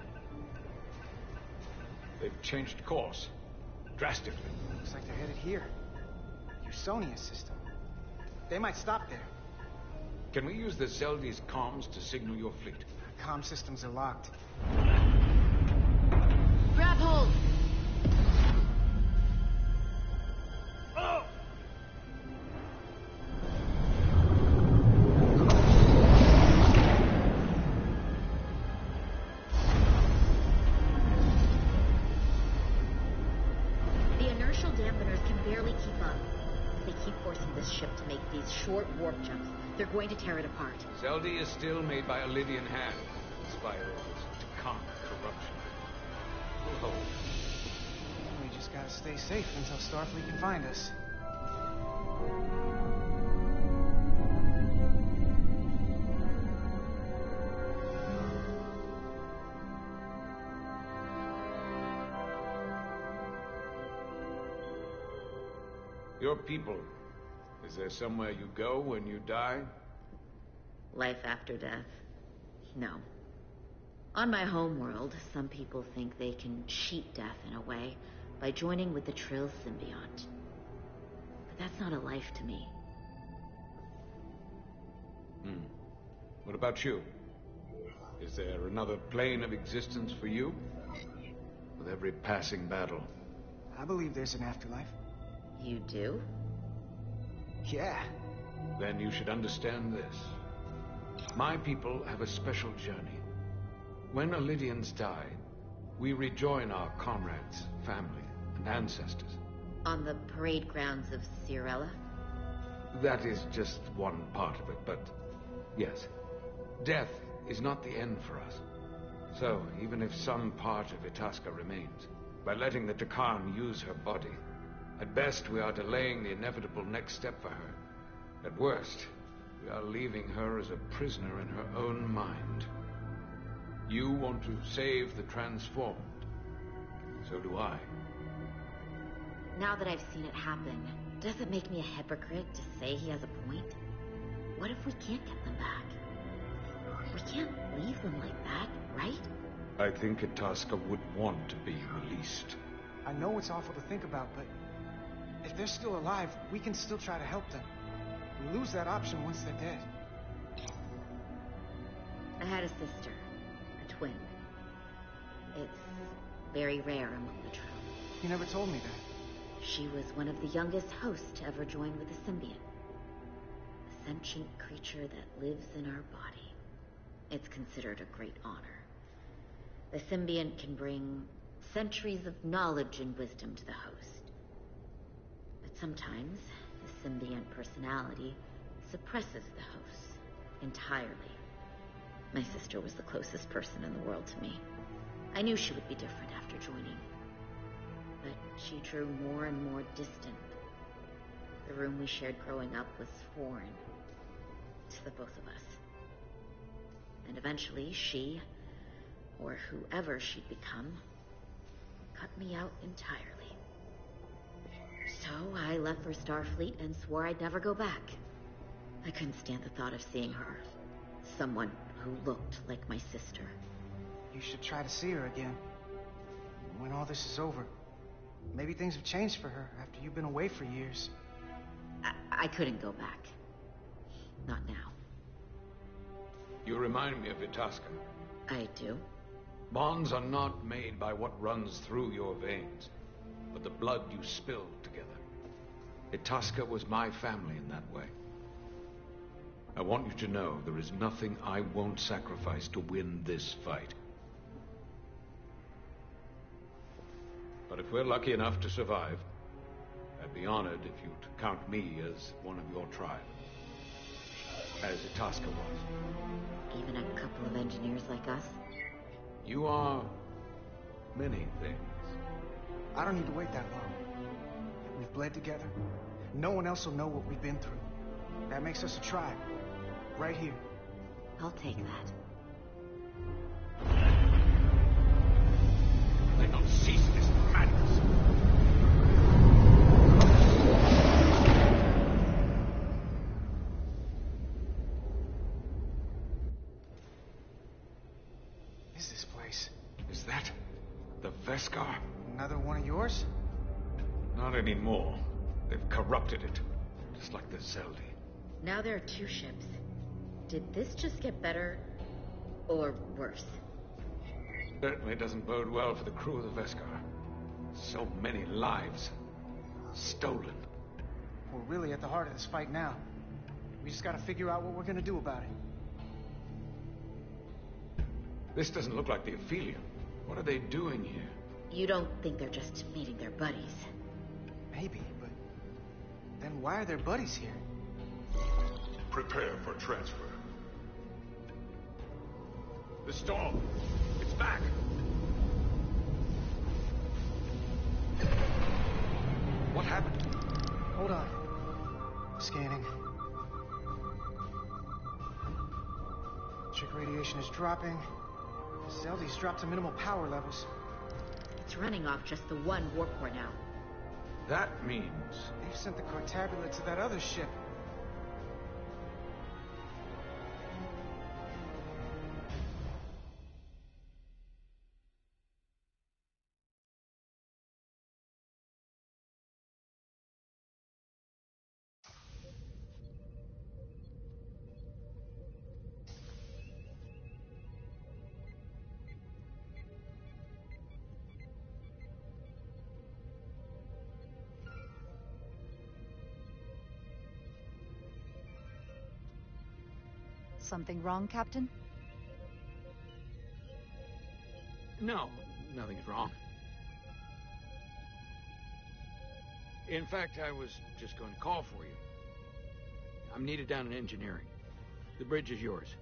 They've changed course. Drastically. Looks like they're headed here. Your Sonia system. They might stop there. Can we use the Zeldi's comms to signal your fleet? Comm systems are locked. Grab hold! Short warp jumps. They're going to tear it apart. Zeldi is still made by a Lydian hand, despite all this Takan corruption. We'll hold. We just gotta stay safe until Starfleet can find us. Your people. Is there somewhere you go when you die? Life after death? No. On my homeworld, some people think they can cheat death in a way by joining with the Trill symbiont. But that's not a life to me. What about you? Is there another plane of existence for you? With every passing battle. I believe there's an afterlife. You do? Yeah. Then you should understand this. My people have a special journey. When Lydians die, we rejoin our comrades, family, and ancestors. On the parade grounds of Cirella? That is just one part of it, but yes. Death is not the end for us. So, even if some part of Itasca remains, by letting the Takan use her body, at best, we are delaying the inevitable next step for her. At worst, we are leaving her as a prisoner in her own mind. You want to save the transformed. So do I. Now that I've seen it happen, does it make me a hypocrite to say he has a point? What if we can't get them back? We can't leave them like that, right? I think Itasca would want to be released. I know it's awful to think about, but if they're still alive, we can still try to help them. We lose that option once they're dead. I had a sister, a twin. It's very rare among the True. You never told me that. She was one of the youngest hosts to ever join with a symbiont. A sentient creature that lives in our body. It's considered a great honor. The symbiont can bring centuries of knowledge and wisdom to the host. But sometimes, the symbiont personality suppresses the host entirely. My sister was the closest person in the world to me. I knew she would be different after joining. But she drew more and more distant. The room we shared growing up was foreign to the both of us. And eventually she, or whoever she'd become, cut me out entirely. So I left for Starfleet and swore I'd never go back. I couldn't stand the thought of seeing her. Someone who looked like my sister. You should try to see her again. When all this is over. Maybe things have changed for her after you've been away for years. I couldn't go back. Not now. You remind me of Itasca. I do? Bonds are not made by what runs through your veins, but the blood you spilled together. Itasca was my family in that way. I want you to know there is nothing I won't sacrifice to win this fight. But if we're lucky enough to survive, I'd be honored if you'd count me as one of your tribe. As Itasca was. Even a couple of engineers like us? You are many things. I don't need to wait that long. We've bled together. No one else will know what we've been through. That makes us a tribe. Right here. I'll take that. They don't cease this madness. Is this place? Is that the Veskar? Another one of yours? Not anymore. They've corrupted it, just like the Zeldi. Now there are two ships. Did this just get better, or worse? Certainly doesn't bode well for the crew of the Veskar. So many lives stolen. We're really at the heart of this fight now. We just gotta figure out what we're gonna do about it. This doesn't look like the Ophelia. What are they doing here? You don't think they're just meeting their buddies? Maybe, but then why are their buddies here? Prepare for transfer. The storm, it's back. What happened? Hold on. Scanning. Chick radiation is dropping. Zeldi's dropped to minimal power levels. It's running off just the one warp core now. That means... They've sent the Cartabula to that other ship. Something wrong, Captain? No, nothing's wrong. In fact, I was just going to call for you. I'm needed down in engineering. The bridge is yours.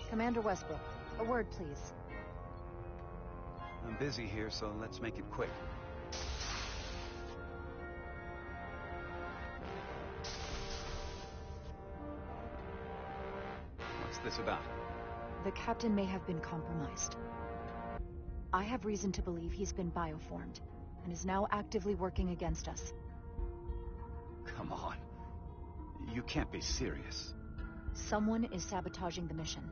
Commander Westbrook, a word, please. I'm busy here, so let's make it quick. What's this about? The captain may have been compromised. I have reason to believe he's been bioformed, and is now actively working against us. Come on. You can't be serious. Someone is sabotaging the mission.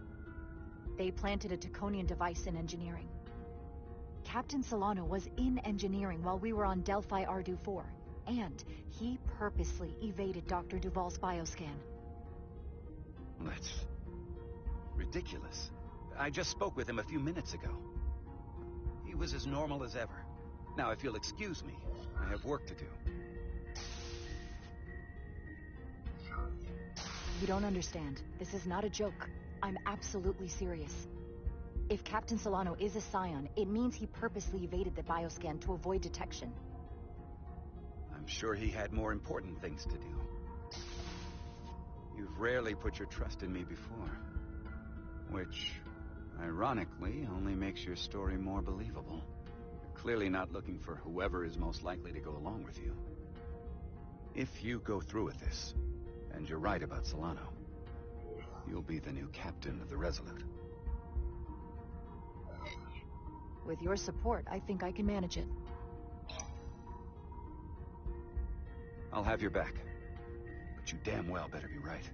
They planted a Taconian device in engineering. Captain Solano was in engineering while we were on Delphi Ardu 4, and he purposely evaded Dr. Duval's bioscan. That's ridiculous. I just spoke with him a few minutes ago. He was as normal as ever. Now, if you'll excuse me, I have work to do. You don't understand. This is not a joke. I'm absolutely serious. If Captain Solano is a Scion, it means he purposely evaded the bioscan to avoid detection. I'm sure he had more important things to do. You've rarely put your trust in me before. Which, ironically, only makes your story more believable. You're clearly not looking for whoever is most likely to go along with you. If you go through with this, and you're right about Solano, you'll be the new captain of the Resolute. With your support, I think I can manage it. I'll have your back. But you damn well better be right.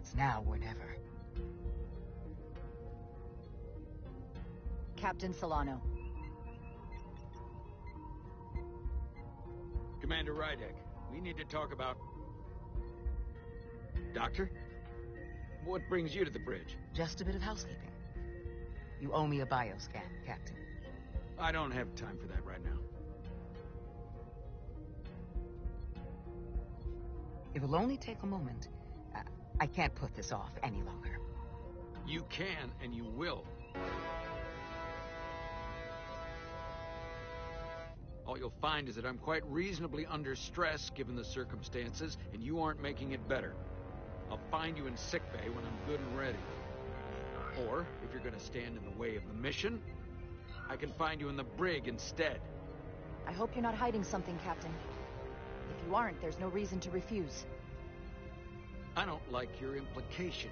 It's now or never. Captain Solano. Commander Rydek, we need to talk about... Doctor? What brings you to the bridge? Just a bit of housekeeping. You owe me a bioscan, Captain. I don't have time for that right now. It'll only take a moment. I can't put this off any longer. You can, and you will. All you'll find is that I'm quite reasonably under stress given the circumstances, and you aren't making it better. I'll find you in sickbay when I'm good and ready. Or, if you're gonna stand in the way of the mission, I can find you in the brig instead. I hope you're not hiding something, Captain. If you aren't, there's no reason to refuse. I don't like your implication.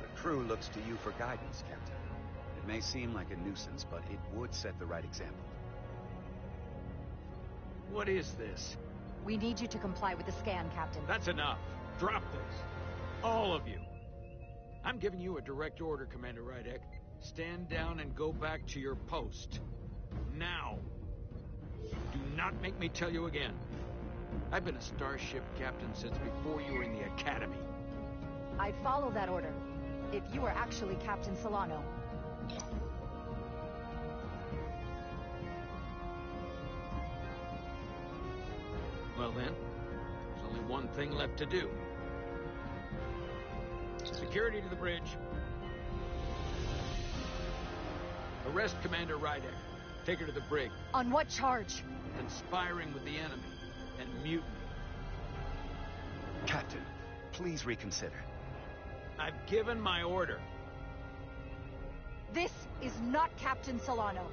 The crew looks to you for guidance, Captain. It may seem like a nuisance, but it would set the right example. What is this? We need you to comply with the scan, Captain. That's enough. Drop this. All of you. I'm giving you a direct order, Commander Rydek. Stand down and go back to your post. Now. Do not make me tell you again. I've been a starship captain since before you were in the Academy. I'd follow that order, if you were actually Captain Solano. Well then, there's only one thing left to do. Security to the bridge. Arrest Commander Rydek. Take her to the brig. On what charge? Conspiring with the enemy and mutiny. Captain, please reconsider. I've given my order. This is not Captain Solano.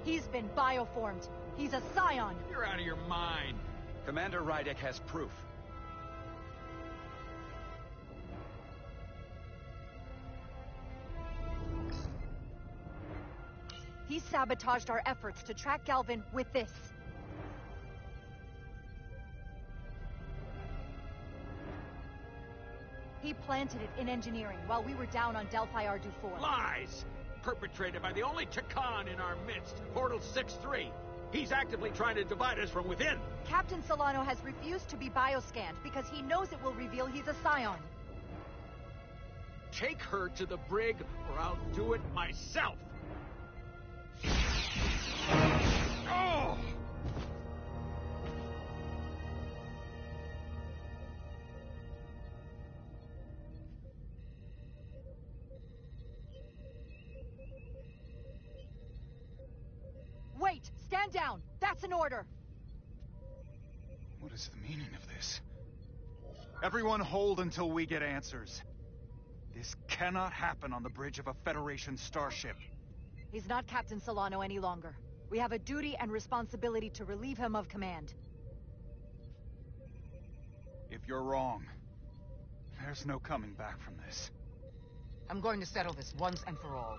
He's been bioformed. He's a Scion. You're out of your mind. Commander Rydek has proof. He sabotaged our efforts to track Galvin with this. He planted it in engineering while we were down on Delphi Ardu 4. Lies! Perpetrated by the only Takan in our midst, Portal 6-3. He's actively trying to divide us from within. Captain Solano has refused to be bioscanned because he knows it will reveal he's a Scion. Take her to the brig, or I'll do it myself. Oh! Stand down! That's an order! What is the meaning of this? Everyone hold until we get answers. This cannot happen on the bridge of a Federation starship. He's not Captain Solano any longer. We have a duty and responsibility to relieve him of command. If you're wrong, there's no coming back from this. I'm going to settle this once and for all.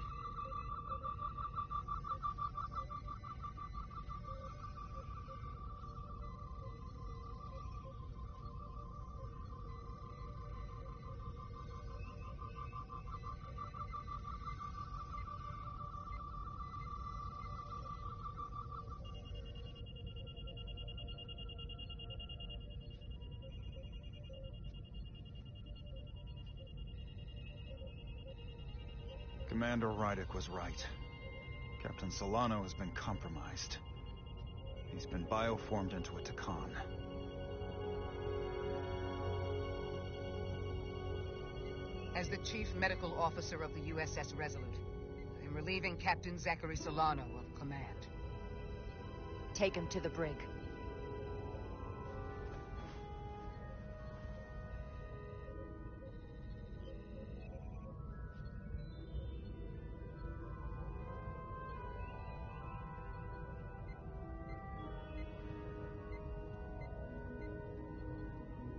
Commander Rydick was right. Captain Solano has been compromised. He's been bioformed into a Takan. As the Chief Medical Officer of the USS Resolute, I'm relieving Captain Zachary Solano of command. Take him to the brig.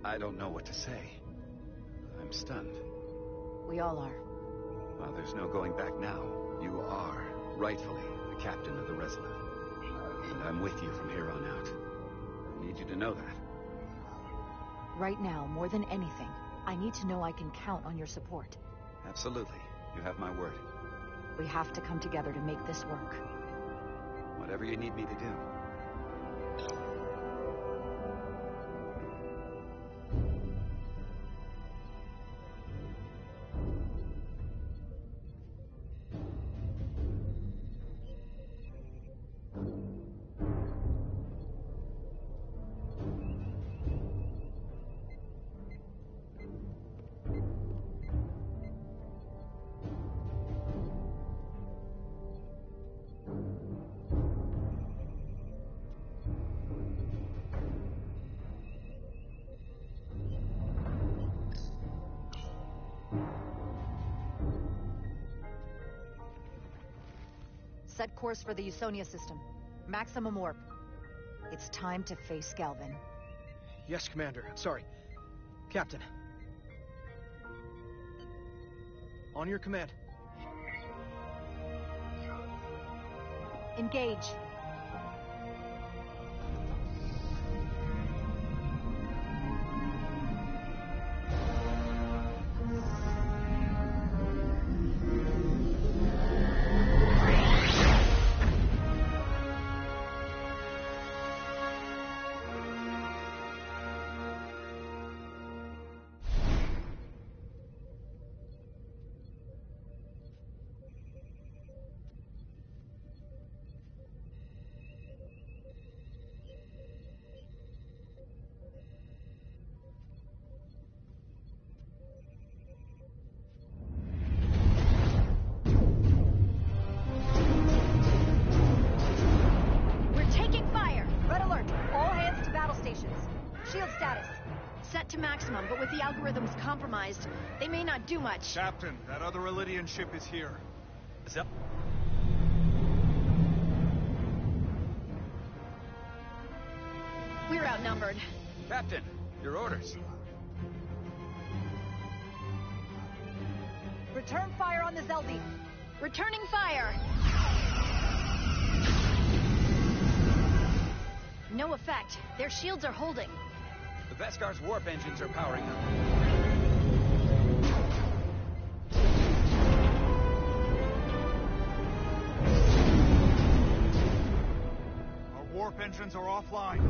I don't know what to say. I'm stunned. We all are. Well, there's no going back now. You are, rightfully, the captain of the Resolute. And I'm with you from here on out. I need you to know that. Right now, more than anything, I need to know I can count on your support. Absolutely. You have my word. We have to come together to make this work. Whatever you need me to do. Set course for the Usonia system. Maximum warp. It's time to face Galvin. Yes, Commander. Sorry. Captain. On your command. Engage. To maximum, but with the algorithms compromised, they may not do much. Captain, that other Elydian ship is here. We're outnumbered. Captain, your orders. Return fire on the Zeldi. Returning fire. No effect. Their shields are holding. The Veskar's warp engines are powering up. Our warp engines are offline.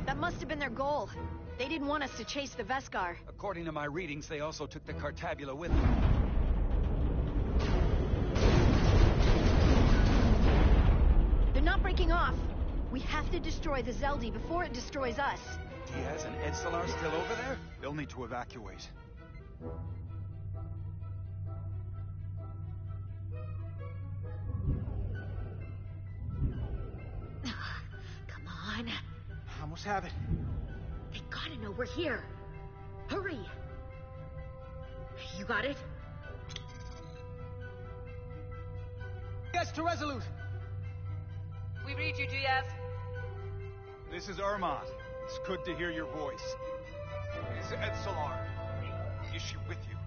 That must have been their goal. They didn't want us to chase the Veskar. According to my readings, they also took the Cartabula with them. They're not breaking off. We have to destroy the Zeldi before it destroys us. Diaz and Edstelar still over there? They'll need to evacuate. almost have it. They gotta know we're here. Hurry! You got it? Yes, to Resolute. We read you, Diaz. This is Ermont. It's good to hear your voice. Is Edsolar? Is she with you?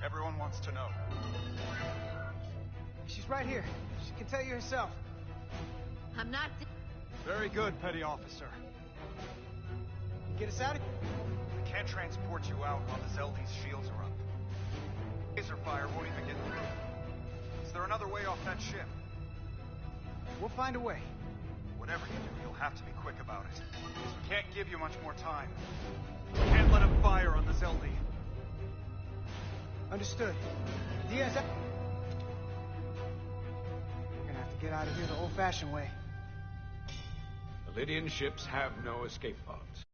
Everyone wants to know. She's right here. She can tell you herself. I'm not... Very good, Petty Officer. Get us out of... I can't transport you out while the Zeldy's shields are up. Laser fire won't even get through. Is there another way off that ship? We'll find a way. Whatever you do, you'll have to be quick about it. We can't give you much more time. We can't let him fire on the Zeldy. Understood. Diaz... We're gonna have to get out of here the old-fashioned way. The Lydian ships have no escape pods.